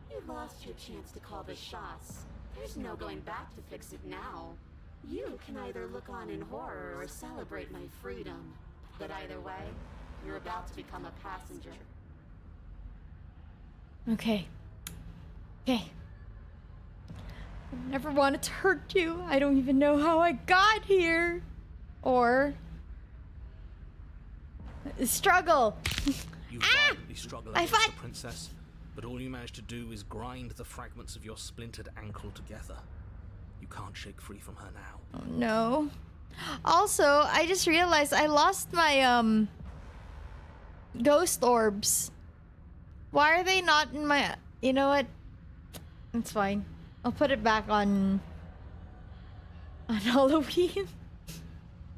You lost your chance to call the shots. There's no going back to fix it now. You can either look on in horror or celebrate my freedom. But either way, you're about to become a passenger. Okay. Okay. I never wanted to hurt you. I don't even know how I got here. Or struggle. You Ah! violently struggle I against fought- the princess, but all you manage to do is grind the fragments of your splintered ankle together. You can't shake free from her now. Oh no. Also, I just realized I lost my ghost orbs. Why are they not in my... You know what? It's fine. I'll put it back on Halloween.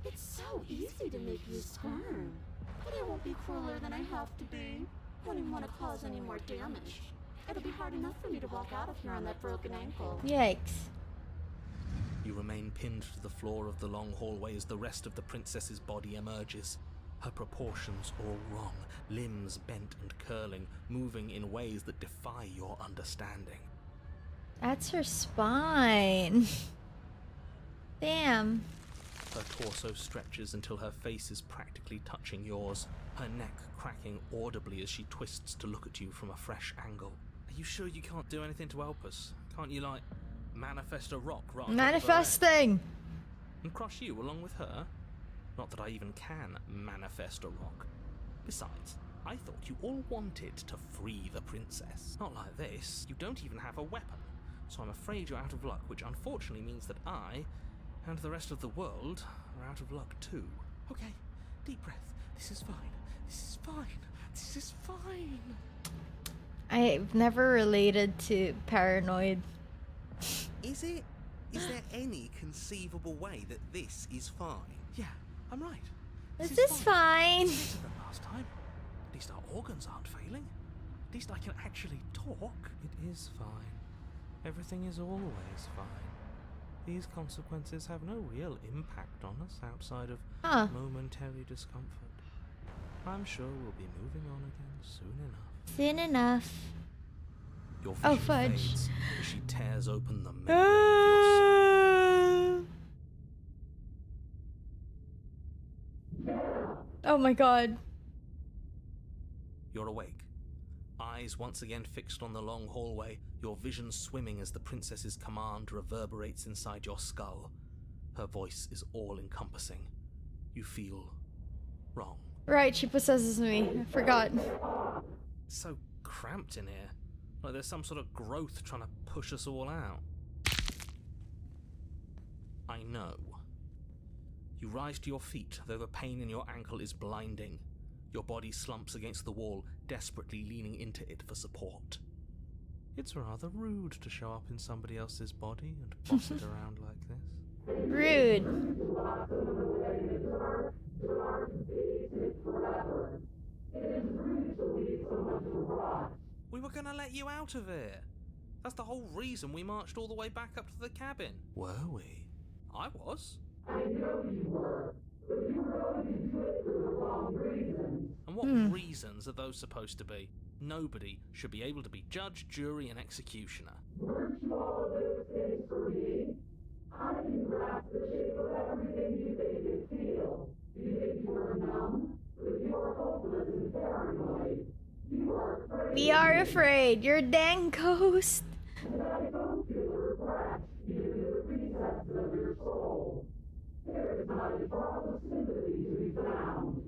It's so easy to make you squirm. But I won't be crueler than I have to be. Wouldn't want to cause any more damage. It'll be hard enough for me to walk out of here on that broken ankle. Yikes. You remain pinned to the floor of the long hallway as the rest of the princess's body emerges. Her proportions all wrong, limbs bent and curling, moving in ways that defy your understanding. That's her spine. Damn. Her torso stretches until her face is practically touching yours, her neck cracking audibly as she twists to look at you from a fresh angle. Are you sure you can't do anything to help us? Can't you, like, manifest a rock right on top of her head Manifesting. and crush you along with her? Not that I even can manifest a rock. Besides, I thought you all wanted to free the princess. Not like this. You don't even have a weapon. So I'm afraid you're out of luck, which unfortunately means that I, and the rest of the world, are out of luck too. Okay, deep breath. This is fine. This is fine. This is fine. I've never related to paranoid. Is it? Is there any conceivable way that this is fine? Yeah, I'm right. This is fine. Better than last time. At least our organs aren't failing. At least I can actually talk. It is fine. Everything is always fine. These consequences have no real impact on us outside of momentary discomfort. I'm sure we'll be moving on again soon enough. Soon enough. Your Oh, vision fudge. fades as she tears open the membrane of your soul. Oh my god. You're awake. Eyes once again fixed on the long hallway, your vision swimming as the princess's command reverberates inside your skull. Her voice is all-encompassing. You feel wrong. Right, she possesses me. I forgot. It's so cramped in here. Like there's some sort of growth trying to push us all out. I know. You rise to your feet, though the pain in your ankle is blinding. Your body slumps against the wall, desperately leaning into it for support. It's rather rude to show up in somebody else's body and boss it around like this. Rude. We were gonna let you out of here. That's the whole reason we marched all the way back up to the cabin. Were we? I was. And what reasons are those supposed to be? Nobody should be able to be judge, jury, and executioner. We are afraid. You're a dang ghost.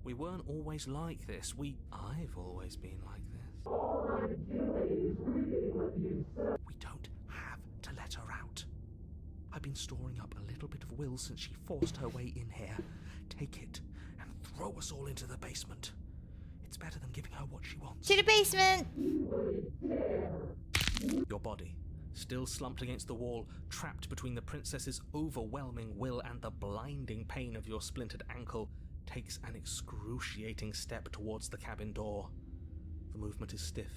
We weren't always like this. I've always been like this. We don't have to let her out. I've been storing up a little bit of will since she forced her way in here. Take it and throw us all into the basement. It's better than giving her what she wants. To the basement. Your body, still slumped against the wall, trapped between the princess's overwhelming will and the blinding pain of your splintered ankle, takes an excruciating step towards the cabin door. The movement is stiff,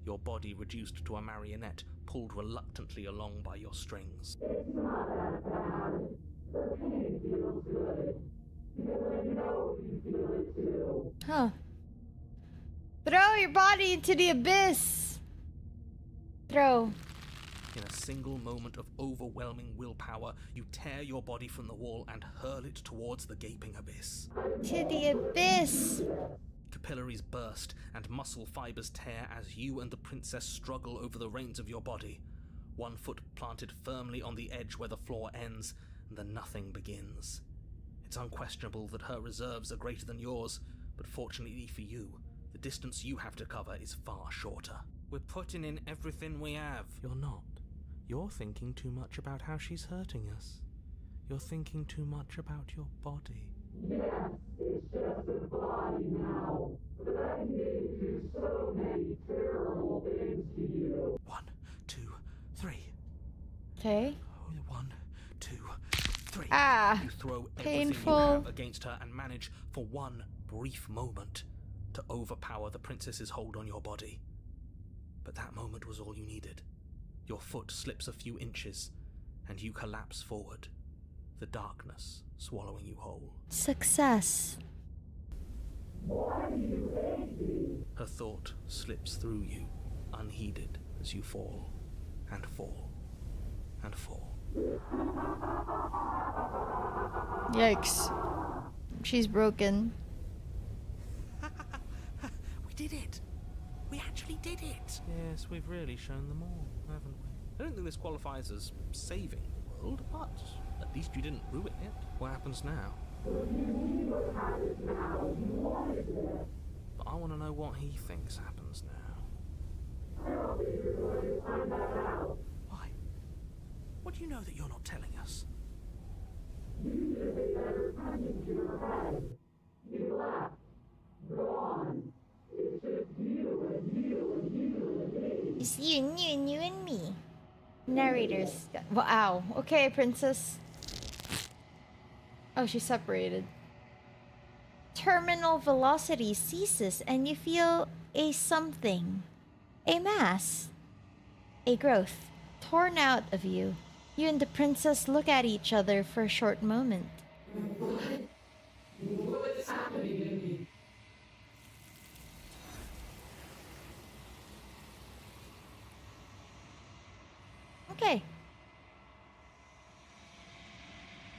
your body reduced to a marionette, pulled reluctantly along by your strings. Huh. Throw your body into the abyss. Throw. In a single moment of overwhelming willpower, you tear your body from the wall and hurl it towards the gaping abyss. To the abyss. Capillaries burst and muscle fibers tear as you and the princess struggle over the reins of your body. One foot planted firmly on the edge where the floor ends, and the nothing begins. It's unquestionable that her reserves are greater than yours, but fortunately for you, the distance you have to cover is far shorter. We're putting in everything we have. You're not. You're thinking too much about how she's hurting us. You're thinking too much about your body. Yes, it's just a body now, but I did do so many terrible things to you. 1, 2, 3. Okay. One, two, three. Ah, You throw everything painful. you have against her and manage, for one brief moment, to overpower the princess's hold on your body. But that moment was all you needed. Your foot slips a few inches, and you collapse forward, the darkness swallowing you whole. Success. Her thought slips through you, unheeded, as you fall, and fall, and fall. Yikes. She's broken. We did it! We actually did it! Yes, we've really shown them all, haven't we? I don't think this qualifies as saving the world, but at least you didn't ruin it. What happens now? But I want to know what he thinks happens now. Why? What do you know that you're not telling us? It's you and me. Narrators. Wow. Okay, princess. Oh, she's separated. Terminal velocity ceases and you feel a something. A mass. A growth. Torn out of you. You and the princess look at each other for a short moment. What's happening to me? Okay.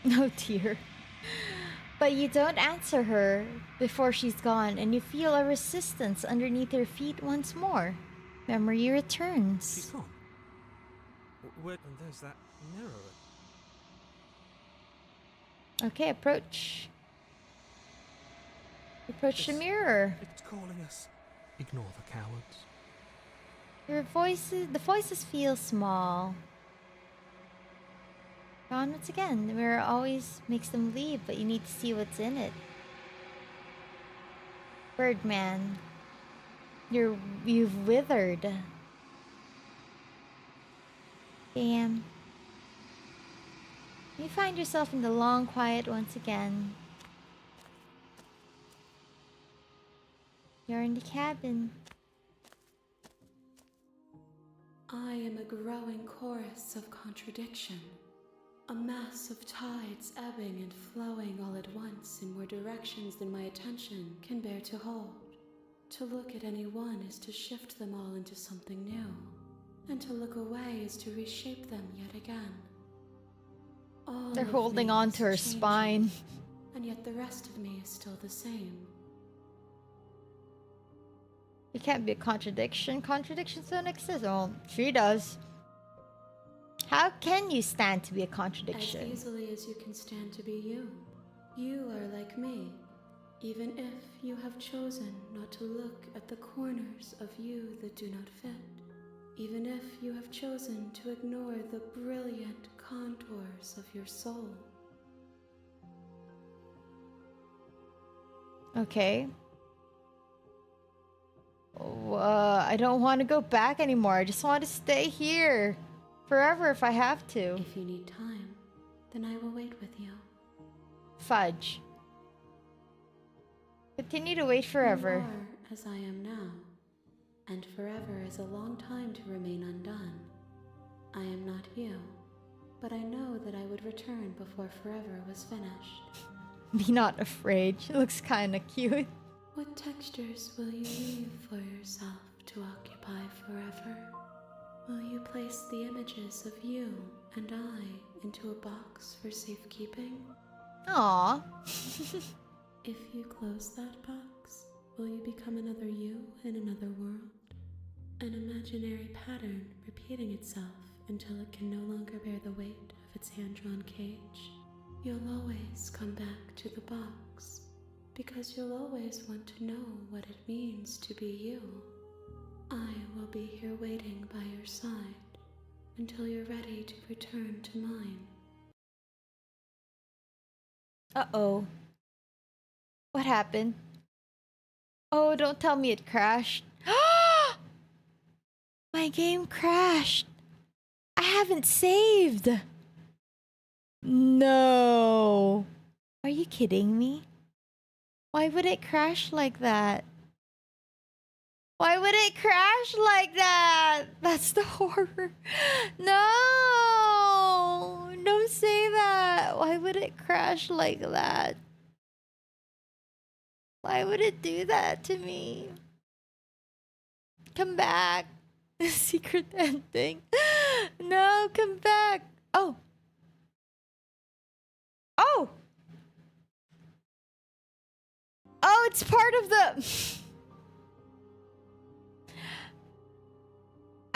Oh dear. But you don't answer her before she's gone, and you feel a resistance underneath your feet once more. Memory She's returns. gone. Where? And there's that mirror. Okay, approach. Approach the mirror. It's calling us. Ignore the cowards. The voices feel small. Gone once again. The mirror always makes them leave, but you need to see what's in it. Birdman. You've withered. Damn. You find yourself in the long quiet once again. You're in the cabin. I am a growing chorus of contradiction, a mass of tides ebbing and flowing all at once in more directions than my attention can bear to hold. To look at any one is to shift them all into something new, and to look away is to reshape them yet again. All They're of holding me on is to her changing, spine. and yet the rest of me is still the same. It can't be a contradiction. Contradictions don't exist. Well, she does. How can you stand to be a As contradiction? easily as you can stand to be you. You are like me, even if you have chosen not to look at the corners of you that do not fit. Even if you have chosen to ignore the brilliant contours of your soul. Okay. I don't want to go back anymore. I just want to stay here. Forever if I have to. If you need time, then I will wait with you. Fudge. Continue to wait forever. You are as I am now, and forever is a long time to remain undone. I am not you, but I know that I would return before forever was finished. Be not afraid. She looks kinda cute. What textures will you leave for yourself to occupy forever? Will you place the images of you and I into a box for safekeeping? Aww. If you close that box, will you become another you in another world? An imaginary pattern repeating itself until it can no longer bear the weight of its hand-drawn cage. You'll always come back to the box, because you'll always want to know what it means to be you. I will be here waiting by your side until you're ready to return to mine. Uh-oh. What happened? Oh, don't tell me it crashed. My game crashed. I haven't saved. No. Are you kidding me? Why would it crash like that? Why would it crash like that? That's the horror. No. Don't say that. Why would it crash like that? Why would it do that to me? Come back. Secret ending. No, come back. Oh. Oh. Oh, it's part of the...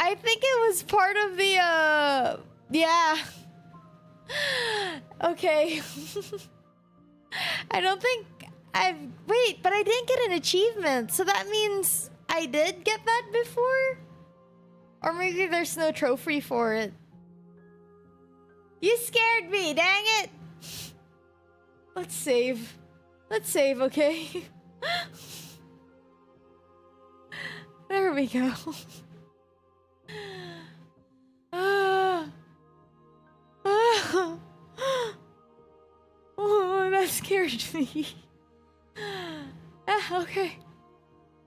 I think it was part of the, yeah. Okay. I don't think wait, but I didn't get an achievement, so that means I did get that before? Or maybe there's no trophy for it. You scared me, dang it! Let's save. Let's save, okay? There we go. Oh, that scared me. Okay.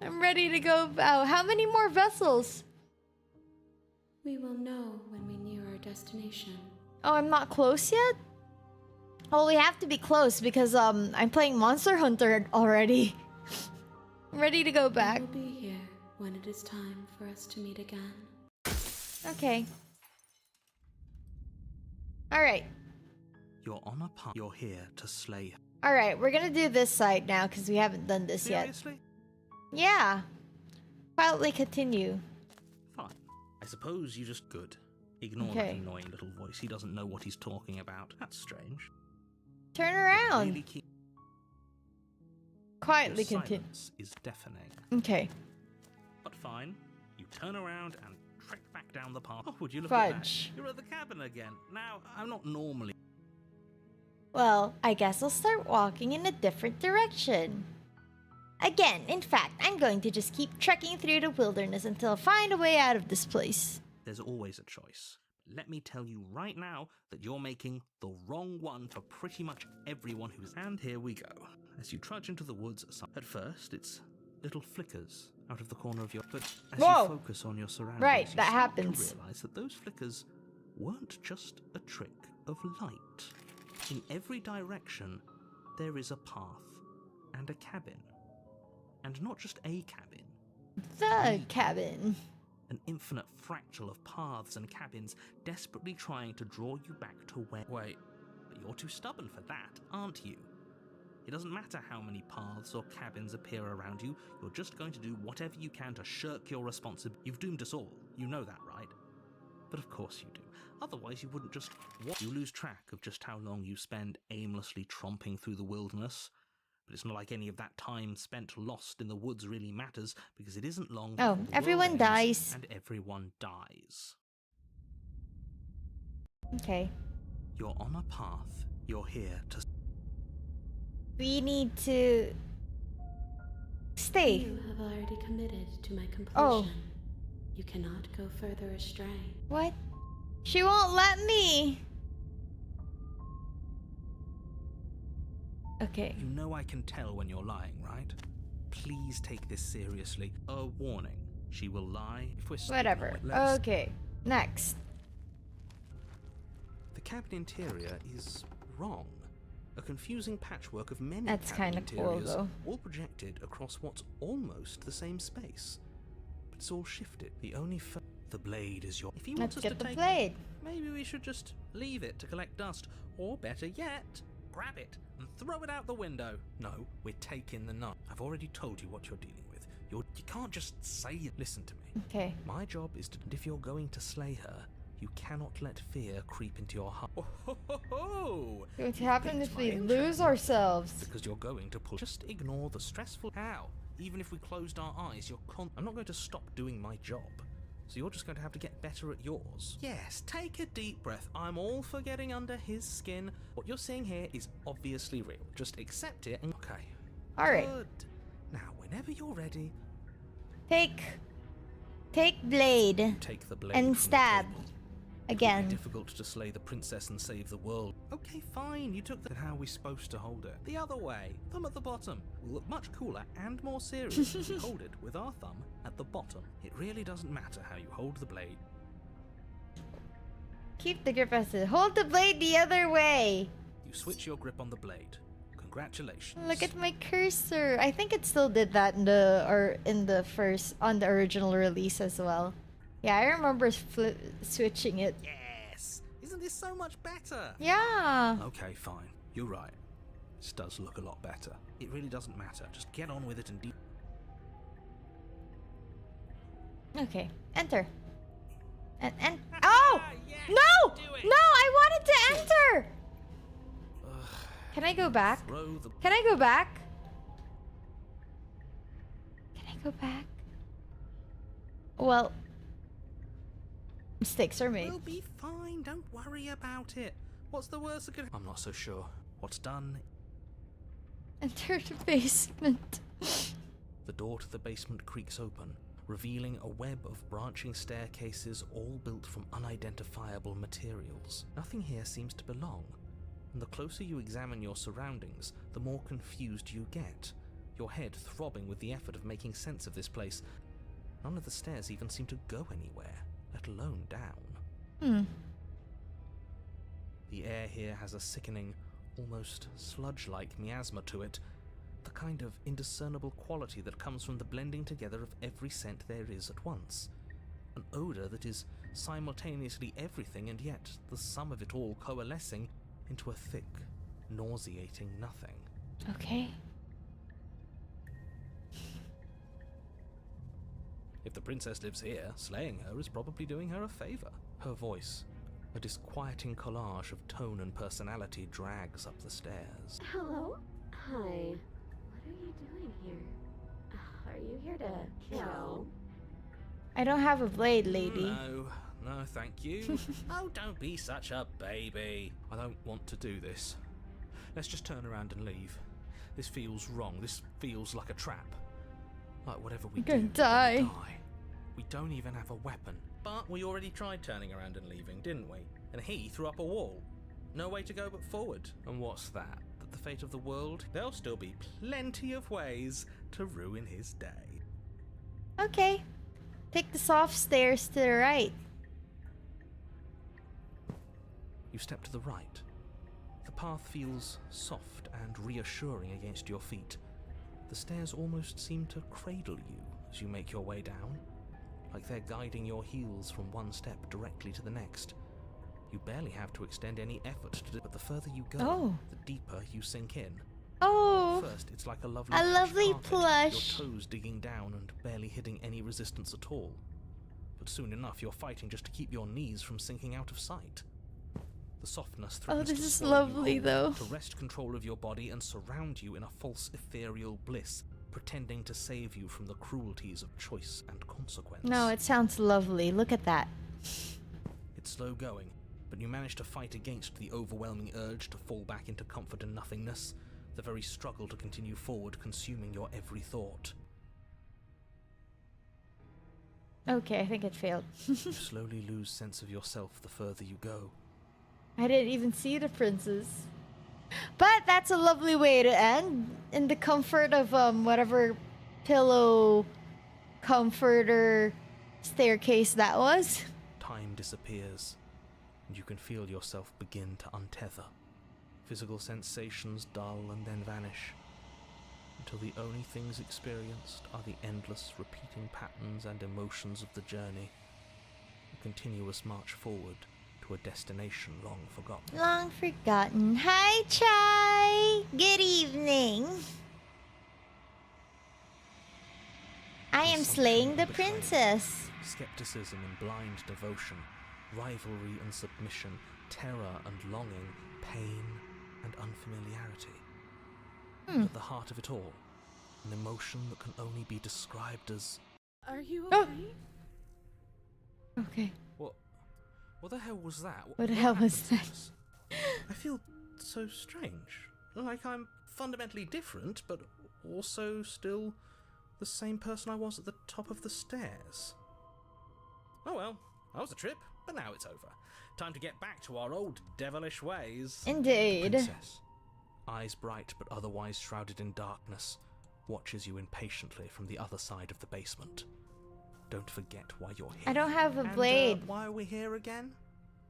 I'm ready to go out. How many more vessels? We will know when we near our destination. Oh, I'm not close yet? Well, we have to be close because I'm playing Monster Hunter already. I'm ready to go back. We will be here when it is time for us to meet again. Okay. Alright. You're on a path. You're here to slay her. Alright, we're gonna do this side now because we haven't done this Seriously? yet. Yeah. Quietly continue. Fine. I suppose you just good. Ignore that annoying little voice. He doesn't know what he's talking about. That's strange. Turn around. Really Quietly Your continue. silence is deafening. Okay. But fine. You turn around and trek back down the path. Oh, would you look Fudge. at that? You're at the cabin again. Now, I'm not normally... Well, I guess I'll start walking in a different direction. Again, in fact, I'm going to just keep trekking through the wilderness until I find a way out of this place. There's always a choice. Let me tell you right now that you're making the wrong one for pretty much everyone who's... And here we go. As you trudge into the woods, at first it's little flickers out of the corner of your... But as you focus on your surroundings, right, you that start happens. to realize that those flickers weren't just a trick of light. In every direction, there is a path and a cabin. And not just a cabin. The cabin. An infinite fractal of paths and cabins desperately trying to draw you back to where... Wait, but you're too stubborn for that, aren't you? It doesn't matter how many paths or cabins appear around you, you're just going to do whatever you can to shirk your responsibility. You've doomed us all, you know that, right? But of course you do. Otherwise you wouldn't just... You lose track of just how long you spend aimlessly tromping through the wilderness. But it's not like any of that time spent lost in the woods really matters, because it isn't long... Oh, everyone dies. And everyone dies. Okay. You're on a path. You're here to... We need to... stay. You have already committed to my completion. Oh. You cannot go further astray. What? She won't let me. Okay. You know I can tell when you're lying, right? Please take this seriously. A warning. She will lie if we're... Whatever. Okay. Next. The cabin interior is wrong. A confusing patchwork of many That's cabin kind of cool, interiors, though. all projected across what's almost the same space. But it's all shifted. The only... The blade is your... If you want Let's us get to the take blade. it, maybe we should just leave it to collect dust. Or better yet, grab it and throw it out the window. No, we're taking the knife. I've already told you what you're dealing with. You can't just say it. Listen to me. Okay. My job is to... If you're going to slay her, you cannot let fear creep into your heart. Oh, ho, ho, ho. What's happen It's if my we interest. lose ourselves? Because you're going to pull... Just ignore the stressful... How? Even if we closed our eyes, I'm not going to stop doing my job. So you're just going to have to get better at yours. Yes, take a deep breath. I'm all for getting under his skin. What you're seeing here is obviously real. Just accept it and... Okay. Alright. Good. Now, whenever you're ready... Take blade. Take the blade And from the stab. table. It Again. would be difficult to slay the princess and save the world. Okay, fine, you took the... How are we supposed to hold it? The other way, thumb at the bottom. Will look much cooler and more serious if we hold it with our thumb at the bottom. It really doesn't matter how you hold the blade. Keep the grip as it. Hold the blade the other way. You switch your grip on the blade. Congratulations. Look at my cursor. I think it still did that in the first on the original release as well. Yeah, I remember switching it. Yes! Isn't this so much better? Yeah. Okay, fine. You're right. This does look a lot better. It really doesn't matter. Just get on with it and Okay. Enter. And oh! Yes, No! do it. No! I wanted to enter! Can I go back? Throw the... Can I go back? Can I go back? Well, mistakes are made. We'll be fine. Don't worry about it. What's the worst that could... I'm not so sure. What's done... Enter the basement. The door to the basement creaks open, revealing a web of branching staircases all built from unidentifiable materials. Nothing here seems to belong, and the closer you examine your surroundings, the more confused you get, your head throbbing with the effort of making sense of this place. None of the stairs even seem to go anywhere, let alone down. The air here has a sickening, almost sludge-like miasma to it, the kind of indiscernible quality that comes from the blending together of every scent there is at once. An odour that is simultaneously everything and yet the sum of it all coalescing into a thick, nauseating nothing. Okay. If the princess lives here, slaying her is probably doing her a favour. Her voice, a disquieting collage of tone and personality, drags up the stairs. Hello? Hi. What are you doing here? Are you here to kill? I don't have a blade, lady. No, thank you. Oh, don't be such a baby. I don't want to do this. Let's just turn around and leave. This feels wrong. This feels like a trap. Like whatever we do, You're gonna die. we're gonna die. We don't even have a weapon. But we already tried turning around and leaving, didn't we? And he threw up a wall. No way to go but forward. And what's that? That the fate of the world? There'll still be plenty of ways to ruin his day. Okay. Take the soft stairs to the right. You step to the right. The path feels soft and reassuring against your feet. The stairs almost seem to cradle you as you make your way down, like they're guiding your heels from one step directly to the next. You barely have to extend any effort to do it, but the further you go, the deeper you sink in. Oh, First, it's like a a lovely carpet, plush. your toes digging down and barely hitting any resistance at all. But soon enough, you're fighting just to keep your knees from sinking out of sight. The softness threatens this to is swallow you lovely, whole, though. to wrest control of your body and surround you in a false ethereal bliss, pretending to save you from the cruelties of choice and consequence. No, it sounds lovely. Look at that. It's slow going, but you manage to fight against the overwhelming urge to fall back into comfort and nothingness, the very struggle to continue forward consuming your every thought. Okay, I think it failed. You slowly lose sense of yourself the further you go. I didn't even see the princess. But that's a lovely way to end. In the comfort of whatever pillow comforter staircase that was. Time disappears, and you can feel yourself begin to untether. Physical sensations dull and then vanish, until the only things experienced are the endless repeating patterns and emotions of the journey, a continuous march forward to a destination long forgotten. Long forgotten. Hi, Chai. Good evening. I am slaying the princess. Skepticism and blind devotion, rivalry and submission, terror and longing, pain and unfamiliarity. And at the heart of it all, an emotion that can only be described as... Are you Oh. okay? Okay. What the hell was that? What the hell was happened to that? us? I feel so strange. Like I'm fundamentally different, but also still the same person I was at the top of the stairs. Oh well, that was a trip, but now it's over. Time to get back to our old devilish ways. Indeed. Princess, eyes bright but otherwise shrouded in darkness, watches you impatiently from the other side of the basement. Don't forget why you're here. I don't have a And, blade. why are we here again?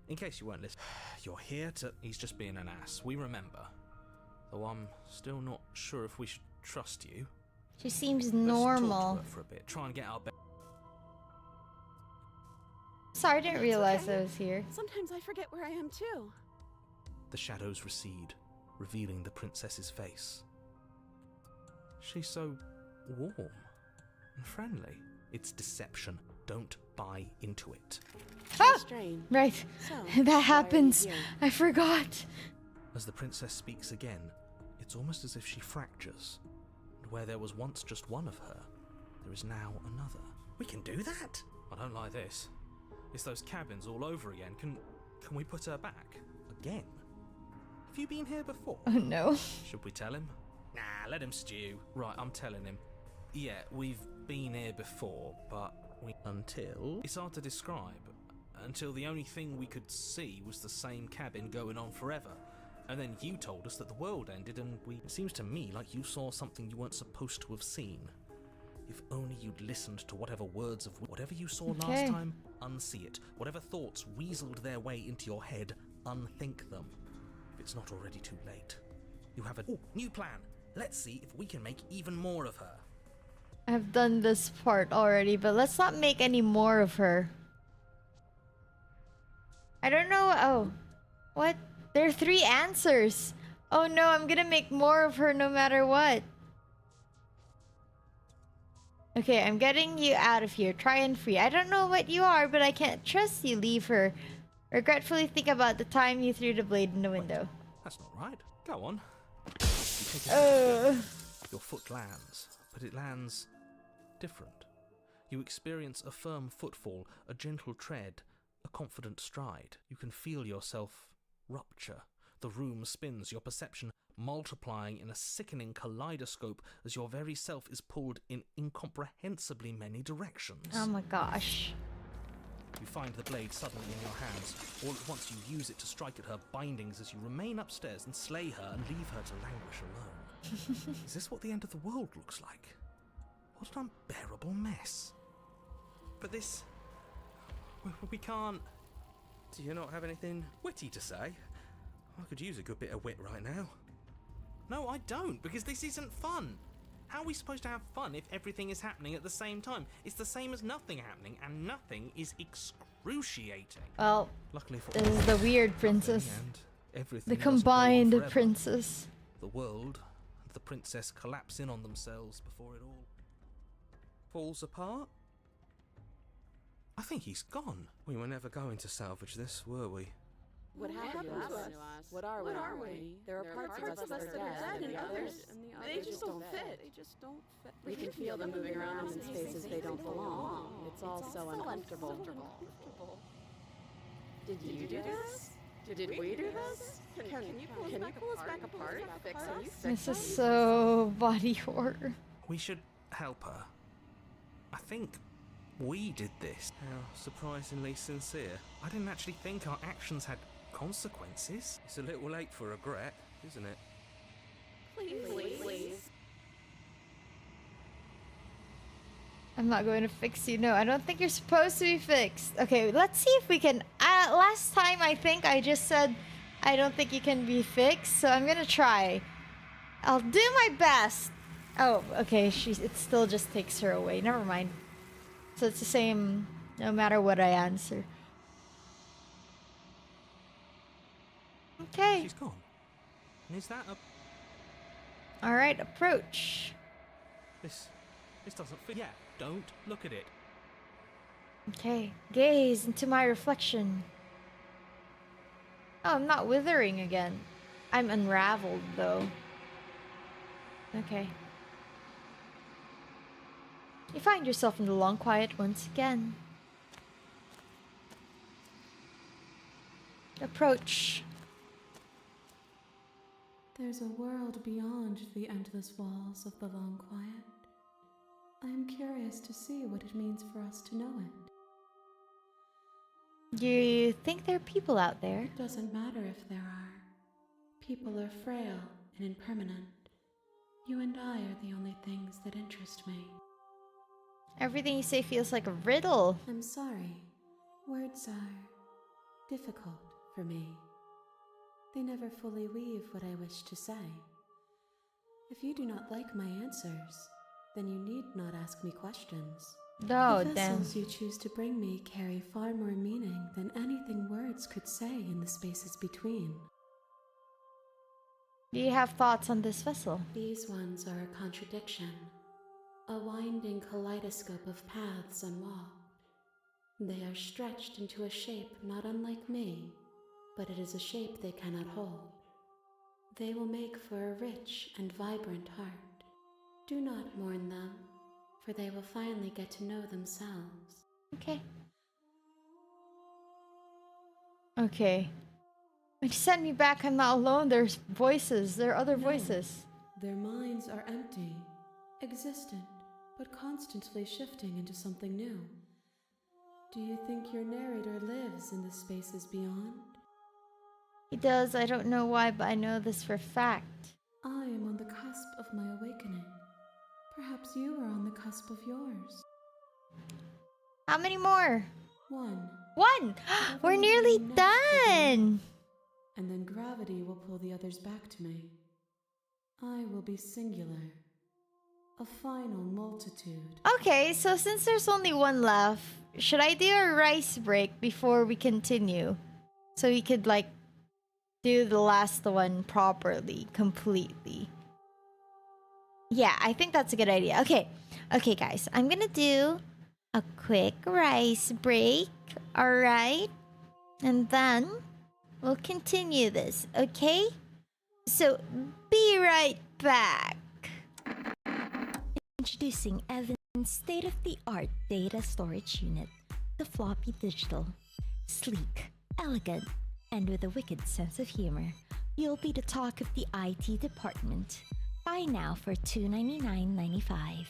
In case you weren't listening, you're here to... He's just being an ass, we remember. Though I'm still not sure if we should trust you. She seems Let's normal. talk to her for a bit, try and get our... Sorry, I didn't realize okay. I was here. Sometimes I forget where I am too. The shadows recede, revealing the princess's face. She's so warm and friendly. It's deception. Don't buy into it. Ah! Strange. Right. So, That why are you happens. here? I forgot. As the princess speaks again, it's almost as if she fractures. And where there was once just one of her, there is now another. We can do that? I don't like this. It's those cabins all over again. Can we put her back? Again? Have you been here before? Oh no. Should we tell him? Nah, let him stew. Right, I'm telling him. Yeah, we've been here before, but we... Until... It's hard to describe. Until the only thing we could see was the same cabin going on forever. And then you told us that the world ended and we... It seems to me like you saw something you weren't supposed to have seen. If only you'd listened to whatever words of... Whatever you saw last time, unsee it. Whatever thoughts weaseled their way into your head, unthink them. If it's not already too late. You have a... Ooh, new plan! Let's see if we can make even more of her. I've done this part already, but let's not make any more of her. I don't know. Oh. What? There are 3 answers. Oh no, I'm gonna make more of her no matter what. Okay, I'm getting you out of here. Try and free. I don't know what you are, but I can't trust you. Leave her. Regretfully think about the time you threw the blade in the window. That's not right. Go on. You take a step, your foot lands, but it lands different. You experience a firm footfall, a gentle tread, a confident stride. You can feel yourself rupture. The room spins, your perception multiplying in a sickening kaleidoscope as your very self is pulled in incomprehensibly many directions. Oh my gosh. You find the blade suddenly in your hands. All at once you use it to strike at her bindings as you remain upstairs and slay her and leave her to languish alone. Is this what the end of the world looks like? What an unbearable mess. But this... We can't... Do you not have anything witty to say? I could use a good bit of wit right now. No, I don't, because this isn't fun. How are we supposed to have fun if everything is happening at the same time? It's the same as nothing happening, and nothing is excruciating. Well, Luckily for this is the weird princess. and everything The doesn't go on combined forever. princess. The world and the princess collapse in on themselves before it all falls apart. I think he's gone. We were never going to salvage this, were we? What happened to us? What are we? There are parts of us that are dead, and the others, they just don't fit. We can feel them moving around in spaces they don't belong. It's all so uncomfortable. Did you do this? Did we do this? Can you pull us back apart? This is so body horror. We should help her. I think we did this. How surprisingly sincere. I didn't actually think our actions had consequences. It's a little late for regret, isn't it? Please. I'm not going to fix you. No, I don't think you're supposed to be fixed. Okay, let's see if we can... last time I think I just said I don't think you can be fixed, so I'm gonna try. I'll do my best. Oh, okay, it still just takes her away. Never mind. So it's the same no matter what I answer. Okay. She's gone. And is that a... Alright, approach. This doesn't fit. Yeah, don't look at it. Okay, gaze into my reflection. Oh, I'm not withering again. I'm unraveled, though. Okay. You find yourself in the long quiet once again. Approach. There's a world beyond the endless walls of the long quiet. I am curious to see what it means for us to know it. You think there are people out there? It doesn't matter if there are. People are frail and impermanent. You and I are the only things that interest me. Everything you say feels like a riddle. I'm sorry. Words are difficult for me. They never fully weave what I wish to say. If you do not like my answers, then you need not ask me questions. No, The damn. vessels you choose to bring me carry far more meaning than anything words could say in the spaces between. Do you have thoughts on this vessel? These ones are a contradiction, a winding kaleidoscope of paths unwalked. They are stretched into a shape not unlike me, but it is a shape they cannot hold. They will make for a rich and vibrant heart. Do not mourn them, for they will finally get to know themselves. Okay. Okay. When you send me back, I'm not alone. There's voices. There are other No. voices. Their minds are empty, existent, but constantly shifting into something new. Do you think your narrator lives in the spaces beyond? He does. I don't know why, but I know this for a fact. I am on the cusp of my awakening. Perhaps you are on the cusp of yours. How many more? One, One! We're nearly done! and then gravity will pull the others back to me. I will be singular, a final multitude. Okay, so since there's only one left, should I do a rice break before we continue? So we could, like, do the last one properly, completely. Yeah, I think that's a good idea. Okay, okay, guys, I'm gonna do a quick rice break, alright? And then we'll continue this, okay? So, be right back. Introducing Evan's state-of-the-art data storage unit, the floppy digital. Sleek, elegant, and with a wicked sense of humor, you'll be the talk of the IT department. Buy now for $299.95.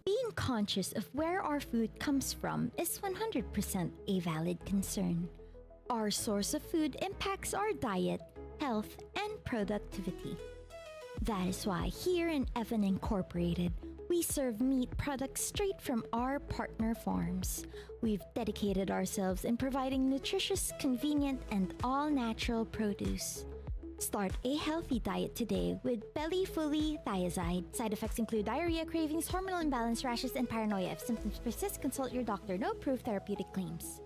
Being conscious of where our food comes from is 100% a valid concern. Our source of food impacts our diet, health, and productivity. That is why here in Evan Incorporated, we serve meat products straight from our partner farms. We've dedicated ourselves in providing nutritious, convenient, and all-natural produce. Start a healthy diet today with Belly Fully Thiazide. Side effects include diarrhea, cravings, hormonal imbalance, rashes, and paranoia. If symptoms persist, consult your doctor. No approved therapeutic claims.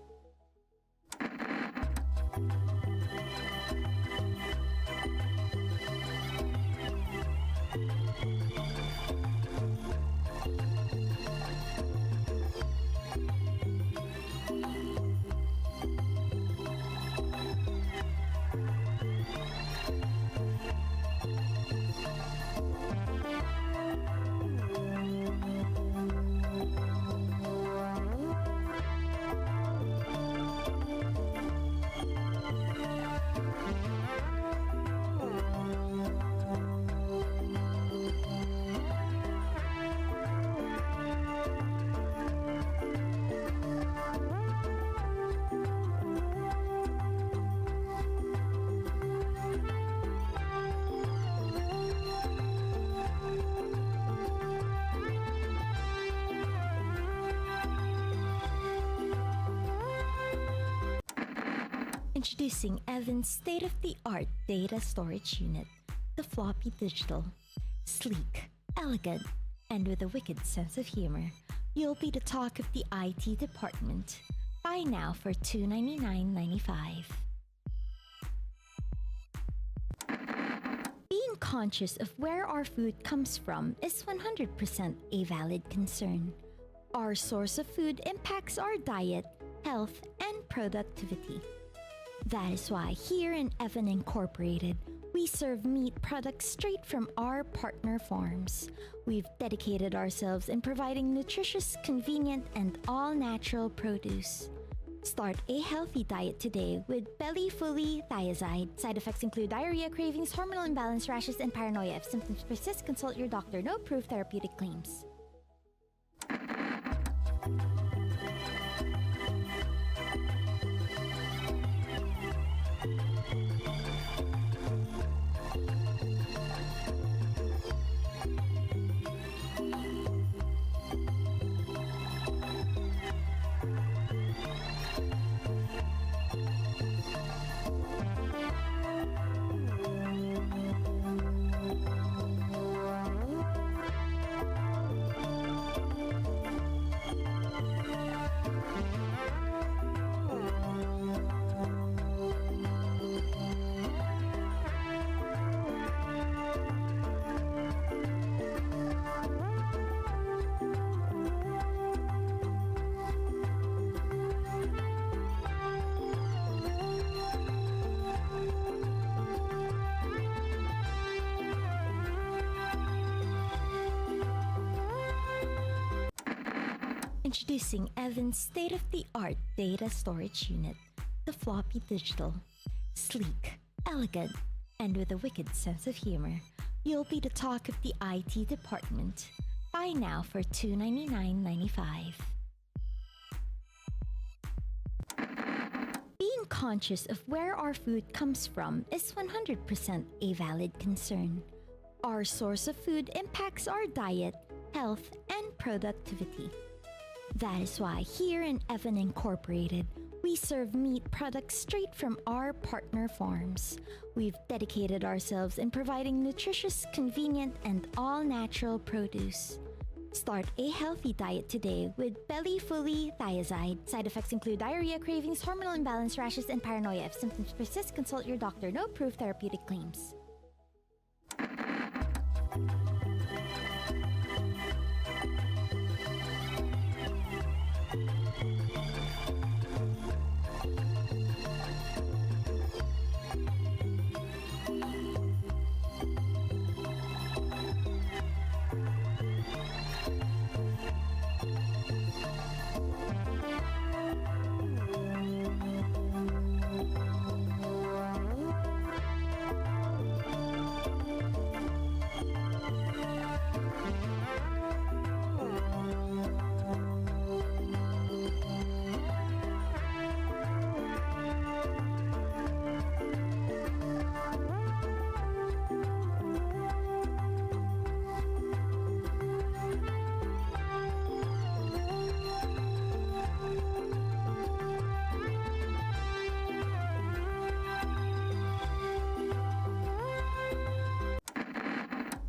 Introducing Evan's state-of-the-art data storage unit, the floppy digital. Sleek, elegant, and with a wicked sense of humor, you'll be the talk of the IT department. Buy now for $299.95. Being conscious of where our food comes from is 100% a valid concern. Our source of food impacts our diet, health, and productivity. That is why here in Evan Incorporated, we serve meat products straight from our partner farms. We've dedicated ourselves in providing nutritious, convenient, and all-natural produce. Start a healthy diet today with Belly Fully Thiazide. Side effects include diarrhea, cravings, hormonal imbalance, rashes, and paranoia. If symptoms persist, consult your doctor. No approved therapeutic claims. Introducing Evan's state-of-the-art data storage unit, the floppy digital. Sleek, elegant, and with a wicked sense of humor, you'll be the talk of the IT department. Buy now for $299.95. Being conscious of where our food comes from is 100% a valid concern. Our source of food impacts our diet, health, and productivity. That is why here in Evan Incorporated, we serve meat products straight from our partner farms. We've dedicated ourselves in providing nutritious, convenient, and all-natural produce. Start a healthy diet today with Belly Fully Thiazide. Side effects include diarrhea, cravings, hormonal imbalance, rashes, and paranoia. If symptoms persist, consult your doctor. No approved therapeutic claims.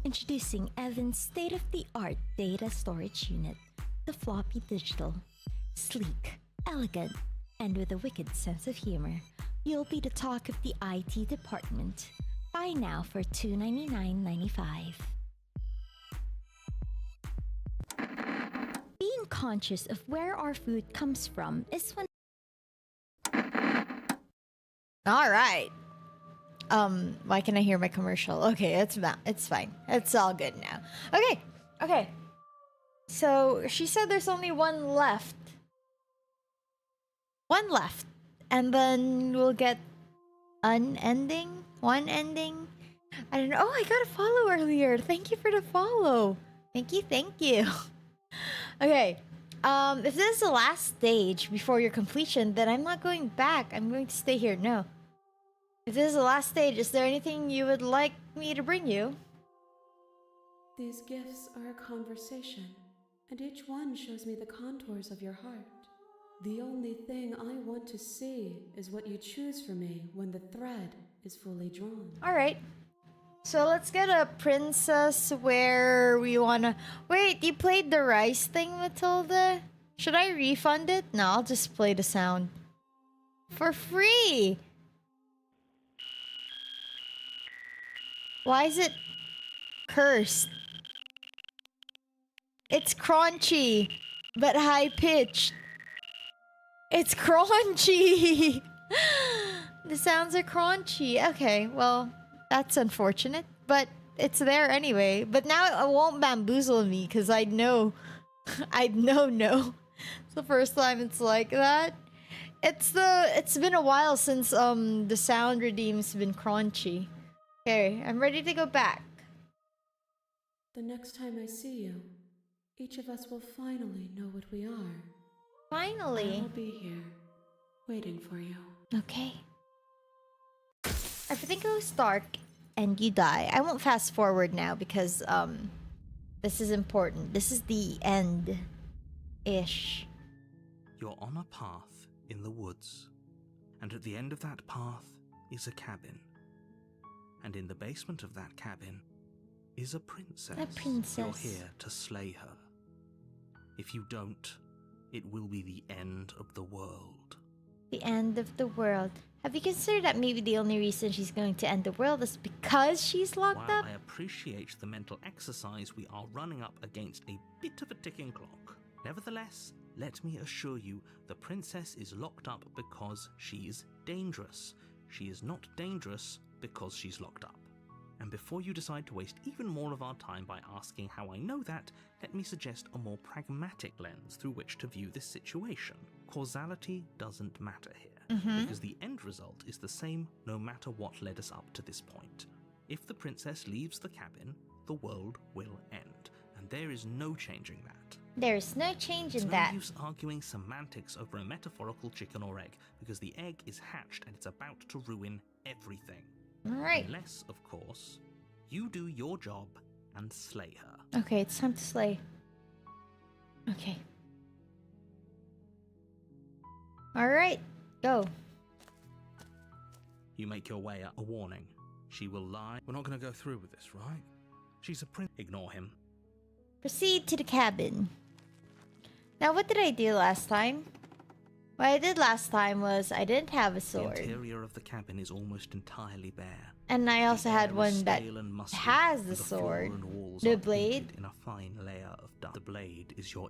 Introducing Evan's state-of-the-art data storage unit, the floppy digital. Sleek, elegant, and with a wicked sense of humor, you'll be the talk of the IT department. Buy now for $299.95. Being conscious of where our food comes from is one. All right. Why can I hear my commercial? Okay, it's fine. It's all good now. Okay. So she said there's only one left. One left. And then we'll get one ending. I don't know. Oh, I got a follow earlier. Thank you for the follow. Thank you. Okay. If this is the last stage before your completion, then I'm not going back. I'm going to stay here. No. If this is the last stage, is there anything you would like me to bring you? These gifts are a conversation, and each one shows me the contours of your heart. The only thing I want to see is what you choose for me when the thread is fully drawn. Alright. So let's get a princess where we wanna... Wait, you played the rice thing, Matilda? Should I refund it? No, I'll just play the sound. For free! Why is it cursed? It's crunchy, but high-pitched. It's crunchy! The sounds are crunchy. Okay, well, that's unfortunate, but it's there anyway. But now it won't bamboozle me, because I know. No. It's the first time it's like that. It's been a while since the sound redeem's been crunchy. Okay, I'm ready to go back. The next time I see you, each of us will finally know what we are. Finally. I'll be here, waiting for you. Okay. Everything goes dark and you die. I won't fast forward now because this is important. This is the end-ish. You're on a path in the woods, and at the end of that path is a cabin. And in the basement of that cabin is a princess. A princess. You're here to slay her. If you don't, it will be the end of the world. The end of the world. Have you considered that maybe the only reason she's going to end the world is because she's locked While up? I appreciate the mental exercise, we are running up against a bit of a ticking clock. Nevertheless, let me assure you, the princess is locked up because she's dangerous. She is not dangerous because she's locked up. And before you decide to waste even more of our time by asking how I know that, let me suggest a more pragmatic lens through which to view this situation. Causality doesn't matter here, because the end result is the same no matter what led us up to this point. If the princess leaves the cabin, the world will end, and there is no changing that. There's no change in that. It's no use arguing semantics over a metaphorical chicken or egg, because the egg is hatched and it's about to ruin everything. Alright. Unless, of course, you do your job and slay her. Okay, it's time to slay. Okay. Alright, go. You make your way up. A warning. She will lie. We're not going to go through with this, right? She's a prince. Ignore him. Proceed to the cabin. Now, what did I do last time? What I did last time was I didn't have a sword. The interior of the cabin is almost entirely bare. And I also The had air one is that stale and musty, has and the floor sword. and walls The are blade. painted in a fine layer of dust. The blade is your...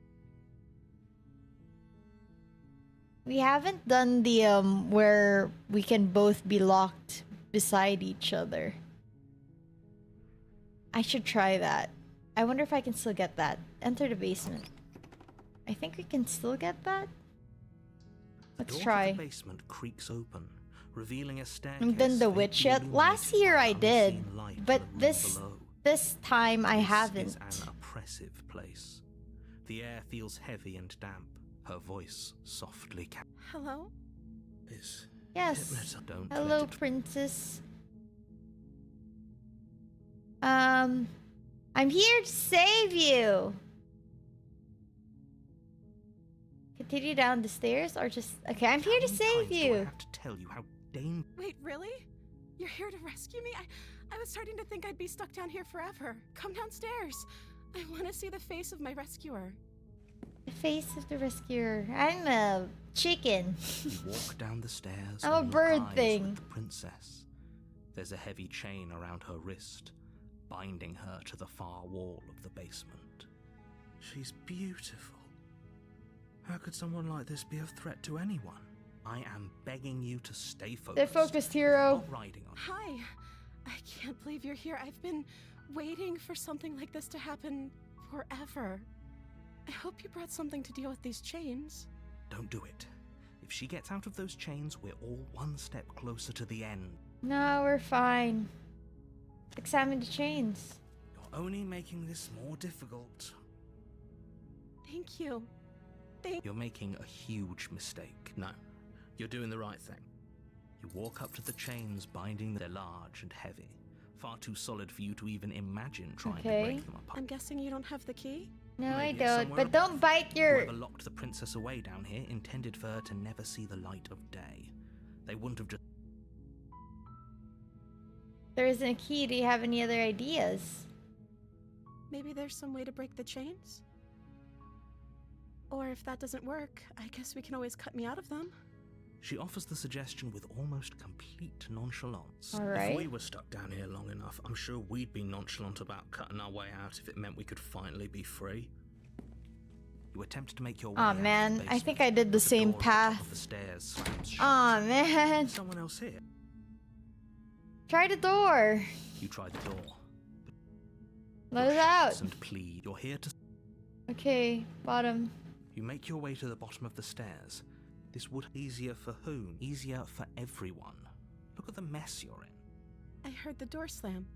We haven't done the where we can both be locked beside each other. I should try that. I wonder if I can still get that. Enter the basement. I think we can still get that. Let's door try. To the basement creaks open, revealing a staircase. Haven't done the witch faintly yet. Last year I illuminated did, by unseen light but in the room below. this time I This haven't. is an oppressive place. The air feels heavy and damp. Her voice softly Hello? is Yes. hypnotised. Don't Hello, let it... princess. I'm here to save you. Continue down the stairs or just... Okay, I'm here to How many save times do I you. have to tell you how dangerous... Wait, really? You're here to rescue me? I was starting to think I'd be stuck down here forever. Come downstairs. I want to see the face of my rescuer. The face of the rescuer. I'm a chicken. You walk down the stairs. I'm a and lock bird eyes thing. with the princess. There's a heavy chain around her wrist, binding her to the far wall of the basement. She's beautiful. How could someone like this be a threat to anyone? I am begging you to stay focused. They're focused, hero. Not riding on. Hi. I can't believe you're here. I've been waiting for something like this to happen forever. I hope you brought something to deal with these chains. Don't do it. If she gets out of those chains, we're all one step closer to the end. No, we're fine. Examine the chains. You're only making this more difficult. Thank you. You're making a huge mistake. No, you're doing the right thing. You walk up to the chains binding. They're large and heavy. Far too solid for you to even imagine trying to Okay. break them apart. I'm guessing you don't have the key? No, Maybe I it's don't. somewhere But don't bite your... Whoever locked the princess away down here intended for her to never see the light of day. They wouldn't have just... There isn't a key. Do you have any other ideas? Maybe there's some way to break the chains? Or if that doesn't work, I guess we can always cut me out of them. She offers the suggestion with almost complete nonchalance. All right. If we were stuck down here long enough, I'm sure we'd be nonchalant about cutting our way out if it meant we could finally be free. You attempt to make your way Aw, out of the man, I basement, think I did the but same door at the top path. of the stairs slams shut. Aw, man. Someone else here. Try the door. You try the door. Let us out. And plead. You're here to... Okay, bottom. You make your way to the bottom of the stairs. This would easier for whom? Easier for everyone. Look at the mess you're in. I heard the door slam.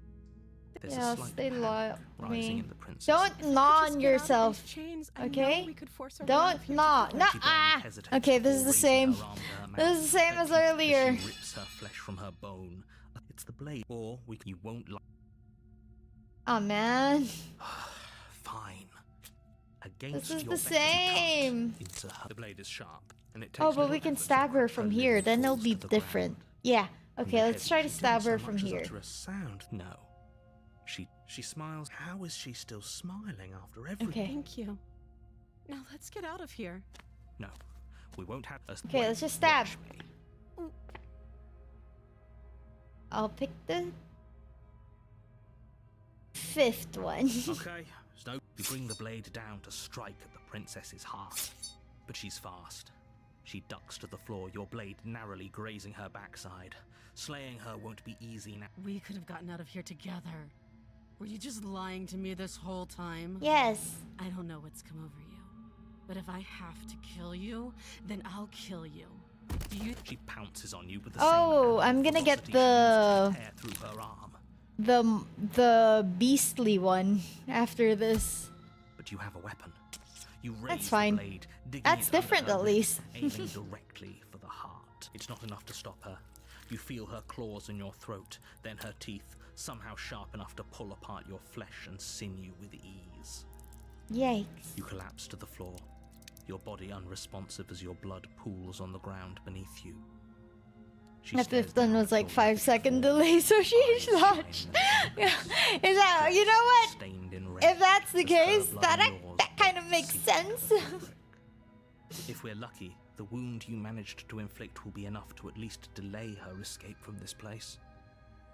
There's a Yes, slight they panic locked rising me. in the princess. Don't If I gnaw just on get out of yourself. these chains, I know Okay? we could force our way out of Don't here gnaw. together. No, She barely ah. hesitates Okay, this is before the same. raising her arm to her This is mouth. the same Her as teeth earlier. She rips her flesh from her bone. It's the blade. Or you won't like... Aw, man. Fine. Against This is your the better you cut same. into her. The blade is sharp, and it takes Oh, but little we can effort to stab her grab from lid here. and Then it'll falls be to the different. ground. Yeah. And Okay, the let's head- try to she stab didn't her so from much as here. utter a sound. No. She smiles. How is she still smiling after everything? Okay. Thank you. Now let's get out of here. No, we won't have us. Okay, let's just stab. Watch me. I'll pick the 5th one. Okay, so you bring the blade down to strike at the princess's heart. But she's fast. She ducks to the floor, your blade narrowly grazing her backside. Slaying her won't be easy now. We could have gotten out of here together. Were you just lying to me this whole time? Yes. I don't know what's come over you, but if I have to kill you, then I'll kill you. Do you? She pounces on you with the Oh, same I'm gonna get velocity the she used to tear through her arm. the beastly one after this. But you have a weapon. You raise That's fine. the blade, digging That's it under different her at rib, least. aiming directly for the heart. It's not enough to stop her. You feel her claws in your throat, then her teeth, somehow sharp enough to pull apart your flesh and sinew with ease. Yikes. You collapse to the floor, your body unresponsive as your blood pools on the ground beneath you. She The stares fifth one down was at like your 5-second beautiful delay, so she's eyes not. shine Yeah. Is that, you know what? stained in red, If that's the as her case, blood that and yours that kind of both makes seep sense. into the fabric. If we're lucky, the wound you managed to inflict will be enough to at least delay her escape from this place.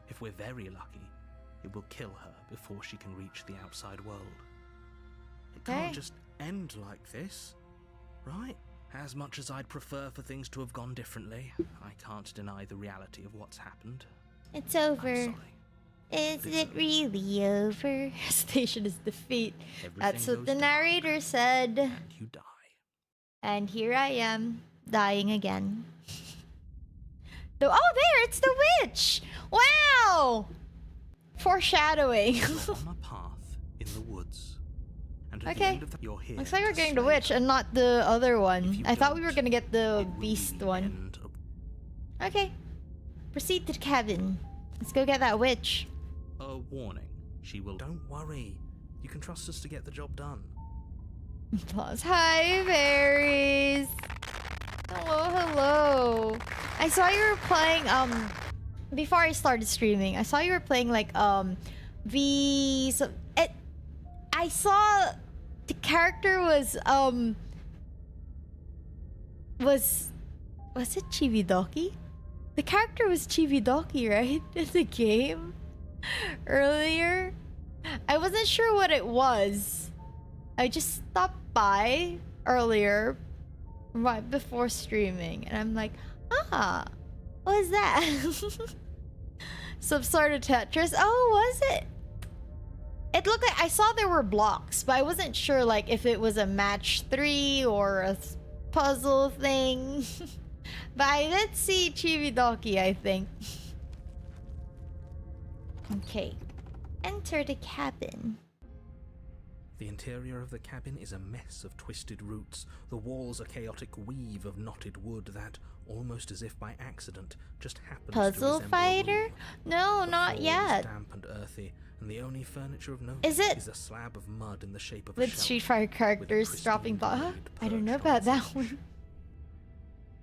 If we're very lucky, it will kill her before she can reach the outside world. It can't Okay. just end like this, right? As much as I'd prefer for things to have gone differently, I can't deny the reality of what's happened. It's I'm over. sorry. Is It's it over. really over? Station is defeat. That's Everything what the goes dark, narrator said. and you die. And here I am, dying again. Oh, there! It's the witch! Wow! Foreshadowing. You're on a path in the woods. And at the Okay. end of that, you're here Looks like we're to getting the slay witch her. and not the other If one. you I thought we were don't, gonna get the it will be beast the one. end of- Okay. Proceed to the cabin. Let's go get that witch. A warning. She will. Don't worry. You can trust us to get the job done. Applause. Hi, berries. Hello, hello. I saw you were playing, before I started streaming, I saw you were playing, like, I saw the character was it Chibidoki? The character was Chibidoki, right? In the game? Earlier? I wasn't sure what it was. I just stopped by earlier, right before streaming, and I'm like, ah, what is that? Some sort of Tetris. Oh, was it? It looked like I saw there were blocks, but I wasn't sure like if it was a match 3 or a puzzle thing. But I did see Chibidoki, I think. Okay. Enter the cabin. The interior of the cabin is a mess of twisted roots. The walls a chaotic weave of knotted wood that, almost as if by accident, just happens to Puzzle resemble a fighter? room. No, The not floor is yet. damp and earthy, and the only furniture of note Is it- is a slab of mud in the shape of a With shelf. Street Fighter characters pristine dropping by. blade I don't know perched on about its that edge. one.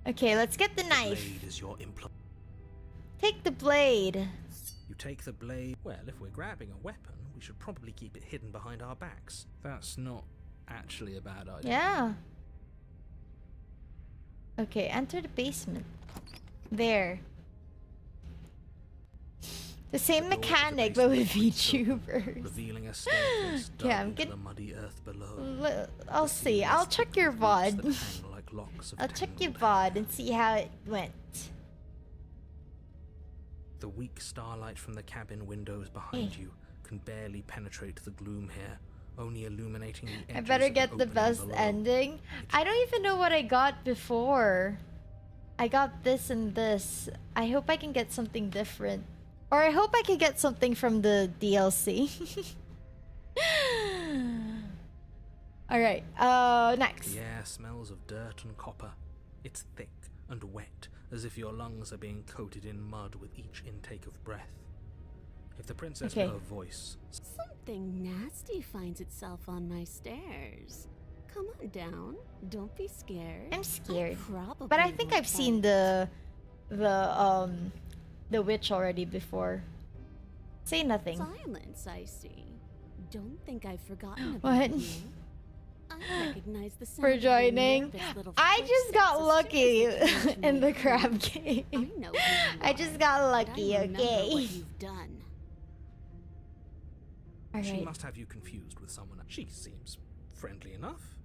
Okay, let's get the The knife. blade is your implement. Take the blade. You take the blade. Well, if we're grabbing a weapon, we should probably keep it hidden behind our backs. That's not actually a bad idea. Yeah. Okay, enter the basement. There. The same The door to the mechanic, but with basement swings open, VTubers. revealing a staircase dug Yeah, I'm into good. the muddy earth below. I'll The see. ceiling I'll is check thick your with roots that VOD. hang like locks of I'll check your tangled hair. VOD and see how it went. The weak starlight from the cabin windows behind Hey. you can barely penetrate the gloom here, only illuminating the edges I better of get the opening best below. ending. I don't even know what I got before. I got this and this. I hope I can get something different. Or I hope I can get something from the DLC. Alright, next. The air smells of dirt and copper. It's thick and wet, as if your lungs are being coated in mud with each intake of breath. If the princess Okay. knew her voice, Something nasty finds itself on my stairs. Come on down. Don't be scared. I'm scared. Probably But I think won't I've seen bite. the witch already before. Say nothing. Silence, I see. Don't think I've forgotten What? about you. I recognize the sound For of your joining. nervous little I just got footsteps as lucky soon as you came to in my the room. crab I game. know who you I are, just got but I lucky, remember okay? what you've done. she Alright. must have you confused with someone else. She seems friendly enough.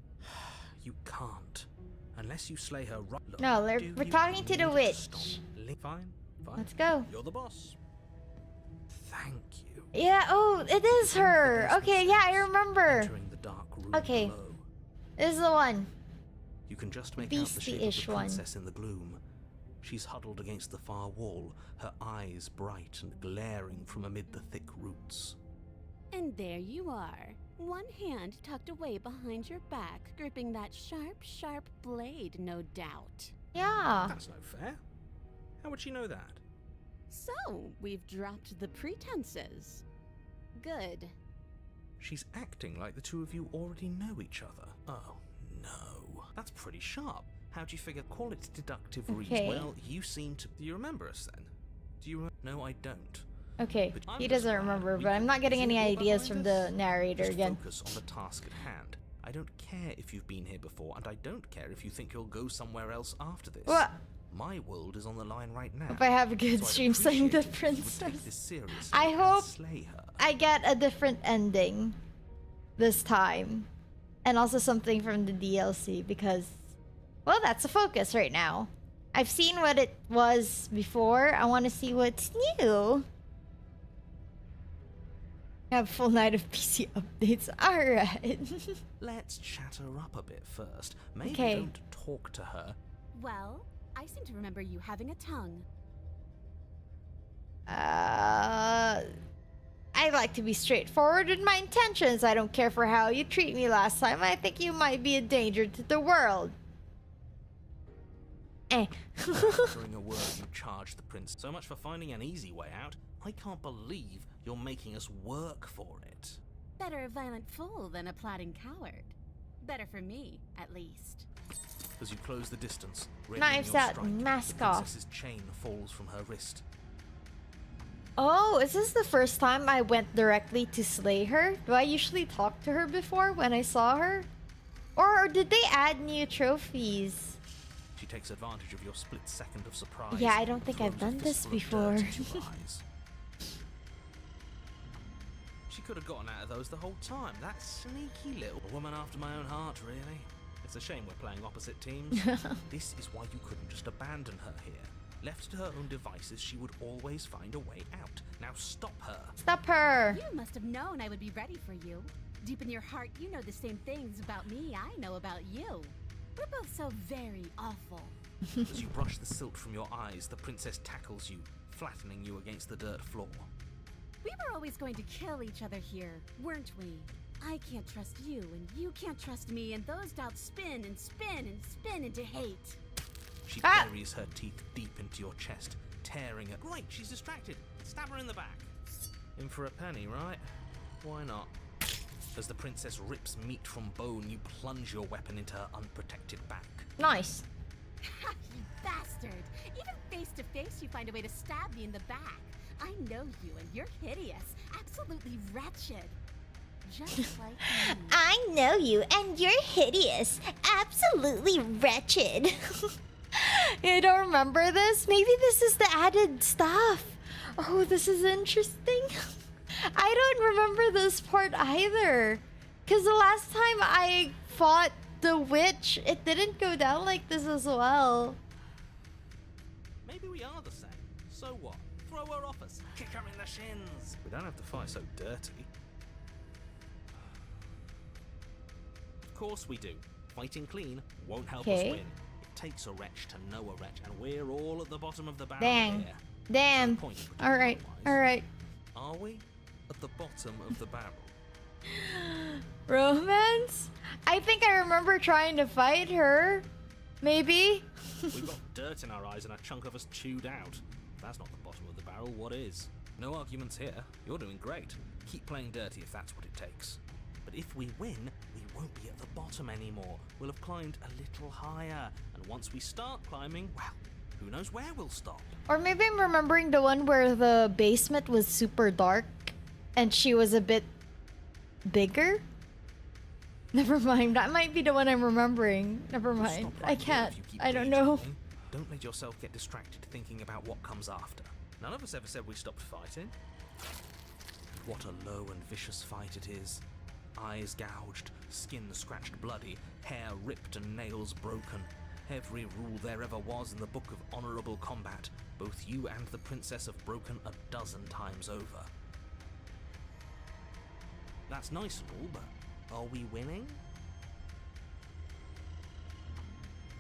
You can't. Unless you slay her right. Look, No, we're do you talking to the need witch. stop? Fine, fine. Let's go. You're the boss. Thank you. Yeah, oh, it is her. Okay, yeah, I remember. Entering the dark room Okay. below. This is the one. You can just make out the shape of Beastie-ish the one. princess in the gloom. She's huddled against the far wall, her eyes bright and glaring from amid the thick roots. And there you are, one hand tucked away behind your back, gripping that sharp, sharp blade, no doubt. Yeah. That's no fair. How would she know that? So, we've dropped the pretenses. Good. She's acting like the two of you already know each other. Oh, no. That's pretty sharp. How'd you figure? Call it deductive reason. Okay. Well, you seem to... Do you remember us then? Do you No, I don't. Okay, But I'm he just doesn't glad remember, we but I'm can not getting see any you're ideas behind from us. the narrator Just again. focus on the task at hand. I don't care if you've been here before, and I don't care if you think you'll go somewhere else after this. What? My world is on the line right now. If I have a good so I'd stream slaying the appreciate it if you would take princess. this seriously I and hope slay her. I get a different ending this time. And also something from the DLC because, well, that's the focus right now. I've seen what it was before. I want to see what's new. Have full night of PC updates. Alright. Let's chat her up a bit first. Maybe Okay. don't talk to her. Well, I seem to remember you having a tongue. I like to be straightforward in my intentions. I don't care for how you treat me last time. I think you might be a danger to the world. Eh. During a word, you charge the prince. So much for finding an easy way out. I can't believe you're making us work for it. Better a violent fool than a plotting coward. Better for me, at least. As you close the distance, readying Knives your out, strike, mask the off. princess's chain falls from her wrist. Oh, is this the first time I went directly to slay her? Do I usually talk to her before when I saw her? Or did they add new trophies? She takes advantage of your split second of surprise. Yeah, I don't think throws I've a done this fistful of dirt before. into your eyes. She could have gotten out of those the whole time. That sneaky little woman after my own heart, really. It's a shame we're playing opposite teams. This is why you couldn't just abandon her here. Left to her own devices, she would always find a way out. Now stop her. Stop her! You must have known I would be ready for you. Deep in your heart, you know the same things about me I know about you. We're both so very awful. As you brush the silt from your eyes, the princess tackles you, flattening you against the dirt floor. We were always going to kill each other here, weren't we? I can't trust you, and you can't trust me, and those doubts spin and spin and spin into hate. She Ah! buries her teeth deep into your chest, tearing at... Right, she's distracted. Stab her in the back. In for a penny, right? Why not? As the princess rips meat from bone, you plunge your weapon into her unprotected back. Nice. Ha, you bastard! Even face to face, you find a way to stab me in the back. I know you, and you're hideous, absolutely wretched. Just like me. I know you, and you're hideous. Absolutely wretched. I don't remember this. Maybe this is the added stuff. Oh, this is interesting. I don't remember this part either. Because the last time I fought the witch, it didn't go down like this as well. Maybe we are the same. So what? Throw her off us. Kick her in the shins. We don't have to fight so dirty. Of course we do. Fighting clean won't help us Okay. win. It takes a wretch to know a wretch, and we're all at the bottom of the barrel Dang. here. Damn. No point in pretending Alright, otherwise. alright. Are we at the bottom of the barrel? Romance? I think I remember trying to fight her. Maybe? We've got dirt in our eyes and a chunk of us chewed out. If that's not the bottom of the barrel, what is? No arguments here. You're doing great. Keep playing dirty if that's what it takes. But if we win, we won't be at the bottom anymore. We'll have climbed a little higher. And once we start climbing, well, who knows where we'll stop. Or maybe I'm remembering the one where the basement was super dark and she was a bit bigger? Never mind. That might be the one I'm remembering. Never We'll mind. stop I right here can't. if you keep I don't know. daydreaming. Don't let yourself get distracted thinking about what comes after. None of us ever said we stopped fighting. What a low and vicious fight it is. Eyes gouged, skin scratched bloody, hair ripped and nails broken. Every rule there ever was in the Book of Honorable Combat, both you and the princess have broken 12 times over. That's nice and all, but are we winning?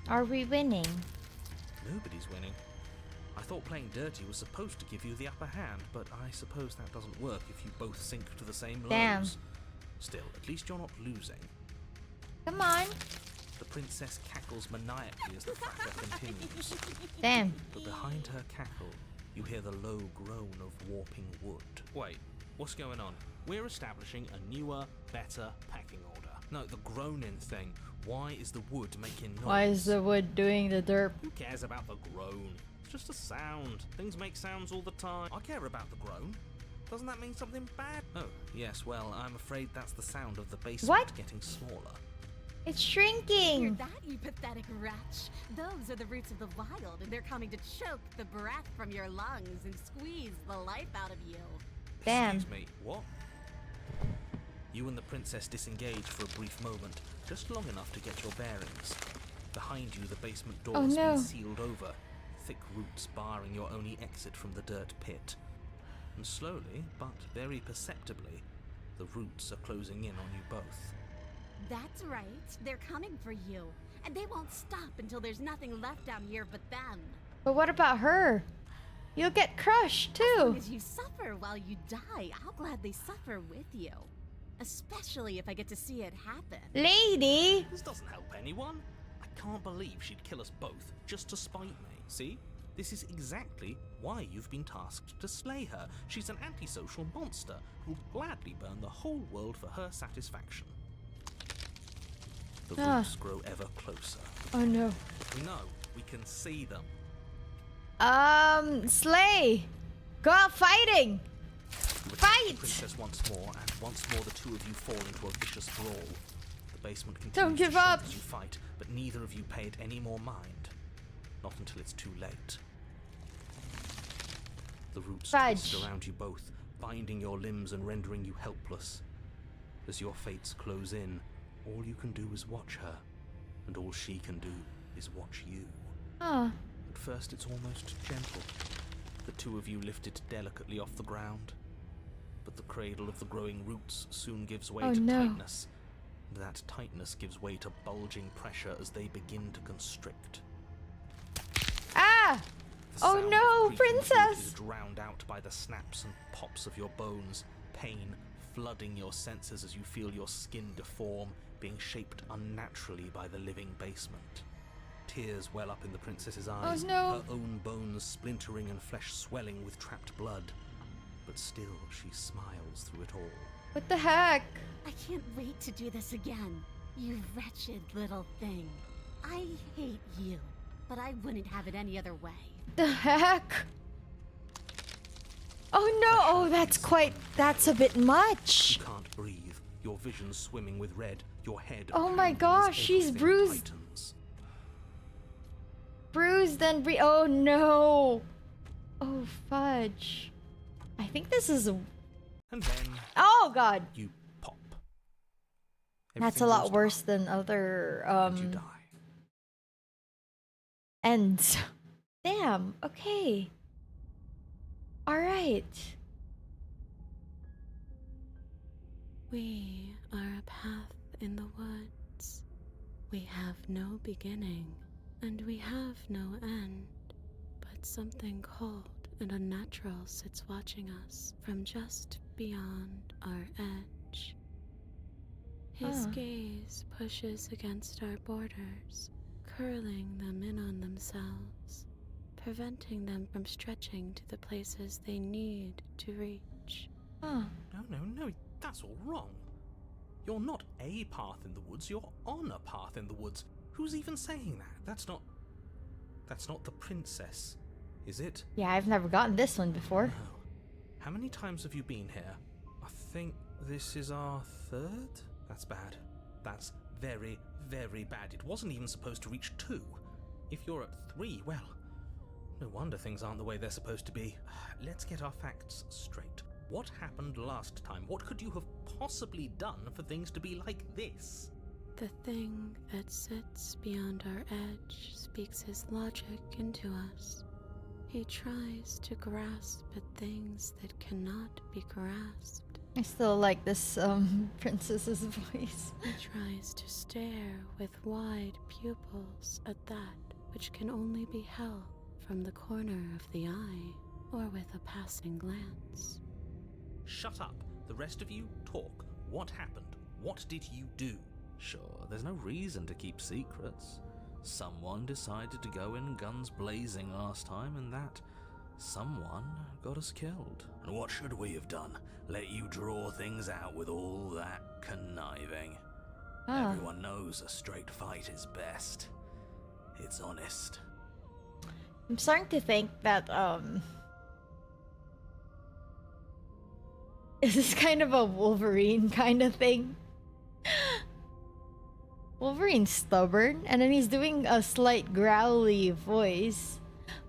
Are we winning? Nobody's winning. I thought playing dirty was supposed to give you the upper hand, but I suppose that doesn't work if you both sink to the same lows. Damn. Still, at least you're not losing. Come on. The princess cackles maniacally as the fracas continues. Damn. But behind her cackle, you hear the low groan of warping wood. Wait, what's going on? We're establishing a newer, better pecking order. No, the groaning thing. Why is the wood making noise? Why is the wood doing the derp? Who cares about the groan? It's just a sound. Things make sounds all the time. I care about the groan. Doesn't that mean something bad? Oh, yes, well, I'm afraid that's the sound of the basement What? getting smaller. It's Hear shrinking. that, you pathetic wretch? Those are the roots of the wild, and they're coming to choke the breath from your lungs and squeeze the life out of you. Damn. Excuse me, what? You and the princess disengage for a brief moment, just long enough to get your bearings. Behind you, the basement door Oh, has no. been sealed over, thick roots barring your only exit from the dirt pit. And slowly, but very perceptibly, the roots are closing in on you both. That's right. They're coming for you. And they won't stop until there's nothing left down here but them. But what about her? You'll get crushed As long too. as you suffer while you die, I'll gladly suffer with you. Especially if I get to see it happen. Lady. This doesn't help anyone. I can't believe she'd kill us both just to spite me. See? This is exactly why you've been tasked to slay her. She's an antisocial monster who'll gladly burn the whole world for her satisfaction. The Ah. roots grow ever closer. Oh no. We know. We can see them. Slay. Go out fighting. You attack Fight! the princess once more, and once more the two of you fall into a vicious brawl. The basement continues Don't give to shake up. as you fight, but neither of you pay it any more mind. Not until it's too late. The roots Fudge. twist around you both, binding your limbs and rendering you helpless. As your fates close in, all you can do is watch her, and all she can do is watch you. Ah. At first it's almost gentle, the two of you lifted delicately off the ground. But the cradle of the growing roots soon gives way Oh, to no. tightness, and that tightness gives way to bulging pressure as they begin to constrict. Ah. The Oh, sound no, of creaking wood princess! is drowned out by the snaps and pops of your bones, pain flooding your senses as you feel your skin deform, being shaped unnaturally by the living basement. Tears well up in the princess's eyes, no. her own bones splintering and flesh swelling with trapped blood. But still, she smiles through it all. What the heck? I can't wait to do this again. You wretched little thing. I hate you, but I wouldn't have it any other way. The heck? Oh no! Oh, that's a bit much. You can't breathe, your vision swimming with red, your head. Oh my pounding as gosh, she's everything bruised. tightens. Bruised and oh no! Oh fudge! I think this is a. And then Oh god! you pop. That's a Everything lot goes worse dark, than other and you die. ends. Damn. Okay. All right. We are a path in the woods. We have no beginning, and we have no end. But something cold and unnatural sits watching us from just beyond our edge. His Huh. gaze pushes against our borders, curling them in on themselves, preventing them from stretching to the places they need to reach. Huh. No, that's all wrong. You're not a path in the woods, you're on a path in the woods. Who's even saying that? That's not the princess, is it? Yeah, I've never gotten this one before. No. How many times have you been here? I think this is our third? That's bad. That's very, very bad. It wasn't even supposed to reach 2. If you're at 3, well, no wonder things aren't the way they're supposed to be. Let's get our facts straight. What happened last time? What could you have possibly done for things to be like this? The thing that sits beyond our edge speaks his logic into us. He tries to grasp at things that cannot be grasped. I still like this princess's voice. He tries to stare with wide pupils at that which can only be held from the corner of the eye or with a passing glance. Shut up. The rest of you talk. What happened? What did you do? Sure, there's no reason to keep secrets. Someone decided to go in guns blazing last time, and that someone got us killed. And what should we have done? Let you draw things out with all that conniving? Ah. Everyone knows a straight fight is best. It's honest. I'm starting to think that is this kind of a Wolverine kind of thing? Wolverine's stubborn, and then he's doing a slight growly voice.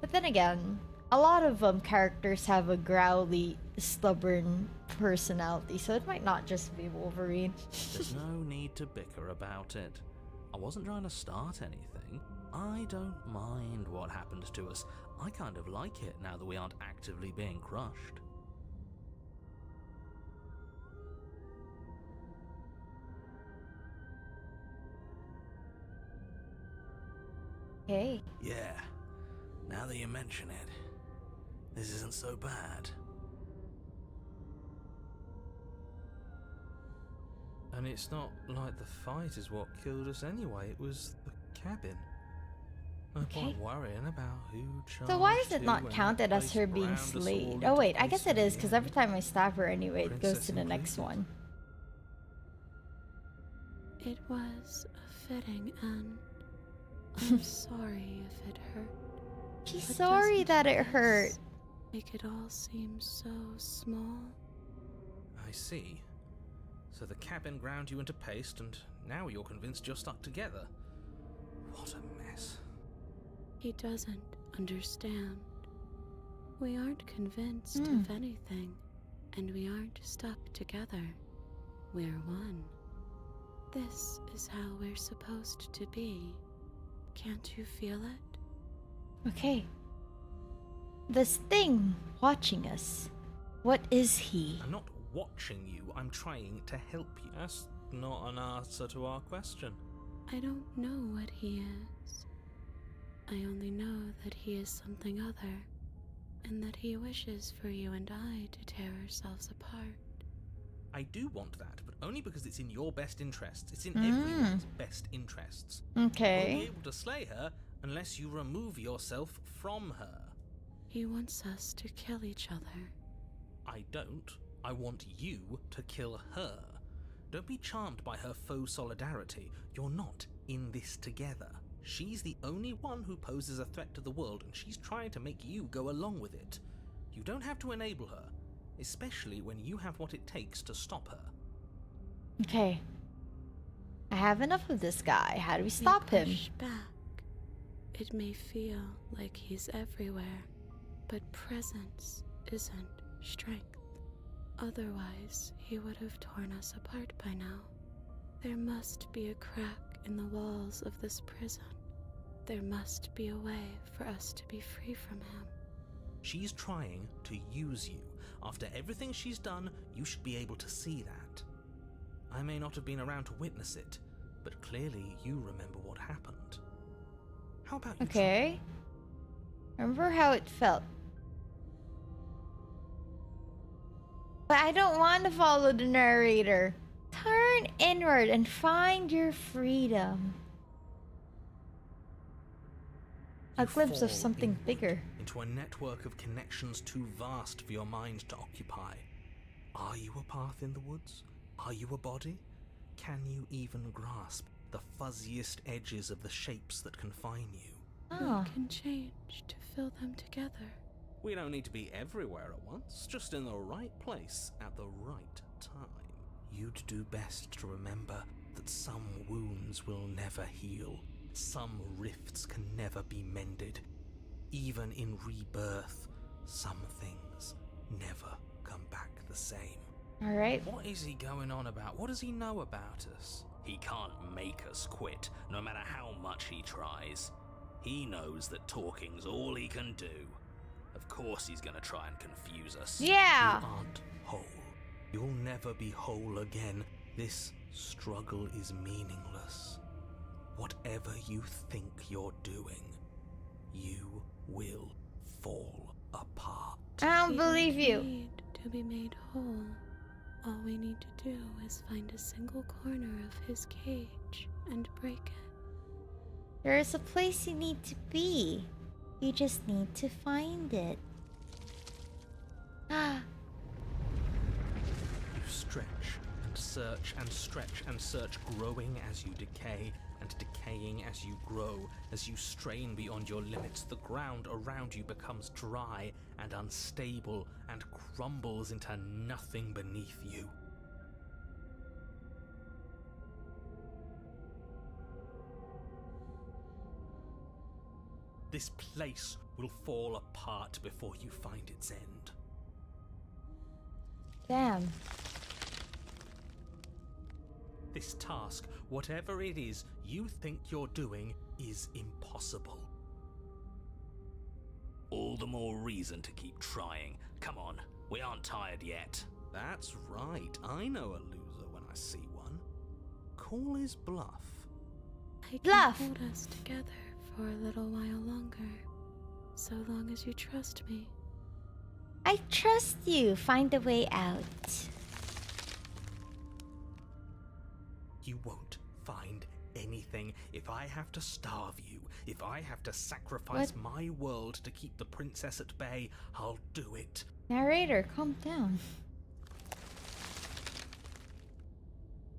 But then again, a lot of characters have a growly, stubborn personality, so it might not just be Wolverine. There's no need to bicker about it. I wasn't trying to start anything. I don't mind what happened to us. I kind of like it now that we aren't actively being crushed. Okay. Yeah, now that you mention it, this isn't so bad. And it's not like the fight is what killed us anyway, it was the cabin. No point worrying about who charged. So why is it who not and counted that as her place being ground us all slayed? into Oh wait, I place guess it in is, the because end. every time I stab her anyway, it goes Princess to the next included. one. It was a fitting end. I'm sorry if it hurt. She's But sorry doesn't that it this hurt. Make it all seem so small. I see. So the cabin ground you into paste, and now you're convinced you're stuck together. What a mess. He doesn't understand. We aren't convinced Hmm. of anything, and we aren't stuck together. We're one. This is how we're supposed to be. Can't you feel it? Okay. This thing watching us. What is he? I'm not watching you, I'm trying to help you. That's not an answer to our question. I don't know what he is. I only know that he is something other, and that he wishes for you and I to tear ourselves apart. I do want that, but only because it's in your best interests. It's in everyone's best interests. You won't be Okay. able to slay her unless you remove yourself from her. He wants us to kill each other. I don't. I want you to kill her. Don't be charmed by her faux solidarity. You're not in this together. She's the only one who poses a threat to the world, and she's trying to make you go along with it. You don't have to enable her, especially when you have what it takes to stop her. Okay. I have enough of this guy. How do we stop we him? push back. It may feel like he's everywhere, but presence isn't strength. Otherwise, he would have torn us apart by now. There must be a crack in the walls of this prison. There must be a way for us to be free from him. She's trying to use you. After everything she's done, you should be able to see that. I may not have been around to witness it, but clearly you remember what happened. How about you Okay. Remember how it felt. But I don't want to follow the narrator. Turn inward and find your freedom. A You glimpse of fall something inward bigger. into a network of connections too vast for your mind to occupy. Are you a path in the woods? Are you a body? Can you even grasp the fuzziest edges of the shapes that confine you? Oh. We can change to fill them together. We don't need to be everywhere at once, just in the right place at the right time. You'd do best to remember that some wounds will never heal. Some rifts can never be mended. Even in rebirth, some things never come back the same. Alright. What is he going on about? What does he know about us? He can't make us quit, no matter how much he tries. He knows that talking's all he can do. Of course he's gonna try and confuse us. Yeah. You aren't whole. You'll never be whole again. This struggle is meaningless. Whatever you think you're doing, you will fall apart. I don't We believe don't you. need to be made whole. All we need to do is find a single corner of his cage and break it. There is a place you need to be. You just need to find it. Ah. You stretch and search and stretch and search, growing as you decay and decaying as you grow. As you strain beyond your limits, the ground around you becomes dry and unstable and crumbles into nothing beneath you. This place will fall apart before you find its end. Damn. This task, whatever it is you think you're doing, is impossible. All the more reason to keep trying. Come on, we aren't tired yet. That's right, I know a loser when I see one. Call his bluff. I can Bluff. hold us together for a little while longer, so long as you trust me. I trust you. Find a way out. You won't find anything. If I have to starve you, if I have to sacrifice my world to keep the princess at bay, I'll do it. Narrator, calm down.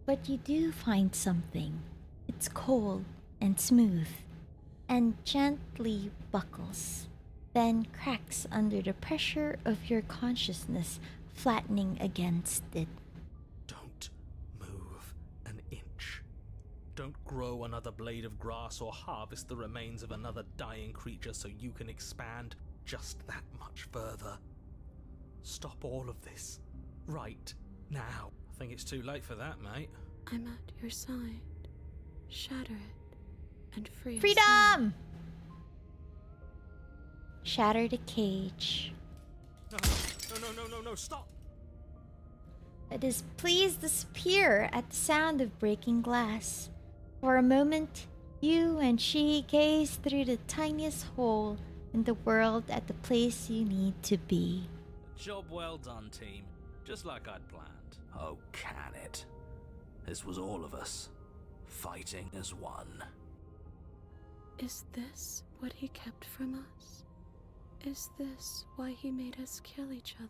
But you do find something. It's cold and smooth, and gently buckles, then cracks under the pressure of your consciousness, flattening against it. Don't move an inch. Don't grow another blade of grass or harvest the remains of another dying creature so you can expand just that much further. Stop all of this. Right now. I think it's too late for that, mate. I'm at your side. Shatter it and free us all. Freedom! Shatter the cage. No, stop! It is please disappear at the sound of breaking glass. For a moment, you and she gaze through the tiniest hole in the world at the place you need to be. Job well done, team. Just like I'd planned. Oh, can it? This was all of us, fighting as one. Is this what he kept from us? Is this why he made us kill each other?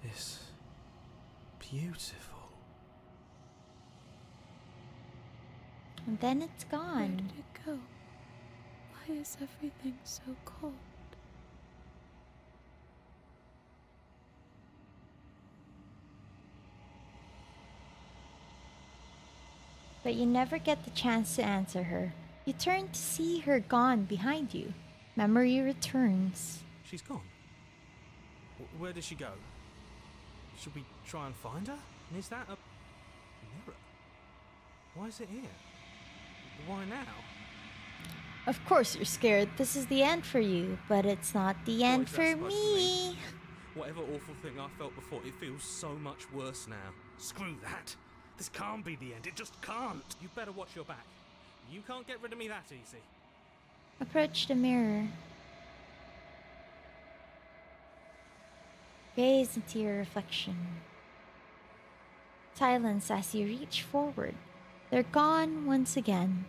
It's beautiful. And then it's Where gone. did it go? Why is everything so cold? But you never get the chance to answer her. You turn to see her gone behind you. Memory returns. She's gone. Where did she go? Should we try and find her? And is that a mirror? Why is it here? Why now? Of course you're scared. This is the end for you, but it's not the end is that for supposed to me. Whatever awful thing I felt before, it feels so much worse now. Screw that. This can't be the end. It just can't. You better watch your back. You can't get rid of me that easy. Approach the mirror. Gaze into your reflection. Silence as you reach forward. They're gone once again.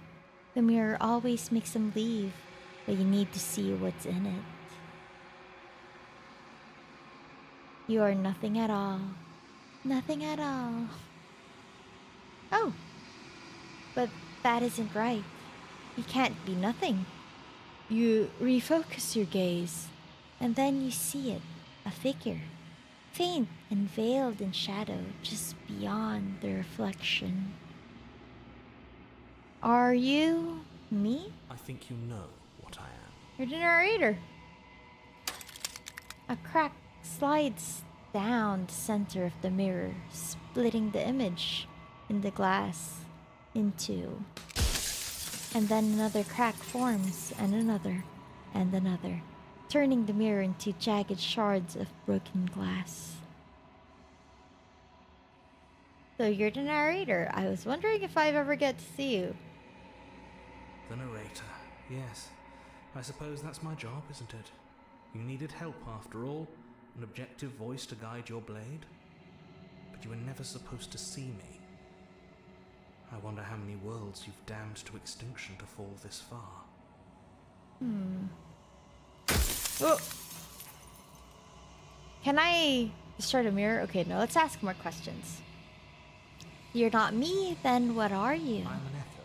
The mirror always makes them leave, but you need to see what's in it. You are nothing at all. Nothing at all. Oh, but that isn't right. You can't be nothing. You refocus your gaze, and then you see it, a figure, faint and veiled in shadow just beyond the reflection. Are you me? I think you know what I am. You're the narrator. A crack slides down the center of the mirror, splitting the image. in the glass into. And then another crack forms, and another, turning the mirror into jagged shards of broken glass. So you're the narrator. I was wondering if I'd ever get to see you. The narrator, yes. I suppose that's my job, isn't it? You needed help after all, an objective voice to guide your blade. But you were never supposed to see me. I wonder how many worlds you've damned to extinction to fall this far. Oh. Can I destroy the mirror? Okay, no, let's ask more questions. You're not me, then what are you? I'm an echo,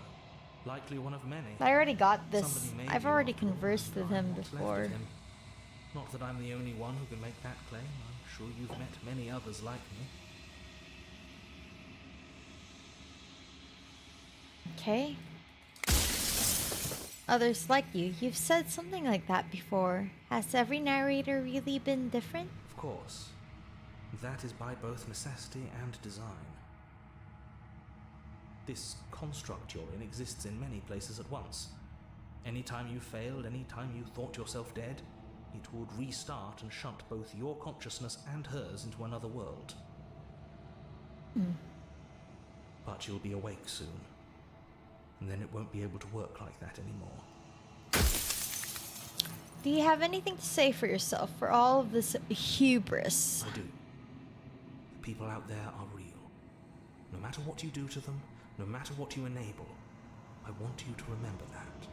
likely one of many. I already got this. Somebody made I've you already after all, conversed with I'm him what's left of before. him. Not that I'm the only one who can make that claim. I'm sure you've met many others like me. Okay. Others like you. You've said something like that before. Has every narrator really been different? Of course. That is by both necessity and design. This construct you're in exists in many places at once. Anytime you failed, anytime you thought yourself dead, it would restart and shunt both your consciousness and hers into another world. But you'll be awake soon. And then it won't be able to work like that anymore. Do you have anything to say for yourself for all of this hubris? I do. The people out there are real. No matter what you do to them, no matter what you enable, I want you to remember that.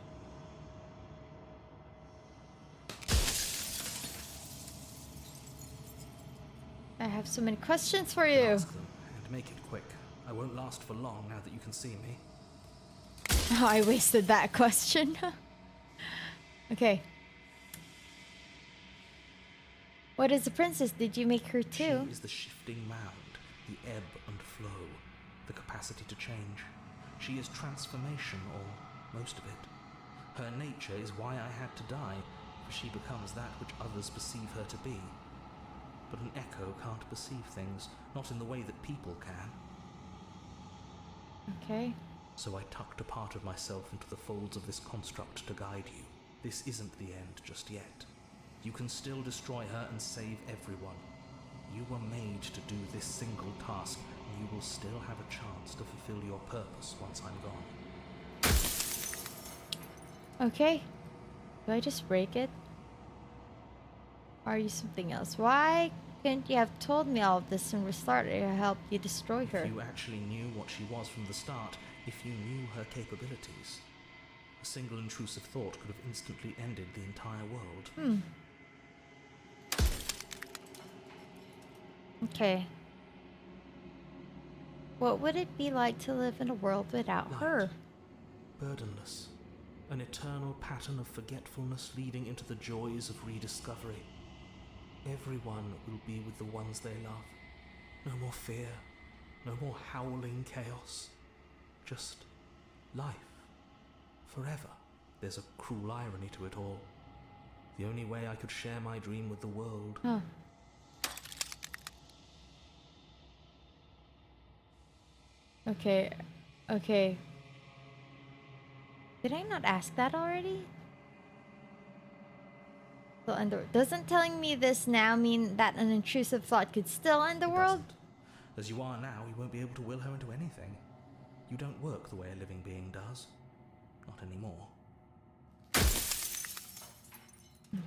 I have so many questions for you. Ask them, and make it quick. I won't last for long now that you can see me. Oh, I wasted that question. Okay. What is the princess? Did you make her too? She is the shifting mound, the ebb and flow, the capacity to change. She is transformation, or most of it. Her nature is why I had to die, for she becomes that which others perceive her to be. But an echo can't perceive things, not in the way that people can. Okay. So I tucked a part of myself into the folds of this construct to guide you. This isn't the end just yet. You can still destroy her and save everyone. You were made to do this single task, and you will still have a chance to fulfill your purpose once I'm gone. Okay. Do I just break it? Or are you something else? Why couldn't you have told me all of this and restarted to help you destroy her? If you actually knew what she was from the start, if you knew her capabilities, a single intrusive thought could have instantly ended the entire world. Okay. What would it be like to live in a world without her? Burdenless. An eternal pattern of forgetfulness leading into the joys of rediscovery. Everyone will be with the ones they love. No more fear. No more howling chaos. Just life. Forever. There's a cruel irony to it all. The only way I could share my dream with the world. Huh. Okay. Okay. Did I not ask that already? So doesn't telling me this now mean that an intrusive thought could still end the world? Doesn't. As you are now, you won't be able to will her into anything. You don't work the way a living being does. Not anymore.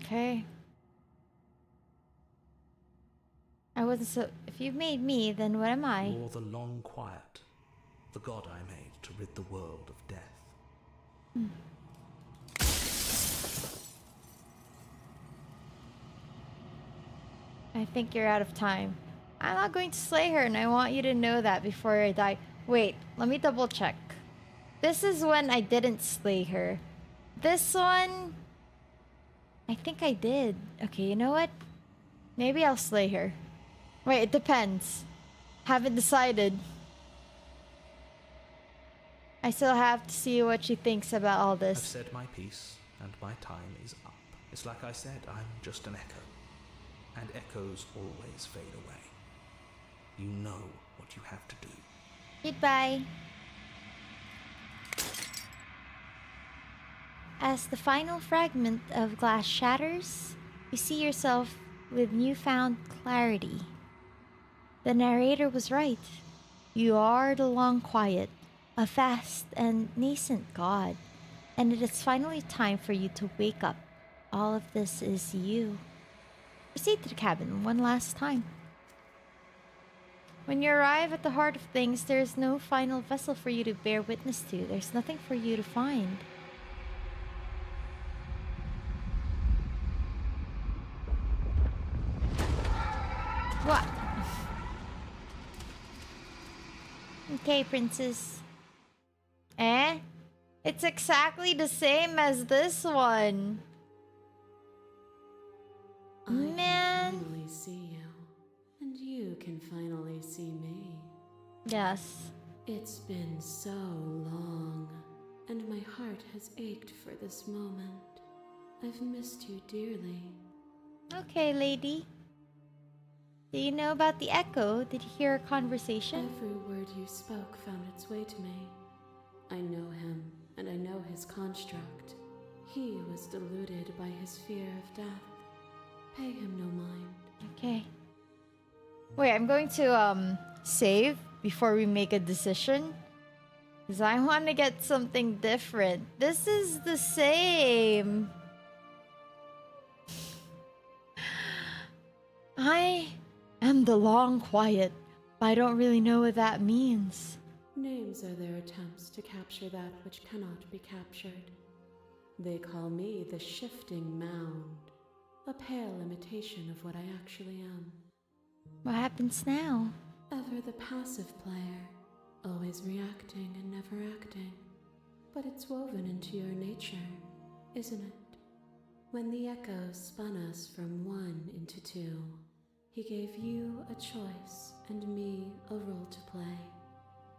Okay. I wasn't so... If you made me, then what am I? You're the long quiet. The god I made to rid the world of death. I think you're out of time. I'm not going to slay her, and I want you to know that before I die. Wait, let me double check. This is when I didn't slay her. This one... I think I did. Okay, you know what? Maybe I'll slay her. Wait, it depends. Haven't decided. I still have to see what she thinks about all I've this. said my piece, and my time is up. It's like I said, I'm just an echo. And echoes always fade away. You know what you have to do. Goodbye. As the final fragment of glass shatters, you see yourself with newfound clarity. The narrator was right. You are the long quiet, a vast and nascent god, and it is finally time for you to wake up. All of this is you. Proceed to the cabin one last time. When you arrive at the heart of things, there is no final vessel for you to bear witness to. There's nothing for you to find. What? Okay, princess. Eh? It's exactly the same as this one. Man. I can finally see you, and you can finally see me. Yes. It's been so long, and my heart has ached for this moment. I've missed you dearly. Okay, lady. Do you know about the echo? Did you hear a conversation? Every word you spoke found its way to me. I know him, and I know his construct. He was deluded by his fear of death. Pay him no mind. Okay. Wait, I'm going to save before we make a decision. Because I want to get something different. This is the same. I am the long quiet, but I don't really know what that means. Names are their attempts to capture that which cannot be captured. They call me the shifting mound, a pale imitation of what I actually am. What happens now? Ever the passive player, always reacting and never acting. But it's woven into your nature, isn't it? When the echo spun us from one into two, he gave you a choice and me a role to play.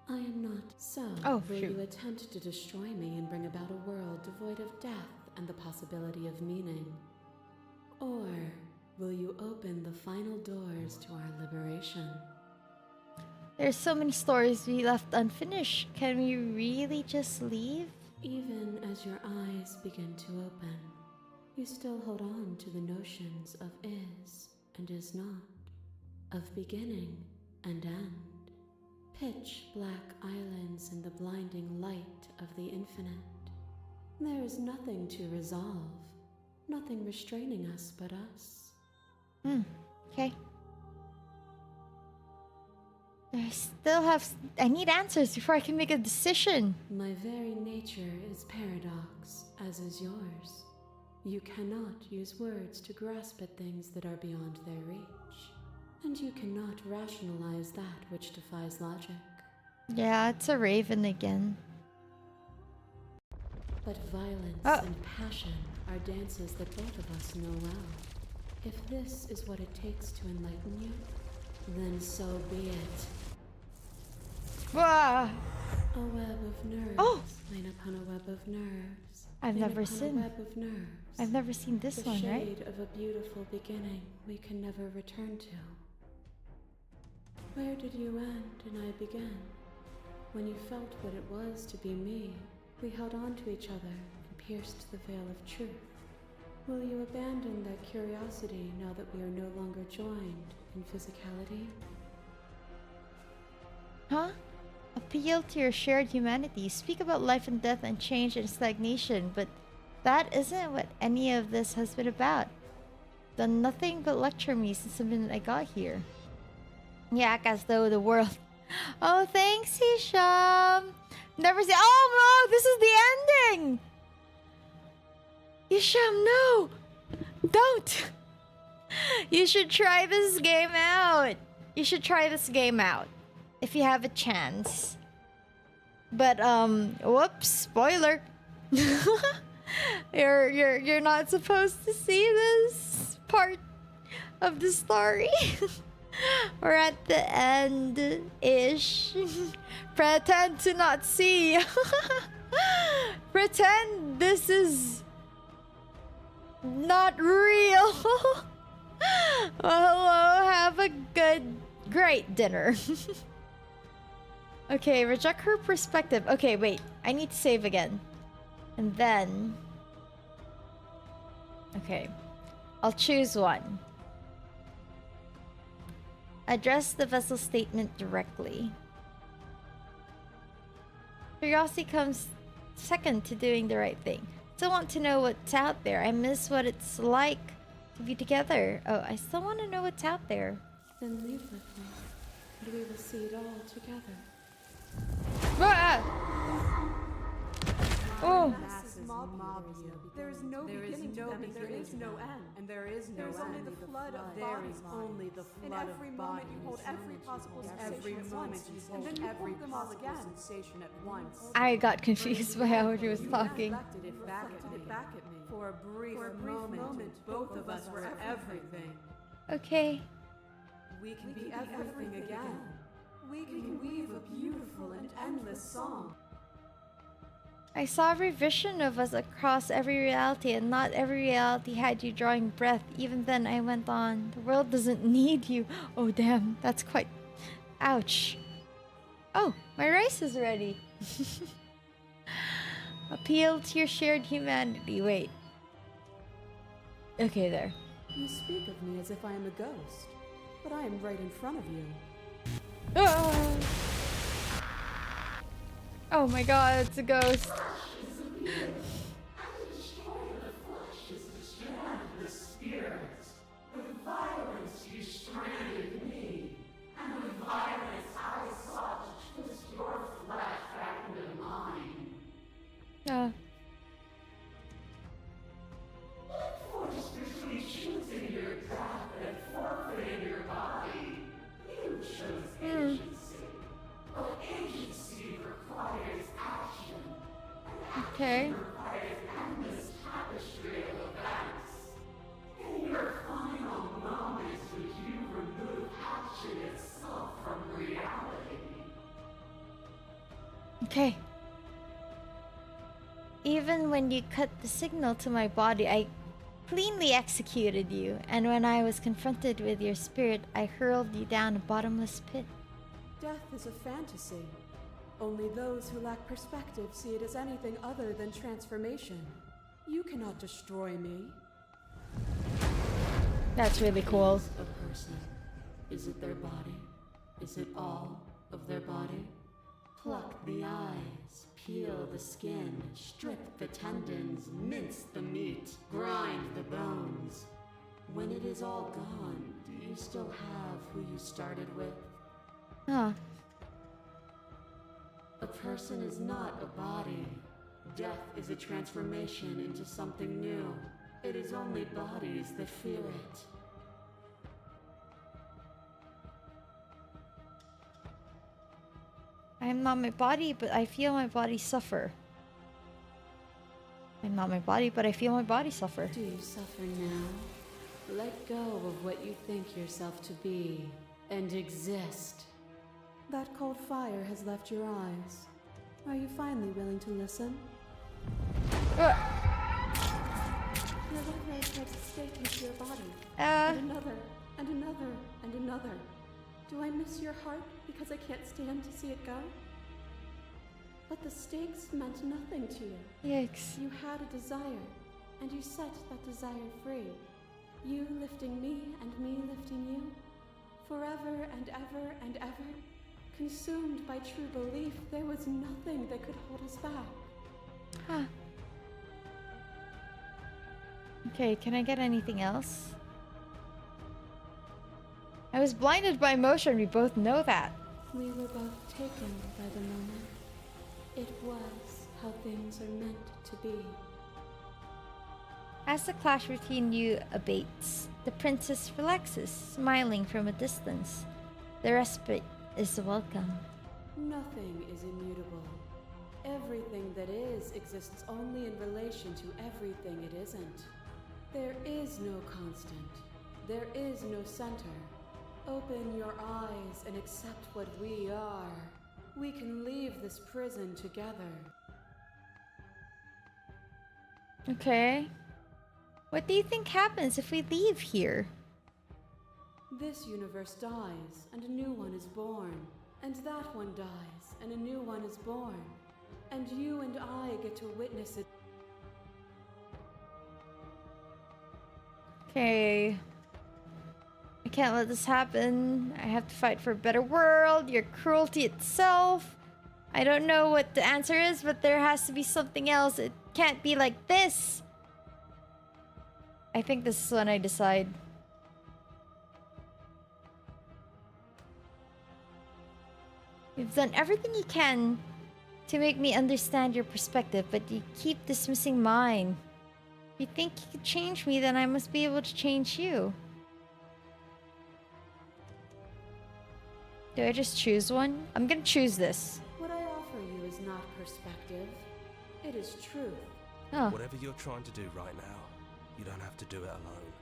I am not. So, will you attempt to destroy me and bring about a world devoid of death and the possibility of meaning? Or will you open the final doors to our liberation? There's so many stories we left unfinished. Can we really just leave? Even as your eyes begin to open, you still hold on to the notions of is and is not, of beginning and end. Pitch black islands in the blinding light of the infinite. There is nothing to resolve, nothing restraining us but us. Okay. I need answers before I can make a decision. My very nature is paradox, as is yours. You cannot use words to grasp at things that are beyond their reach. And you cannot rationalize that which defies logic. Yeah, it's a raven again. But violence and passion are dances that both of us know well. If this is what it takes to enlighten you, then so be it. Wah! A web of nerves. Oh! Line upon a web of nerves. I've never seen. A web of nerves. I've never seen this the one, right? shade of a beautiful beginning we can never return to. Where did you end and I begin? When you felt what it was to be me, we held on to each other and pierced the veil of truth. Will you abandon that curiosity now that we are no longer joined in physicality? Huh? Appeal to your shared humanity. Speak about life and death and change and stagnation, but that isn't what any of this has been about. Done nothing but lecture me since the minute I got here. You act as though the world... Oh, thanks, Hisham! Never seen... Oh no! This is the ending! Hisham, no! Don't! You should try this game out. You should try this game out. If you have a chance. But, whoops, spoiler. You're not supposed to see this part of the story. We're at the end-ish. Pretend to not see. Pretend this is not real. Well, hello, have a great dinner. Okay, reject her perspective. Okay, wait. I need to save again. And then... Okay. I'll choose one. Address the vessel statement directly. Curiosity comes second to doing the right thing. Still want to know what's out there. I miss what it's like to be together. Oh, I still want to know what's out there. Then leave with me, and we will see it all together. Ah! Oh. Masses mob you. There is no beginning to them, and there is no end. And there is no end. There is only the flood of bodies. There is only the flood of bodies. In every moment you hold every possible sensation at once, and then you hold them all again. Sensation at once. I got confused by how she was talking. Reflected it back at me. For a brief moment, both of us were everything. Okay. We can be everything again. We can weave a beautiful and endless song. I saw every vision of us across every reality, and not every reality had you drawing breath. Even then, I went on. The world doesn't need you. Oh, damn. That's quite... Ouch. Oh, my rice is ready. Appeal to your shared humanity. Wait. Okay, there. You speak of me as if I am a ghost, but I am right in front of you. Ah! Oh my god, it's a ghost. Yeah. Okay. Okay. Even when you cut the signal to my body, I cleanly executed you, and when I was confronted with your spirit, I hurled you down a bottomless pit. Death is a fantasy. Only those who lack perspective see it as anything other than transformation. You cannot destroy me. That's really cool. A person. Is it their body? Is it all of their body? Pluck the eyes, peel the skin, strip the tendons, mince the meat, grind the bones. When it is all gone, do you still have who you started with? Huh. A person is not a body. Death is a transformation into something new. It is only bodies that fear it. I am not my body, but I feel my body suffer. I'm not my body, but I feel my body suffer. Do you suffer now? Let go of what you think yourself to be, and exist. That cold fire has left your eyes. Are you finally willing to listen? Your left eye drives a stake into your body. And another, and another, and another. Do I miss your heart because I can't stand to see it go? But the stakes meant nothing to you. Yikes. You had a desire, and you set that desire free. You lifting me, and me lifting you. Forever and ever and ever. Consumed by true belief, there was nothing that could hold us back. Huh. Okay, can I get anything else? I was blinded by emotion, we both know that. We were both taken by the moment. It was how things are meant to be. As the clash between you abates, the princess relaxes, smiling from a distance. The respite is welcome. Nothing is immutable. Everything that is exists only in relation to everything it isn't. There is no constant. There is no center. Open your eyes and accept what we are. We can leave this prison together. Okay. What do you think happens if we leave here? This universe dies, and a new one is born. And that one dies, and a new one is born. And you and I get to witness it. Okay. I can't let this happen. I have to fight for a better world. Your cruelty itself. I don't know what the answer is, but there has to be something else. It can't be like this. I think this is when I decide. You've done everything you can to make me understand your perspective, but you keep dismissing mine. If you think you could change me, then I must be able to change you. Do I just choose one? I'm gonna choose this. What I offer you is not perspective. It is truth. Oh. Whatever you're trying to do right now, you don't have to do it alone.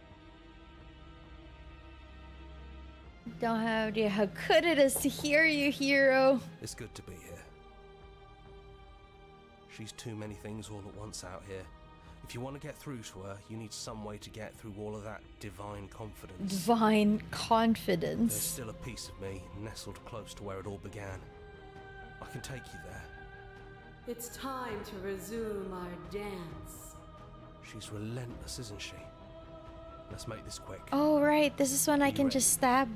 Don't have idea how good it is to hear you, hero. It's good to be here. She's too many things all at once out here. If you want to get through to her, you need some way to get through all of that divine confidence. Divine There's confidence. still a piece of me nestled close to where it all began. I can take you there. It's time to resume our dance. She's relentless, isn't she? Let's make this quick. Oh, right. This is when I You can ready? just stab.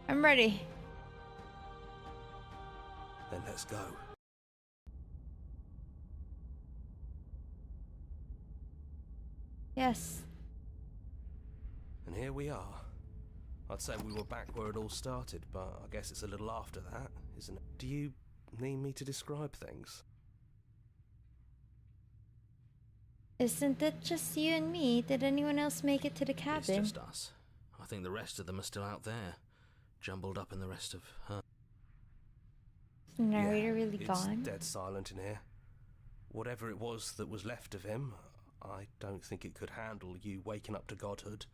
I'm ready. Then let's go. Yes. And here we are. I'd say we were back where it all started, but I guess it's a little after that, isn't it? Do you need me to describe things? Isn't it just you and me? Did anyone else make it to the cabin? It's just us. I think the rest of them are still out there, jumbled up in the rest of her. Is the narrator Yeah, really it's gone? dead silent in here. Whatever it was that was left of him, I don't think it could handle you waking up to godhood.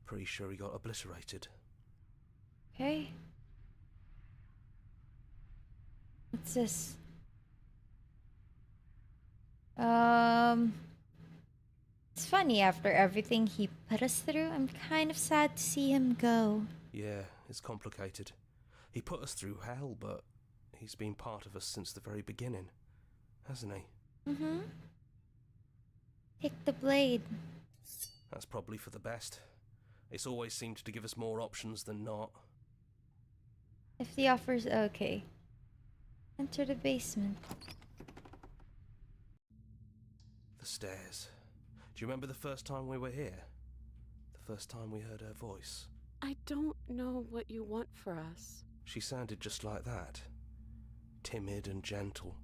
Pretty sure he got obliterated. Okay. What's this? It's funny, after everything he put us through, I'm kind of sad to see him go. Yeah, it's complicated. He put us through hell, but he's been part of us since the very beginning, hasn't he? Mm-hmm. Pick the blade. That's probably for the best. It's always seemed to give us more options than not. If the offer's okay. Enter the basement. The stairs. Do you remember the first time we were here? The first time we heard her voice? I don't know what you want for us. She sounded just like that. Timid and gentle.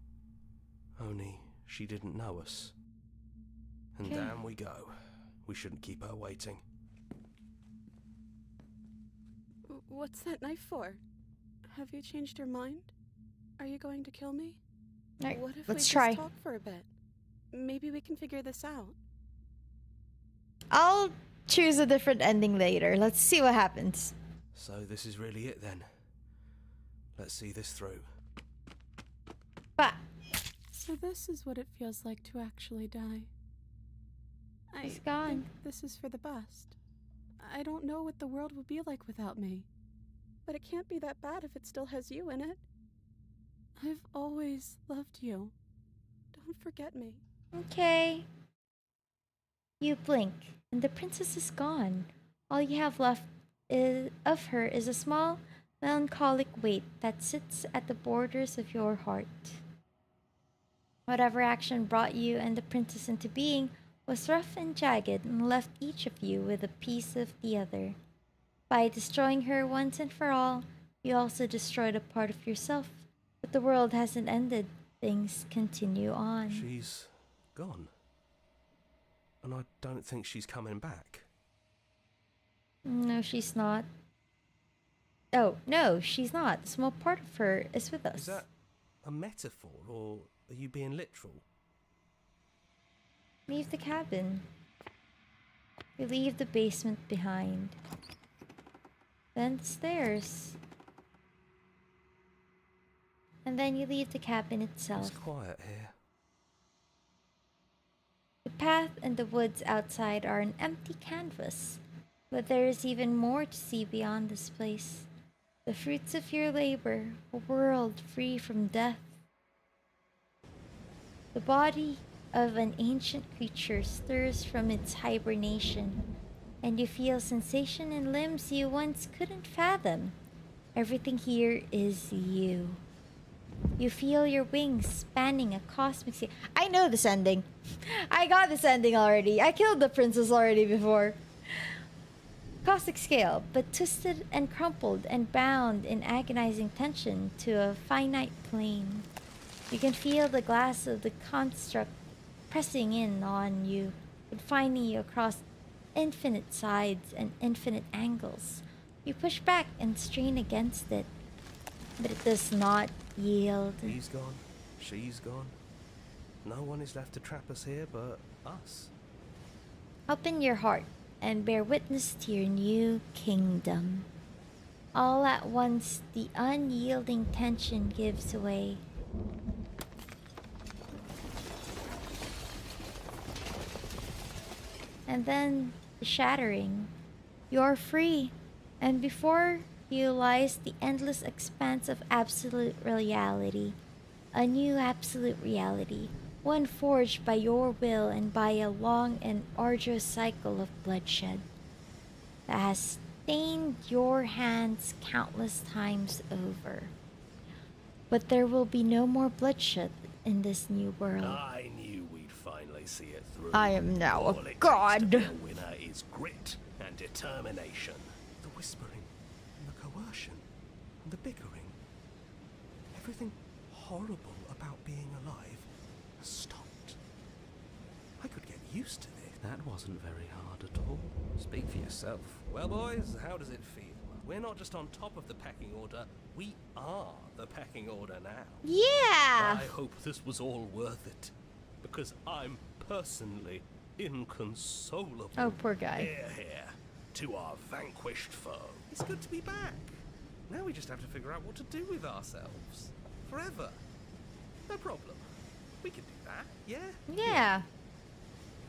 Only she didn't know us. And Okay. down we go. We shouldn't keep her waiting. What's that knife for? Have you changed your mind? Are you going to kill me? Alright, What if let's we try. just talk for a bit? Maybe we can figure this out. I'll choose a different ending later. Let's see what happens. So this is really it then. Let's see this through. But So this is what it feels like to actually die. He's I gone. think this is for the best. I don't know what the world will be like without me. But it can't be that bad if it still has you in it. I've always loved you. Don't forget me. Okay. You blink, and the princess is gone. All you have left of her is a small, melancholic weight that sits at the borders of your heart. Whatever action brought you and the princess into being was rough and jagged and left each of you with a piece of the other. By destroying her once and for all, you also destroyed a part of yourself. But the world hasn't ended. Things continue on. She's gone. And I don't think she's coming back. No, she's not. Oh, no, she's not. A small part of her is with us. Is that a metaphor, or are you being literal? Leave the cabin. You leave the basement behind. Then the stairs. And then you leave the cabin itself. It's quiet here. The path and the woods outside are an empty canvas. But there is even more to see beyond this place. The fruits of your labor, a world free from death. The body of an ancient creature stirs from its hibernation, and you feel sensation in limbs you once couldn't fathom. Everything here is you. You feel your wings spanning a cosmic sea. I know this ending. I got this ending already. I killed the princess already before. Cosmic scale, but twisted and crumpled and bound in agonizing tension to a finite plane. You can feel the glass of the construct pressing in on you, confining you across infinite sides and infinite angles. You push back and strain against it, but it does not yield. He's gone. She's gone. No one is left to trap us here but us. Open your heart and bear witness to your new kingdom. All at once, the unyielding tension gives way. And then the shattering. You're free, and before you lies the endless expanse of absolute reality. A new absolute reality, one forged by your will and by a long and arduous cycle of bloodshed that has stained your hands countless times over. But there will be no more bloodshed in this new world. I knew we'd finally see it through. I am now All a it takes to god. be a winner is grit and determination. The whispering, and the coercion, and the bickering. Everything horrible about being alive has stopped. I could get used to this. That wasn't very hard at all. Speak for yourself. Well, boys, how does it feel? We're not just on top of the pecking order, we are the pecking order now. Yeah! I hope this was all worth it, because I'm personally inconsolable. Oh, poor guy. Hear, hear, to our vanquished foe. It's good to be back. Now we just have to figure out what to do with ourselves. Forever. No problem. We can do that, yeah? Yeah.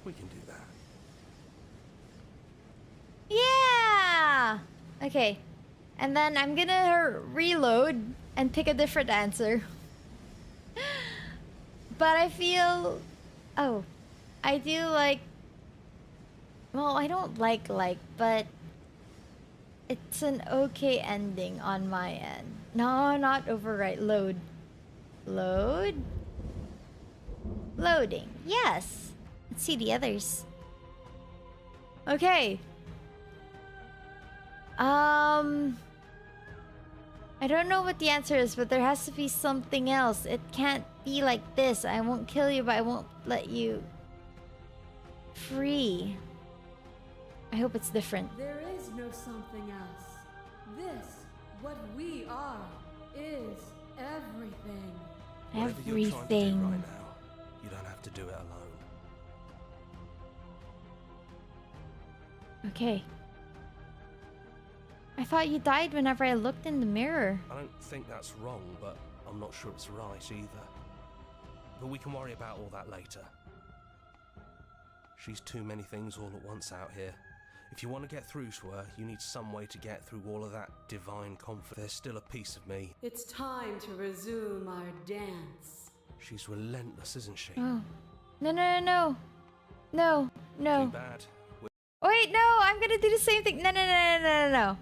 We can do that. Yeah! Okay. And then I'm gonna reload and pick a different answer. But I feel... Oh. I do like... Well, I don't like, but... It's an okay ending on my end. No, not overwrite. Load. Load? Loading. Yes. Let's see the others. Okay. I don't know what the answer is, but there has to be something else. It can't be like this. I won't kill you, but I won't let you free. I hope it's different. There is no something else. This, what we are, is everything. Whatever you're trying to do Everything. right now, you don't have to do it alone. Okay. I thought you died whenever I looked in the mirror. I don't think that's wrong, but I'm not sure it's right either. But we can worry about all that later. She's too many things all at once out here. If you want to get through to her, you need some way to get through all of that divine comfort. There's still a piece of me. It's time to resume our dance. She's relentless, isn't she? Oh. No, no, no, no. No, no. Too bad. Wait, no, I'm gonna do the same thing. No, no, no, no, no, no, no.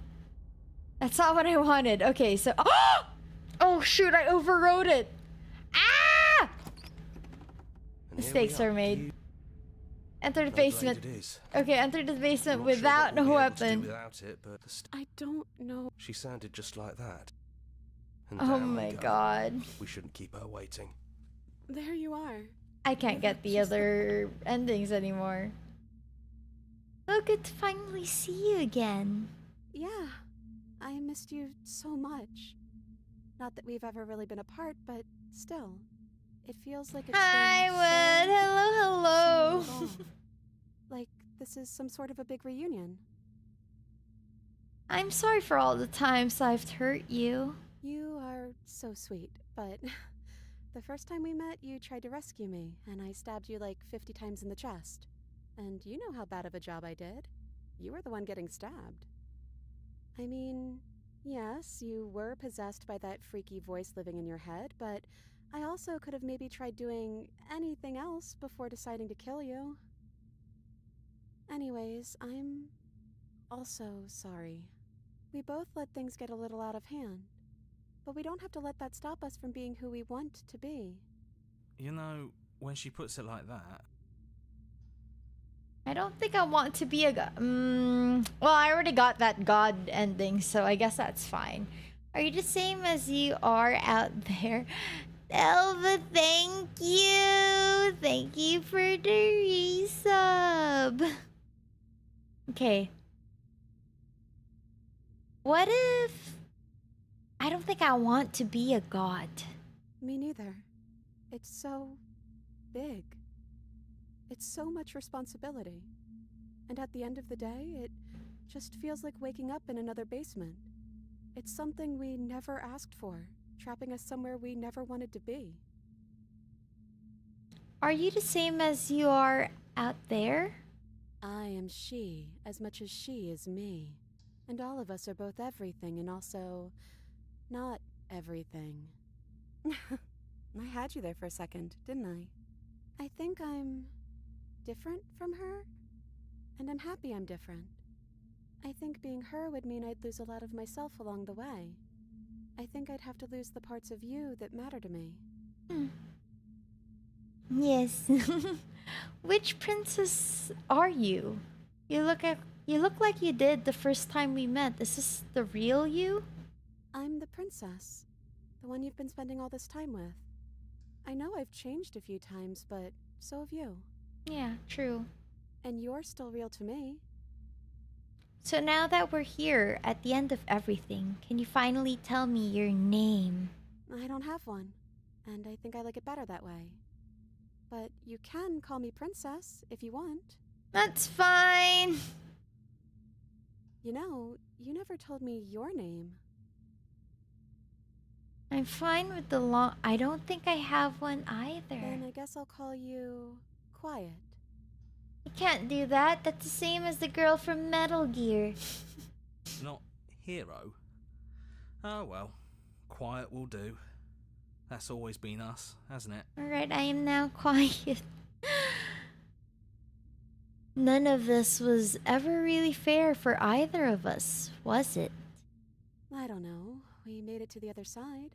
That's not what I wanted. Okay, so... Oh! Oh, shoot, I overrode it. Ah! And here Mistakes we are made. You- Enter the No blade basement. it is. Okay, enter the basement I'm not sure without what we'll no be able to do weapon. without it, but I don't know. she sounded just like that. And Oh down we my go. god. We shouldn't keep her waiting. There you are. I can't get the other endings anymore. So good to finally see you again. Yeah, I missed you so much. Not that we've ever really been apart, but still. It feels like it's Hi, been Wood. Hello, so hello. long. Like this is some sort of a big reunion. I'm sorry for all the times I've hurt you. You are so sweet, but the first time we met, you tried to rescue me, and I stabbed you like 50 times in the chest. And you know how bad of a job I did. You were the one getting stabbed. I mean, Yes, you were possessed by that freaky voice living in your head, but I also could have maybe tried doing anything else before deciding to kill you. Anyways, I'm also sorry. We both let things get a little out of hand, but we don't have to let that stop us from being who we want to be. You know, when she puts it like that, I don't think I want to be a god. Well, I already got that god ending, so I guess that's fine. Are you the same as you are out there? Elva, thank you! Thank you for the resub! Okay. What if... I don't think I want to be a god. Me neither. It's so big. It's so much responsibility. And at the end of the day, it just feels like waking up in another basement. It's something we never asked for, trapping us somewhere we never wanted to be. Are you the same as you are out there? I am she as much as she is me. And all of us are both everything and also not everything. I had you there for a second, didn't I? I think I'm different from her, and I'm happy I'm different. I think being her would mean I'd lose a lot of myself along the way. I think I'd have to lose the parts of you that matter to me. Yes. Which princess are you? You look like you did the first time we met. Is this the real you? I'm the princess, the one you've been spending all this time with. I know I've changed a few times, but so have you. Yeah, true. And you're still real to me. So now that we're here at the end of everything, can you finally tell me your name? I don't have one, and I think I like it better that way. But you can call me Princess if you want. That's fine. You know, you never told me your name. I'm fine with the long... I don't think I have one either. Then I guess I'll call you Quiet. You can't do that. That's the same as the girl from Metal Gear. not hero. Oh well, quiet will do. That's always been us, hasn't it? Alright, I am now quiet. None of this was ever really fair for either of us, was it? I don't know. We made it to the other side,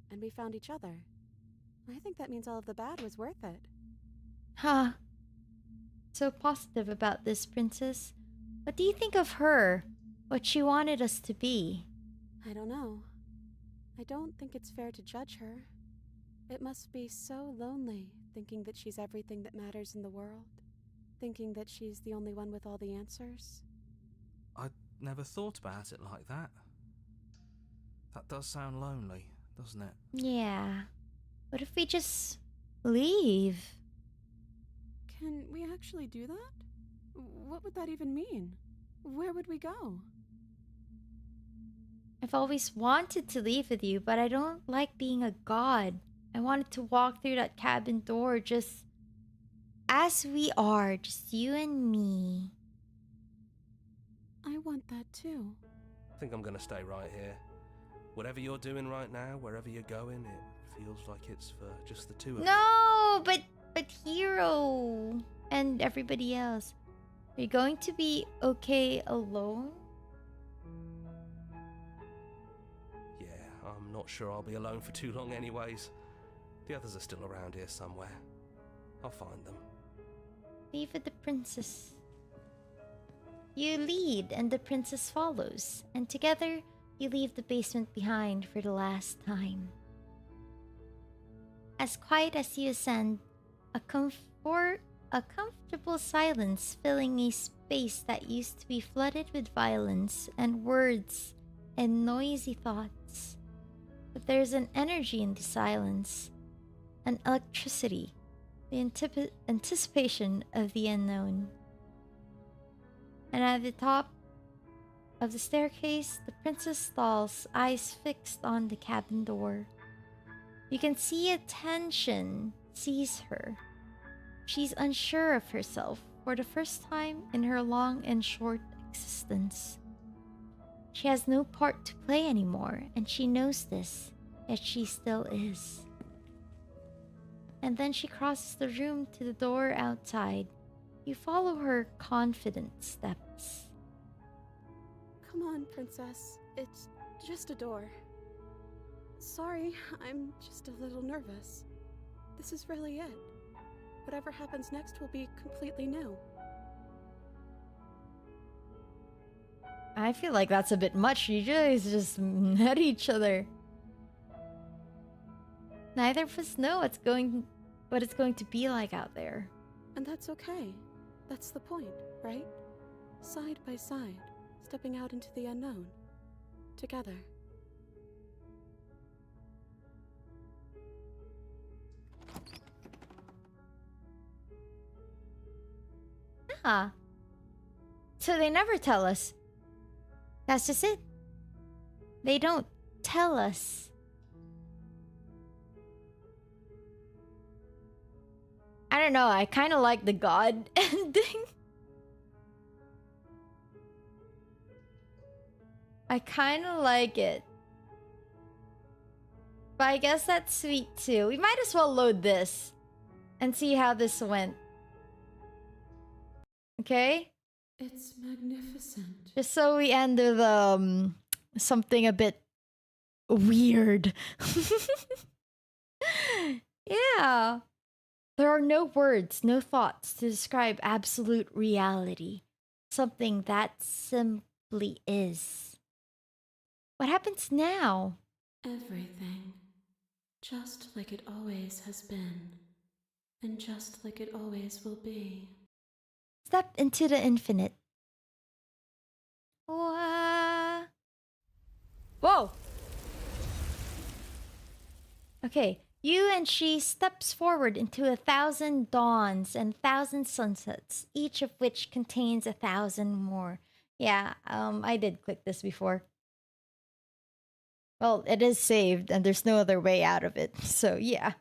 and we found each other. I think that means all of the bad was worth it. Huh. So positive about this, princess. What do you think of her? What she wanted us to be? I don't know. I don't think it's fair to judge her. It must be so lonely, thinking that she's everything that matters in the world. Thinking that she's the only one with all the answers. I never thought about it like that. That does sound lonely, doesn't it? Yeah. What if we just leave? Can we actually do that? What would that even mean? Where would we go? I've always wanted to leave with you, but I don't like being a god. I wanted to walk through that cabin door just as we are, just you and me. I want that too. I think I'm gonna stay right here. Whatever you're doing right now, wherever you're going, it feels like it's for just the two of you. No, but Hero and everybody else. Are you going to be okay alone? Yeah, I'm not sure I'll be alone for too long anyways. The others are still around here somewhere. I'll find them. Leave with the princess. You lead and the princess follows, and together you leave the basement behind for the last time. As quiet as you ascend, a comfortable silence filling a space that used to be flooded with violence and words and noisy thoughts. But there's an energy in the silence, an electricity, the anticipation of the unknown. And at the top of the staircase, the princess stalls, eyes fixed on the cabin door. You can see a tension seize her. She's unsure of herself for the first time in her long and short existence. She She has no part to play anymore, and she knows this, yet she still is. And then she crosses the room to the door outside. You follow her confident steps. Come on, princess. It's just a door. Sorry, I'm just a little nervous. This is really it. Whatever happens next will be completely new. I feel like that's a bit much. You guys just met each other. Neither of us know what it's going to be like out there. And that's okay. That's the point, right? Side by side, stepping out into the unknown. Together. Ah. So they never tell us. That's just it. They don't tell us. I don't know, I kind of like the God ending. I kind of like it. But I guess that's sweet too. We might as well load this and see how this went. Okay? It's magnificent. Just so we end with something a bit weird. Yeah. There are no words, no thoughts to describe absolute reality. Something that simply is. What happens now? Everything. Just like it always has been. And just like it always will be. Step into the infinite. Whoa! Okay, you and she steps forward into 1,000 dawns and 1,000 sunsets, each of which contains 1,000 more. Yeah, I did click this before. Well, it is saved and there's no other way out of it, so yeah.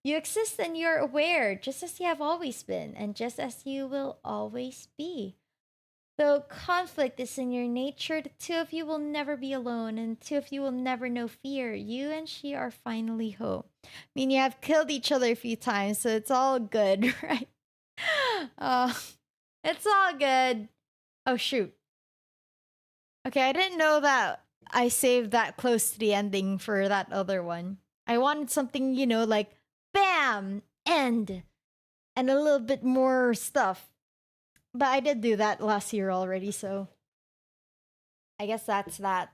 You exist and you're aware, just as you have always been, and just as you will always be. Though conflict is in your nature, the two of you will never be alone, and the two of you will never know fear. You and she are finally home. I mean, you have killed each other a few times, so it's all good, right? It's all good. Oh, shoot. Okay, I didn't know that I saved that close to the ending for that other one. I wanted something, you know, like bam! End! And a little bit more stuff. But I did do that last year already, so I guess that's that.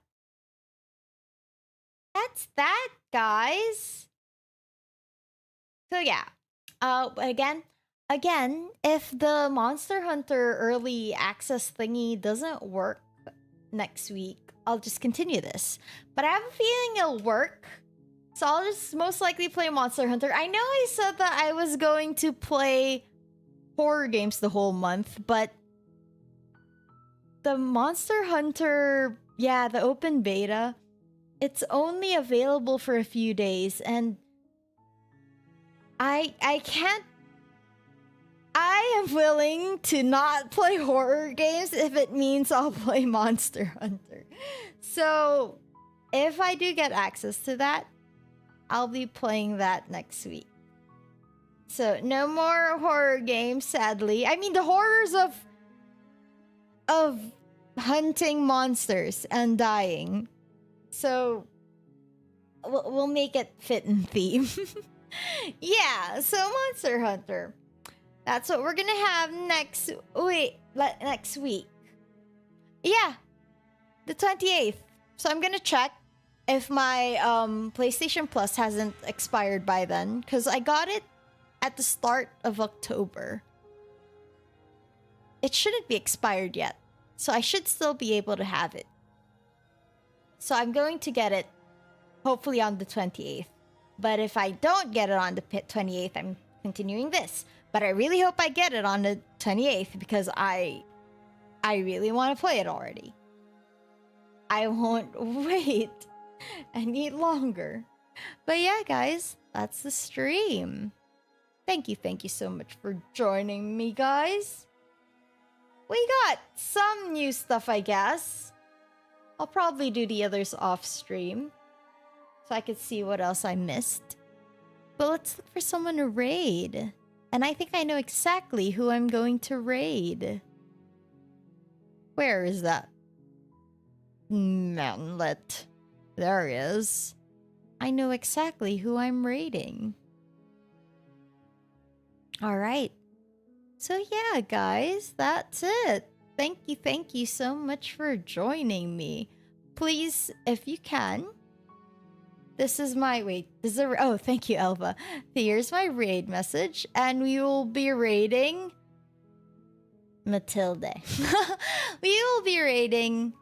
That's that, guys! So yeah. Again, if the Monster Hunter early access thingy doesn't work next week, I'll just continue this. But I have a feeling it'll work. So I'll just most likely play Monster Hunter. I know I said that I was going to play horror games the whole month, but the Monster Hunter, yeah, the open beta, it's only available for a few days, and I am willing to not play horror games if it means I'll play Monster Hunter. So if I do get access to that, I'll be playing that next week. So no more horror games, sadly. I mean, the horrors of hunting monsters and dying. So we'll make it fit in theme. Yeah, so Monster Hunter. That's what we're gonna have next week. Yeah, the 28th. So I'm gonna check if my PlayStation Plus hasn't expired by then, because I got it at the start of October. It shouldn't be expired yet, so I should still be able to have it. So I'm going to get it hopefully on the 28th. But if I don't get it on the 28th, I'm continuing this. But I really hope I get it on the 28th because I really want to play it already. I won't wait any longer. But yeah, guys, that's the stream. Thank you so much for joining me, guys. We got some new stuff, I guess. I'll probably do the others off stream so I could see what else I missed. But let's look for someone to raid. And I think I know exactly who I'm going to raid. Where is that? Mountainlet. There he is. I know exactly who I'm raiding. Alright. So yeah, guys, that's it. Thank you so much for joining me. Please, if you can, this is my, oh, thank you, Elva. Here's my raid message, and we will be raiding Matilde. We will be raiding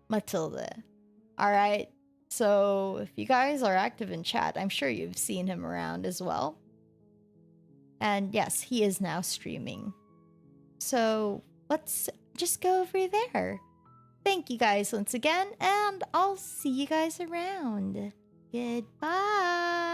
Matilde. Alright, so if you guys are active in chat, I'm sure you've seen him around as well. And yes, he is now streaming. So let's just go over there. Thank you guys once again, and I'll see you guys around. Goodbye.